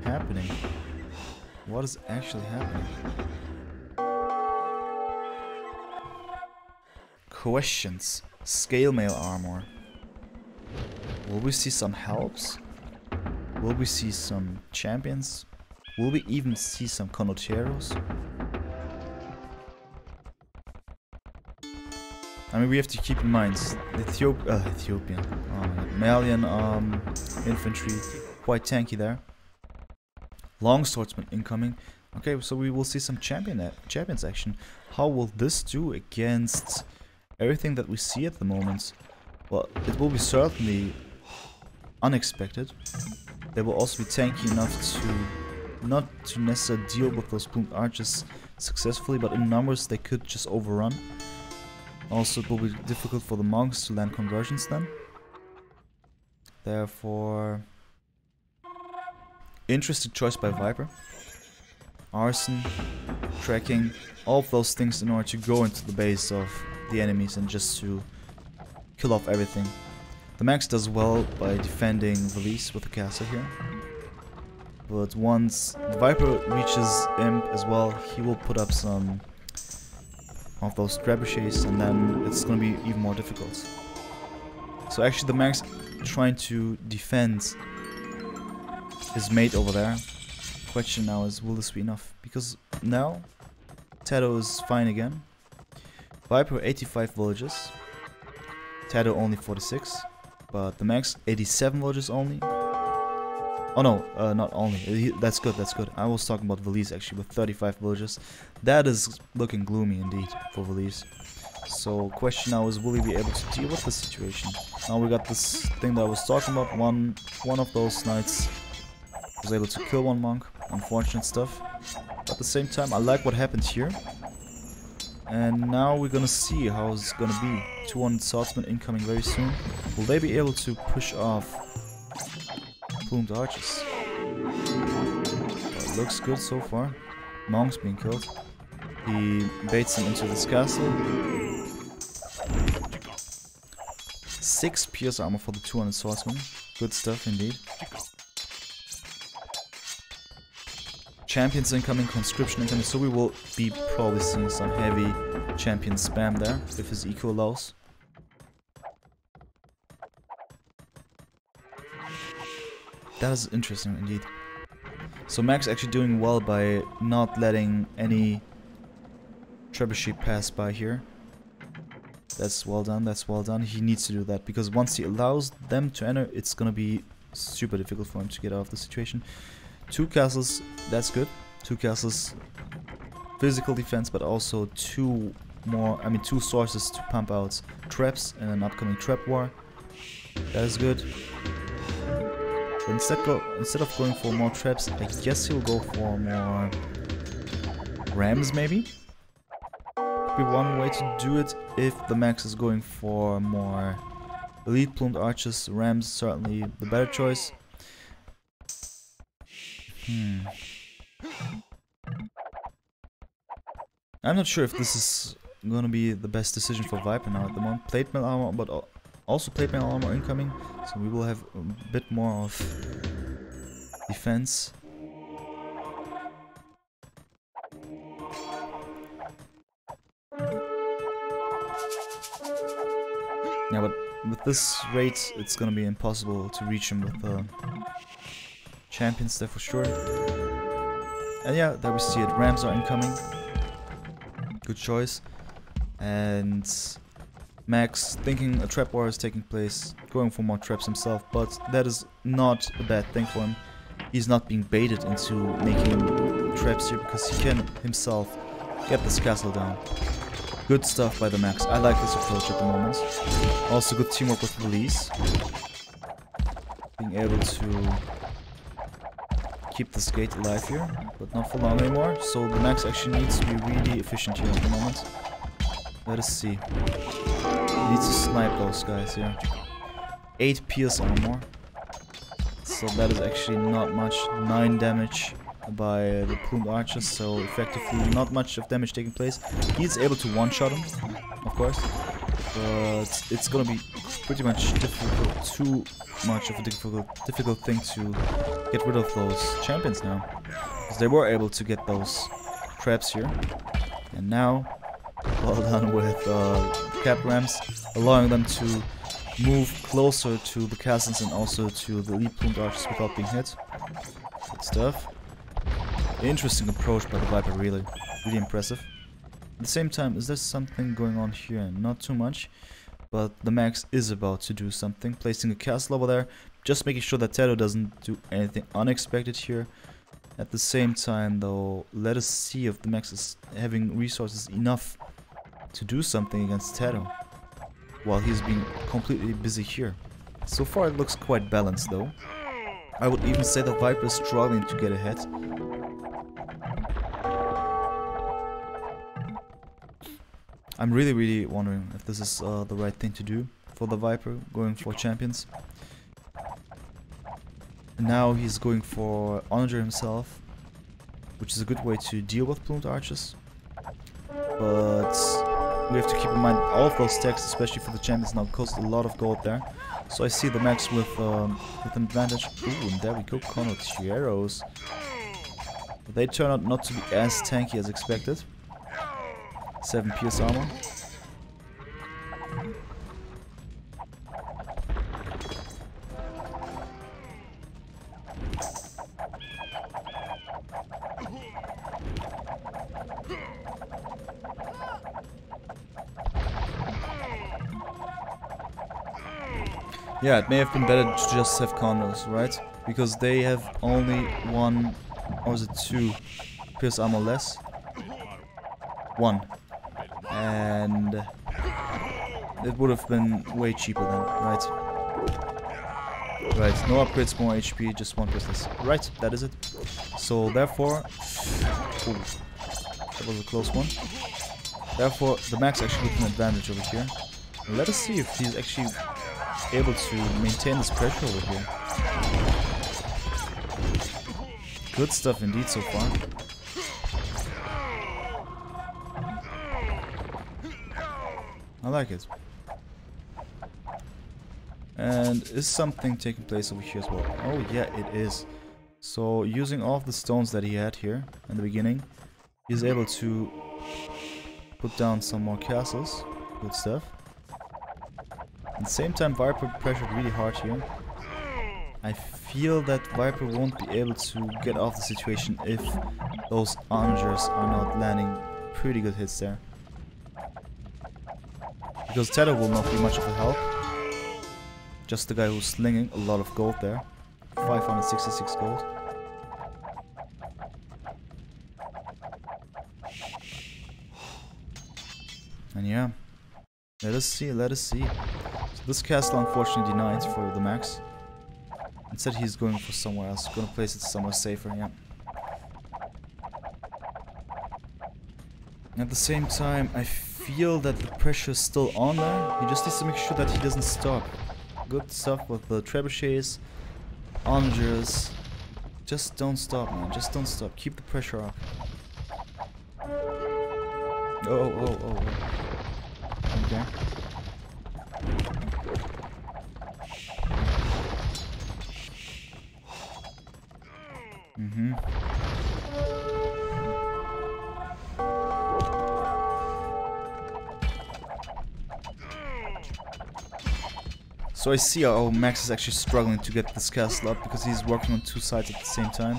happening? What is actually happening? Questions. Scale mail armor. Will we see some helps? Will we see some champions? Will we even see some Conquerors? I mean, we have to keep in mind, Ethiopian, Malian infantry, quite tanky there. Long swordsman incoming. Okay, so we will see some champions action. How will this do against everything that we see at the moment? Well, it will be certainly unexpected. They will also be tanky enough to not to necessarily deal with those plumed archers successfully, but in numbers they could just overrun. Also, it will be difficult for the monks to land conversions then. Therefore, interesting choice by Viper. Arson, tracking, all of those things in order to go into the base of the enemies and just to kill off everything. The Max does well by defending Villese with the castle here. But once the Viper reaches Imp as well, he will put up some of those trebuchets, and then it's gonna be even more difficult. So actually the Max trying to defend his mate over there. Question now is, will this be enough? Because now TaToH is fine again. Viper 85 villages. TaToH only 46. But the Max 87 villages only. Oh no, not only. That's good, that's good. I was talking about Villese actually with 35 villages. That is looking gloomy indeed for Villese. So question now is, will he be able to deal with the situation? Now we got this thing that I was talking about. One of those knights was able to kill one monk. Unfortunate stuff. But at the same time, I like what happened here. And now we're gonna see how it's gonna be. 200 swordsmen incoming very soon. Will they be able to push off plumed archers? Well, looks good so far. Monks being killed. He baits them into this castle. 6 pierce armor for the 200 swordsmen. Good stuff indeed. Champions incoming, conscription incoming, so we will be probably seeing some heavy champion spam there, if his eco allows. That is interesting indeed. So Max actually doing well by not letting any trebuchet pass by here. That's well done, that's well done. He needs to do that, because once he allows them to enter, it's gonna be super difficult for him to get out of the situation. 2 castles, that's good. 2 castles, physical defense, but also 2 sources to pump out traps in an upcoming trap war. That is good. But instead of going for more traps, I guess he'll go for more rams maybe? Could be one way to do it if the max is going for more elite plumed archers. Rams certainly the better choice. I'm not sure if this is gonna be the best decision for Viper now at the moment. Plate mail armor, but also plate mail armor incoming, so we will have a bit more of defense. Yeah, but with this rate, it's gonna be impossible to reach him with the champions there for sure. And yeah, there we see it. Rams are incoming. Good choice. And Max thinking a trap war is taking place, going for more traps himself, but that is not a bad thing for him. He's not being baited into making traps here because he can himself get this castle down. Good stuff by the Max. I like this approach at the moment. Also good teamwork with Villese. Being able to keep this gate alive here, but not for long anymore. So the Max actually needs to be really efficient here at the moment. Let us see. He needs to snipe those guys here. 8 pierce armor. So that is actually not much. 9 damage by the plumed archers, so effectively not much of damage taking place. He's able to one-shot him, of course, but it's gonna be pretty much difficult, too much of a difficult thing to get rid of those champions now, because they were able to get those traps here, and now well done with cap rams, allowing them to move closer to the castles and also to the elite plumed archers without being hit. Good stuff. Interesting approach by the Viper, really impressive. At the same time, is there something going on here? Not too much, but the Max is about to do something, placing a castle over there, just making sure that TaToH doesn't do anything unexpected here. At the same time though, let us see if the Max is having resources enough to do something against TaToH, while he's being completely busy here. So far it looks quite balanced though. I would even say that Viper is struggling to get ahead. I'm really wondering if this is the right thing to do for the Viper, going for champions. And now he's going for Onager himself, which is a good way to deal with plumed archers. But we have to keep in mind all of those stacks, especially for the champions now, cost a lot of gold there. So I see the Max with an advantage. Ooh, and there we go, Conquerors. They turn out not to be as tanky as expected. 7 pierce armor. Yeah, it may have been better to just have Conquerors, right? Because they have only 1, or is it 2 pierce armor less? 1. And it would have been way cheaper then, right? Right, no upgrades, more HP, just 1 pierce less. Right, that is it. So therefore, ooh, that was a close one. Therefore, the Max actually with an advantage over here. Let us see if he's actually able to maintain this pressure over here. Good stuff indeed so far. I like it. And is something taking place over here as well? Oh yeah, it is. So using all of the stones that he had here in the beginning, he's able to put down some more castles. Good stuff. At the same time, Viper pressured really hard here. I feel that Viper won't be able to get off the situation if those onagers are not landing pretty good hits there. Because TaToH will not be much of a help. Just the guy who's slinging a lot of gold there. 566 gold. And yeah, let us see. So this castle unfortunately denied for the Max. Instead he's going for somewhere else, gonna place it somewhere safer, yeah. At the same time, I feel that the pressure is still on there. He just needs to make sure that he doesn't stop. Good stuff with the trebuchets, onagers. Just don't stop, man. Just don't stop. Keep the pressure up. Oh. Okay. So I see how Max is actually struggling to get this castle up because he's working on two sides at the same time.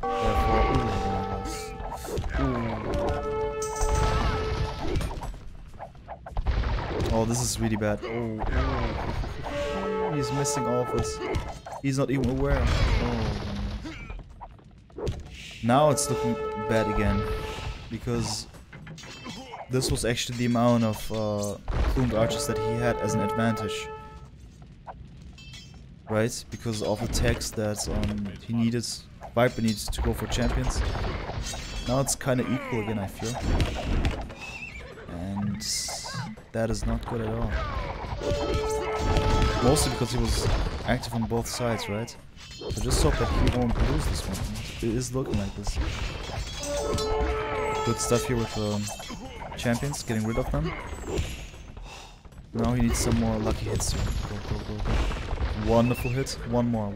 Therefore, oh, this is really bad. Oh, he's missing all of this. He's not even aware. Oh. Now it's looking bad again because this was actually the amount of plumed archers that he had as an advantage. Right, because of the text that he needed, Viper needs to go for champions. Now it's kind of equal again, I feel. And that is not good at all. Mostly because he was active on both sides, right? So just hope that he won't lose this one. It is looking like this. Good stuff here with champions, getting rid of them. Now he needs some more lucky hits here. Go. Wonderful hit. One more.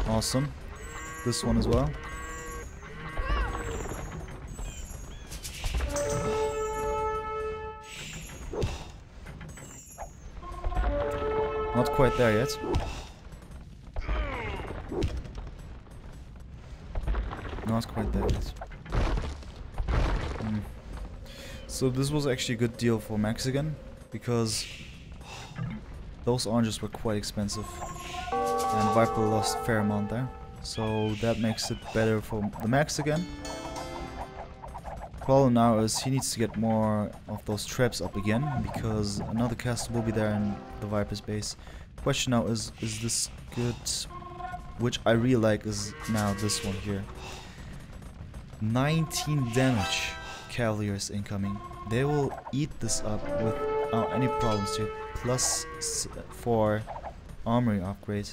Awesome. This one as well. Not quite there yet. Not quite there yet. So this was actually a good deal for Max again, because those oranges were quite expensive and Viper lost a fair amount there, so that makes it better for the Max again. Problem now is he needs to get more of those traps up again, because another castle will be there in the Viper's base. Question now is this good? Which I really like is now this one here. 19 damage. Cavaliers incoming. They will eat this up without any problems here. Plus 4 armory upgrade.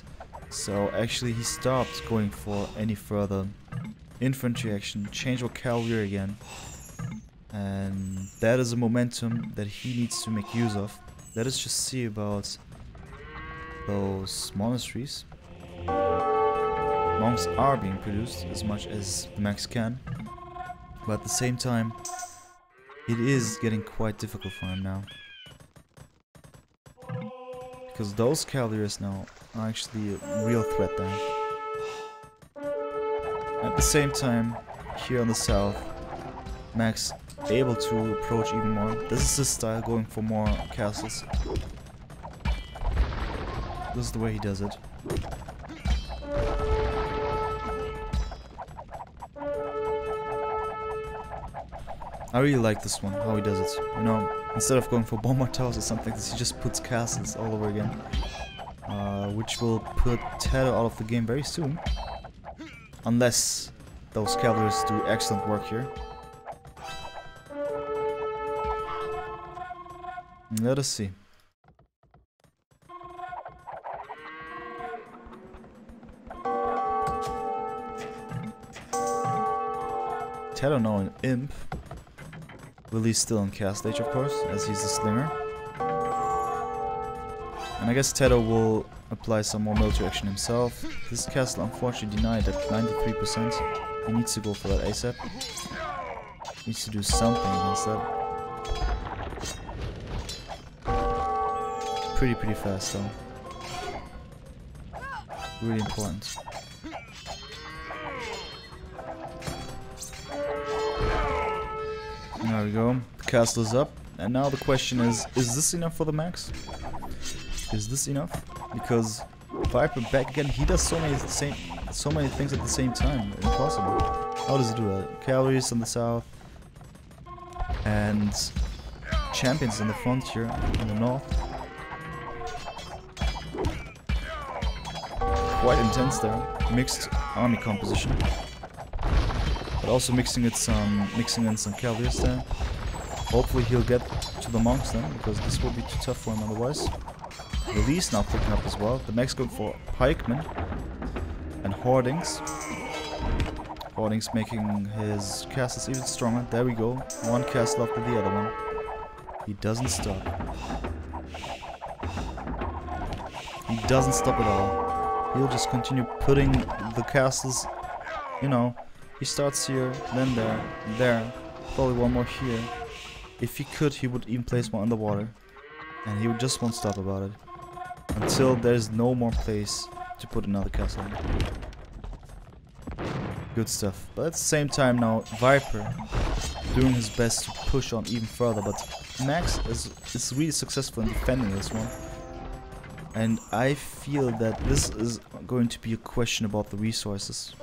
So actually he stopped going for any further infantry action. Change for cavalry again. And that is a momentum that he needs to make use of. Let us just see about those monasteries. Monks are being produced as much as the Max can. But at the same time, it is getting quite difficult for him now. Because those cavaliers now are actually a real threat there. At the same time, here on the south, Max able to approach even more. This is his style, going for more castles. This is the way he does it. I really like this one, how he does it. You know, instead of going for bomber towers or something like this, he just puts castles all over again. Which will put TaToH out of the game very soon. Unless those cavalries do excellent work here. Let us see. TaToH now an imp. Villese still on cast stage, of course, as he's a slinger. And I guess TaToH will apply some more military action himself. This castle unfortunately denied at 93%. He needs to go for that ASAP. Needs to do something against that. Pretty fast though. Really important. There we go. The castle is up. And now the question is this enough for the Max? Is this enough? Because Viper back again, he does so many things at the same time. Impossible. How does he do that? Cavalries in the south. And champions in the front here in the north. Quite intense there. Mixed army composition. but also mixing in some cavaliers there. Hopefully he'll get to the monks then, because this will be too tough for him otherwise. Villese now picking up as well. The Max going for pikemen and hoardings. Hoardings making his castles even stronger. There we go. One castle after the other one. He doesn't stop. He doesn't stop at all. He'll just continue putting the castles, you know, he starts here, then there, probably one more here. If he could, he would even place one underwater. And he just won't stop about it. Until there's no more place to put another castle in. Good stuff. But at the same time now, Viper doing his best to push on even further. But Max is really successful in defending this one. And I feel that this is going to be a question about the resources.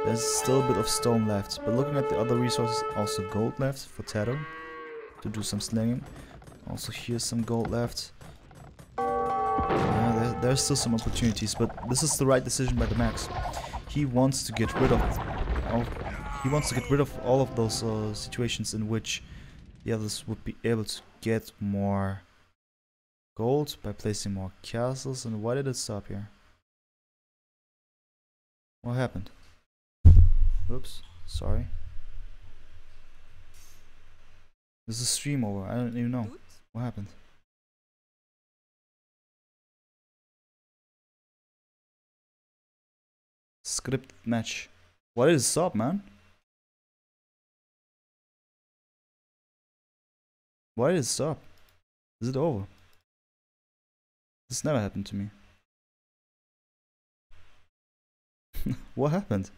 There's still a bit of stone left. But looking at the other resources, also gold left for TaToH to do some slinging. Also here's some gold left. Yeah, there's still some opportunities, but this is the right decision by the Max. He wants to get rid of all of those situations in which the others would be able to get more gold by placing more castles. And why did it stop here? What happened? Oops, sorry. This is stream over. I don't even know what happened. Script match. Why did it stop, man? Why did it stop? Is it over? This never happened to me. What happened?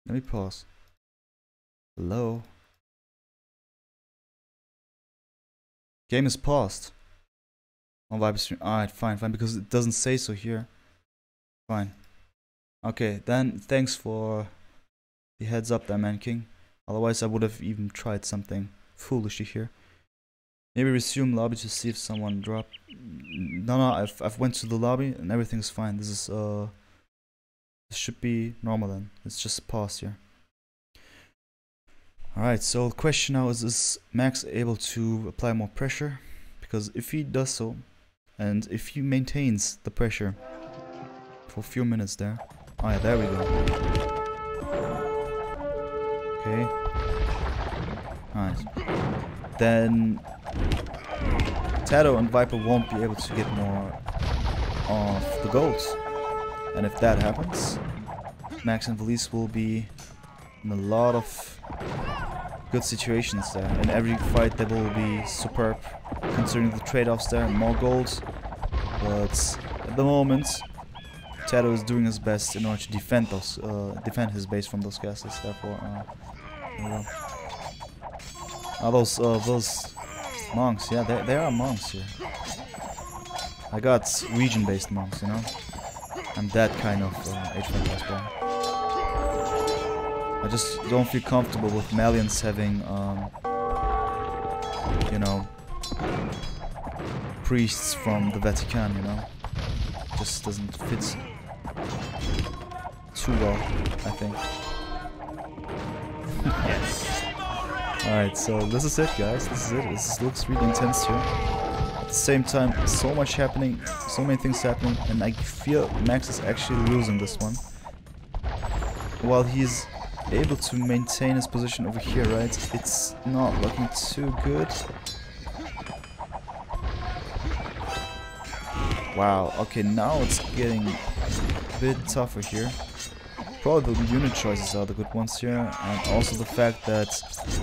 Let me pause. Hello? Game is paused. On Viper stream. Alright, fine, because it doesn't say so here. Fine. Okay, then thanks for the heads up there, Man King. Otherwise I would have even tried something foolishly here. Maybe resume lobby to see if someone dropped. No, I've went to the lobby and everything's fine. This is this should be normal then. It's just a pause here. Alright, so the question now is Max able to apply more pressure? Because if he does so, and if he maintains the pressure for a few minutes there. Oh yeah, there we go. Okay. Alright. Then TaToH and Viper won't be able to get more of the golds. And if that happens, Max and Villese will be in a lot of good situations there. In every fight they will be superb, considering the trade-offs there, more gold. But at the moment, TaToH is doing his best in order to defend those, defend his base from those castles. Therefore, those monks, yeah, there are monks here. I got region-based monks, you know. I'm that kind of H5 player. I just don't feel comfortable with Malians having, you know, priests from the Vatican, you know. Just doesn't fit too well, I think. Alright, so this is it, guys. This is it. This looks really intense here. At the same time, so much happening, so many things happening, and I feel Max is actually losing this one. While he's able to maintain his position over here, right? It's not looking too good. Wow, okay, now it's getting a bit tougher here. Probably the unit choices are the good ones here, and also the fact that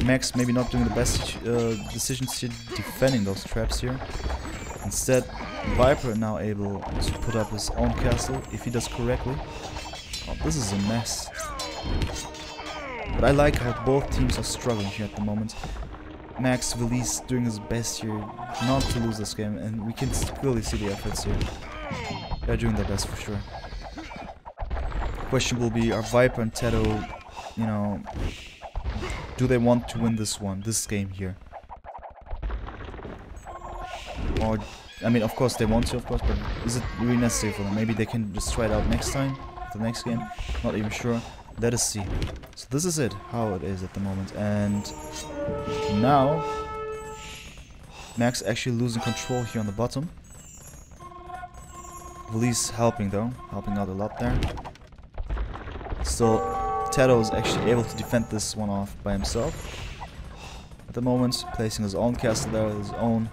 Max maybe not doing the best decisions here defending those traps here. Instead, Viper now able to put up his own castle if he does correctly. Oh, this is a mess. But I like how both teams are struggling here at the moment. Max Villese doing his best here not to lose this game, and we can clearly see the efforts here. They're doing their best for sure. Question will be, are Viper and TaToH, you know, do they want to win this game here? Or, I mean, of course they want to, of course, but is it really necessary for them? Maybe they can just try it out next time, the next game. Not even sure. Let us see. So this is it, how it is at the moment. And now, Max actually losing control here on the bottom. Villese helping though, helping out a lot there. Still, TaToH is actually able to defend this one off by himself. At the moment, placing his own castle there, his own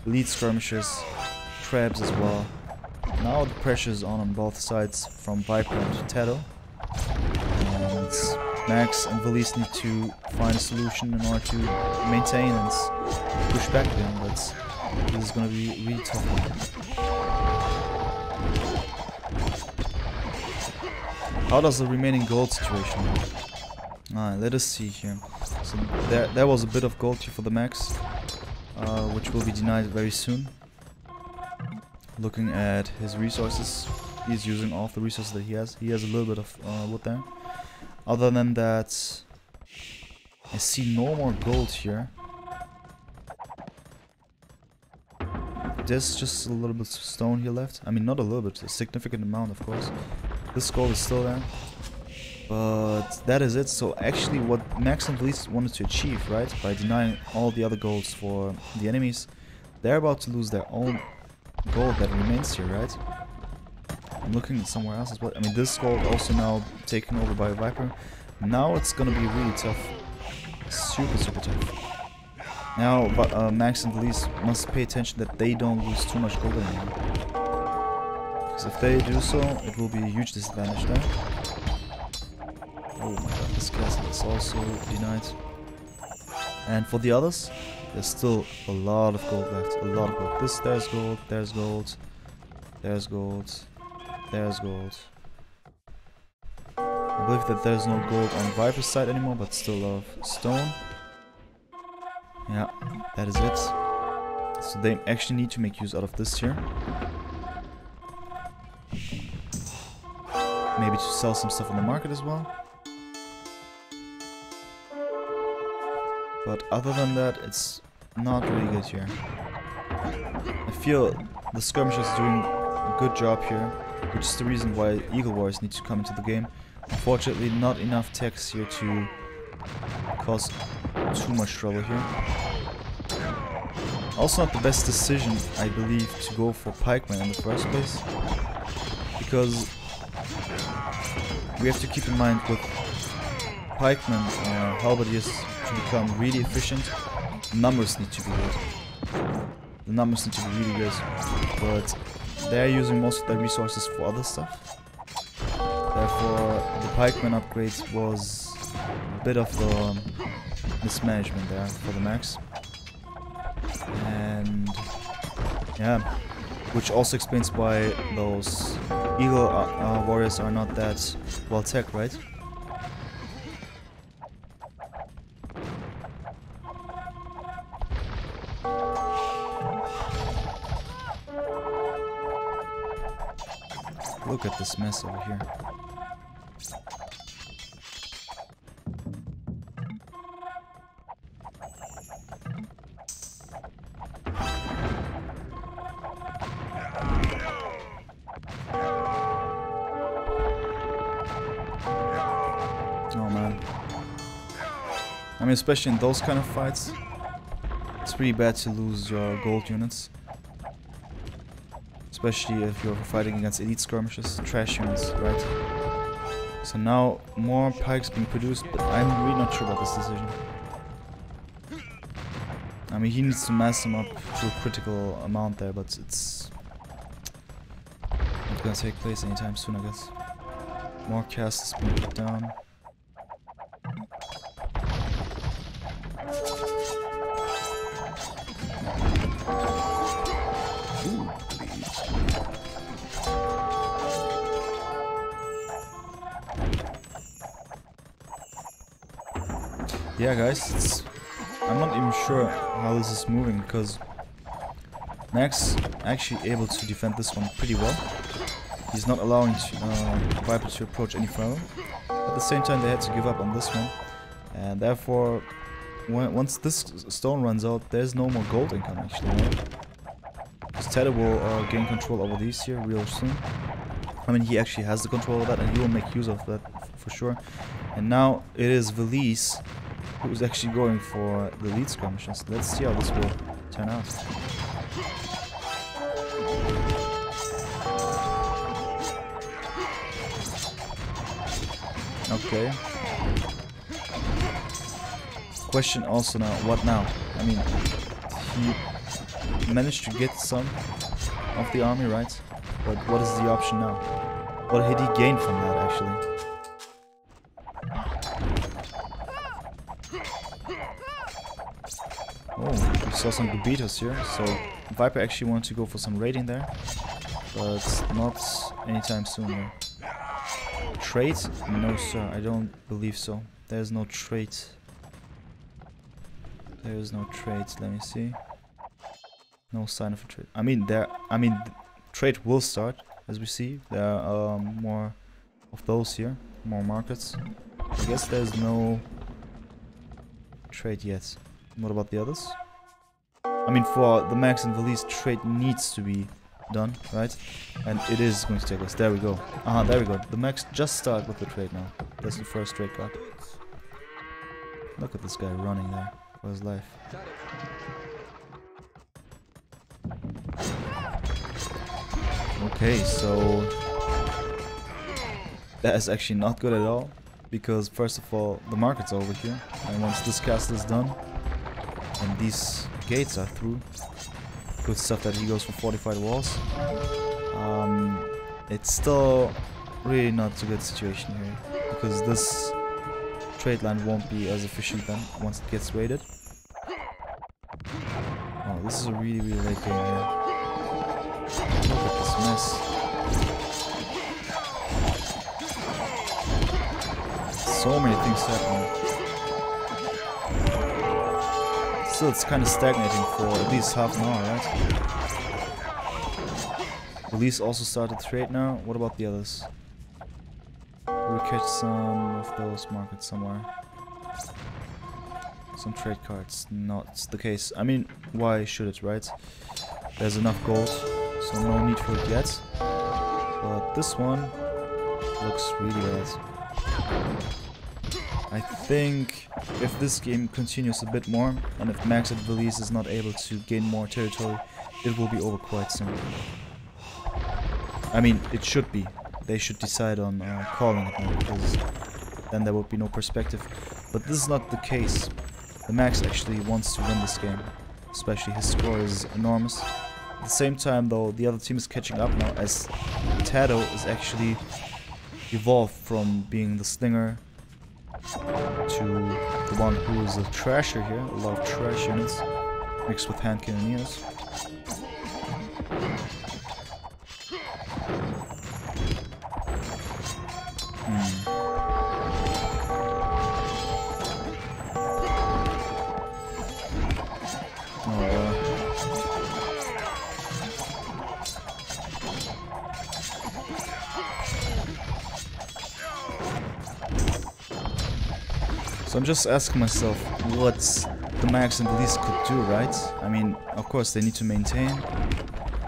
elite skirmishers, crabs as well. Now the pressure is on both sides from Viper and TaToH. And Max and Villese need to find a solution in order to maintain and push back again, but this is going to be really tough one. How does the remaining gold situation look? Alright, let us see here. So there was a bit of gold here for the Max, which will be denied very soon. Looking at his resources, he's using all of the resources that he has. He has a little bit of wood there. Other than that, I see no more gold here. There's just a little bit of stone here left. I mean, not a little bit, a significant amount, of course. This gold is still there. But that is it. So actually what Max and Villese wanted to achieve, right, by denying all the other golds for the enemies, they're about to lose their own gold that remains here, right? I'm looking at somewhere else as well. I mean, this gold also now taken over by a Viper. Now it's gonna be really tough. Super, super tough. Now Max and Villese must pay attention that they don't lose too much gold anymore. Because if they do so, it will be a huge disadvantage there. Oh my god, this castle is also denied. And for the others, there's still a lot of gold left. A lot of gold. There's gold, there's gold, there's gold, there's gold. I believe that there's no gold on Viper's side anymore, but still a lot of stone. Yeah, that is it. So they actually need to make use out of this here. Maybe to sell some stuff on the market as well. But other than that, it's not really good here. I feel the skirmishers are doing a good job here, which is the reason why Eagle Warriors need to come into the game. Unfortunately, not enough techs here to cause too much trouble here. Also not the best decision, I believe, to go for pikemen in the first place. Because we have to keep in mind with pikemen or halberdiers to become really efficient, numbers need to be good. The numbers need to be really good. But they're using most of their resources for other stuff. Therefore, the pikeman upgrade was a bit of the mismanagement there for the Max. And yeah, which also explains why those Eagle Warriors are not that well tech, right? Look at this mess over here. Oh man. I mean, especially in those kind of fights, it's pretty bad to lose your gold units. Especially if you're fighting against elite skirmishers, trash units, right? So now more pikes being produced, but I'm really not sure about this decision. I mean, he needs to mass them up to a critical amount there, but it's not gonna take place anytime soon, I guess. More castles being put down. Yeah, guys, I'm not even sure how this is moving because Max actually able to defend this one pretty well. He's not allowing Viper to approach any further. At the same time, they had to give up on this one, and therefore, once this stone runs out, there's no more gold income actually. Right? TaToH will gain control over these here real soon. I mean, he actually has the control of that, and he will make use of that for sure. And now it is Villese who's actually going for the lead skirmishes. Let's see how this will turn out. Okay. Question also now, what now? I mean, he managed to get some of the army, right? But what is the option now? What did he gain from that, actually? Oh, we saw some Bebetos here, so Viper actually wanted to go for some raiding there, but not anytime soon here. Trade? No sir, I don't believe so. There's no trade. There is no trade, let me see. No sign of a trade. I mean, trade will start, as we see. There are more of those here, more markets. I guess there's no trade yet. What about the others? I mean, for TheMax and Villese, trade needs to be done, right? And it is going to take us. There we go. There we go. TheMax just started with the trade now. That's the first trade card. Look at this guy running there for his life. Okay, so that is actually not good at all, because first of all, the market's over here, and once this castle is done and these gates are through, good stuff that he goes for fortified walls, it's still really not a good situation here, because this trade line won't be as efficient then once it gets raided. Oh, this is a really late game here. Look at this mess. So many things happening. Still, it's kind of stagnating for at least half an hour, right? Villese also started trade now. What about the others? We'll catch some of those markets somewhere. Some trade cards. Not the case. I mean, why should it, right? There's enough gold, so no need for it yet. But this one looks really bad. I think if this game continues a bit more, and if Max and Villese is not able to gain more territory, it will be over quite soon. I mean, it should be. They should decide on calling it now, because then there would be no perspective. But this is not the case. TheMax actually wants to win this game. Especially his score is enormous. At the same time though, the other team is catching up now, as TaToH is actually evolved from being the slinger to the one who is a trasher here. A lot of trash units mixed with hand cannoneers. So I'm just asking myself what TheMax and Villese could do, right? I mean, of course they need to maintain,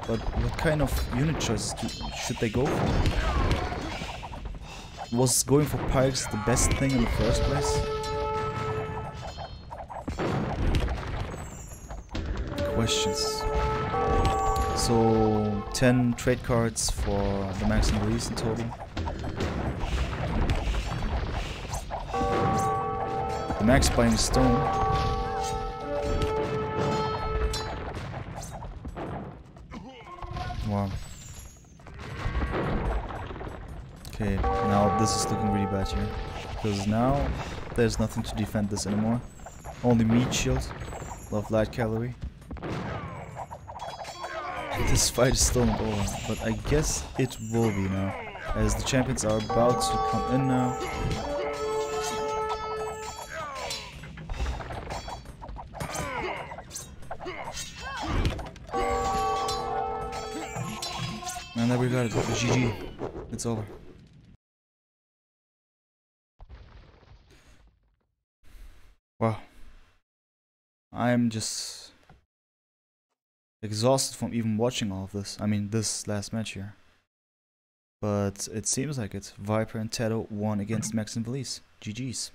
but what kind of unit choices should they go for? Was going for pikes the best thing in the first place? Questions. So 10 trade cards for TheMax and Villese in total. TheMax buying stone. Wow. Okay, now this is looking really bad here. Because now there's nothing to defend this anymore. Only meat shield. Love light cavalry. And this fight is still not over. But I guess it will be now. As the champions are about to come in now. And there we got it. GG. It's over. Wow. I'm just exhausted from even watching all of this. I mean, this last match here. But it seems like it. Viper and TaToH won against Max and Villese. GG's.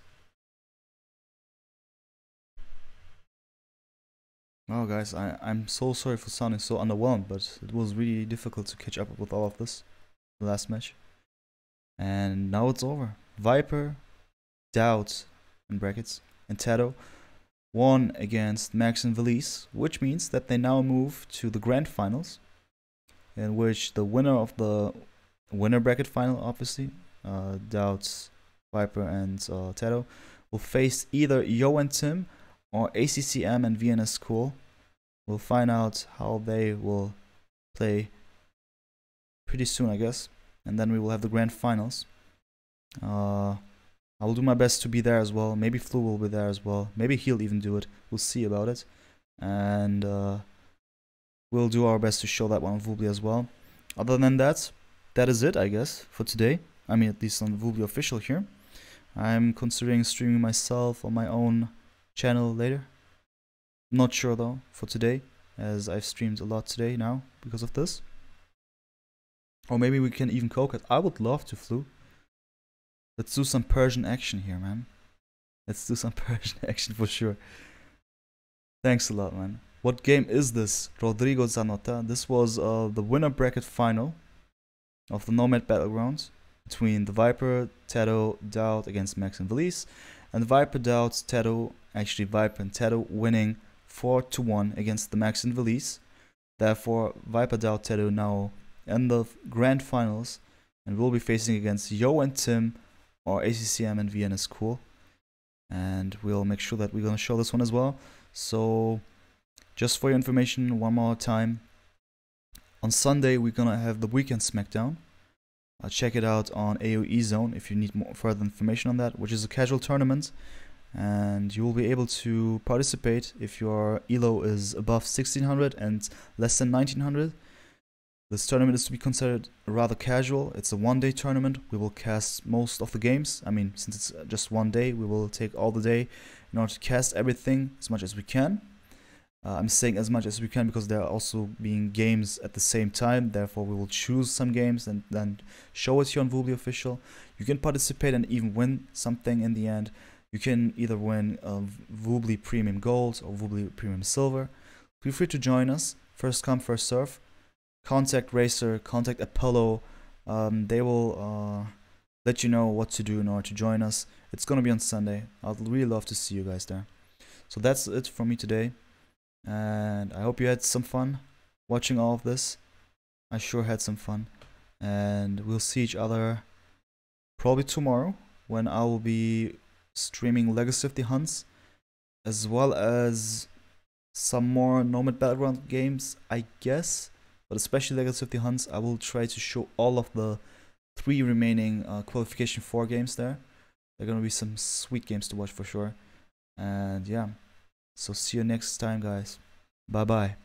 Wow, guys, I'm so sorry for sounding so underwhelmed, but it was really difficult to catch up with all of this. The last match. And now it's over. Viper, TaToH, in brackets, and TaToH won against Max and Villese, which means that they now move to the grand finals, in which the winner of the winner bracket final, obviously, TaToH, Viper, and TaToH, will face either Yo and Tim or ACCM and VNS School. We'll find out how they will play pretty soon, I guess, and then we will have the grand finals. I will do my best to be there as well. Maybe Flu will be there as well. Maybe he'll even do it. We'll see about it. And we'll do our best to show that one on Vubli as well. Other than that, that is it, I guess, for today. I mean, at least on Vubli official here. I'm considering streaming myself on my own channel later. Not sure though for today, as I've streamed a lot today now because of this. Or maybe we can even coke it. I would love to, Flu. Let's do some Persian action here, man. Let's do some Persian action for sure. Thanks a lot, man. What game is this? Rodrigo Zanota. This was the winner bracket final of the Nomad Battlegrounds between the Viper, TaToH, TaToH against Max and Villese. And Viper, TaToH, TaToH, actually Viper and TaToH winning 4-1 against the Max and Villese. Therefore, Viper, TaToH, TaToH now in the grand finals and will be facing against Yo and Tim or ACCM and VNS Cool. And we'll make sure that we're going to show this one as well. So, just for your information, one more time. On Sunday, we're going to have the Weekend Smackdown. Check it out on AOE Zone if you need more further information on that, which is a casual tournament. And you will be able to participate if your ELO is above 1600 and less than 1900. This tournament is to be considered rather casual. It's a one-day tournament. We will cast most of the games. I mean, since it's just one day, we will take all the day in order to cast everything as much as we can. I'm saying as much as we can because there are also being games at the same time. Therefore, we will choose some games and then show it here on Vubli Official. You can participate and even win something in the end. You can either win Vubli Premium Gold or Vubli Premium Silver. Feel free to join us. First come, first serve. Contact Racer, contact Apollo. They will let you know what to do in order to join us. It's going to be on Sunday. I'd really love to see you guys there. So that's it from me today. And I hope you had some fun watching all of this. I sure had some fun. And we'll see each other probably tomorrow when I will be streaming Legacy of the Hunts, as well as some more Nomad Battleground games, I guess. But especially Legacy of the Hunts, I will try to show all of the 3 remaining Qualification 4 games there. They're going to be some sweet games to watch for sure. And yeah, so see you next time, guys. Bye-bye.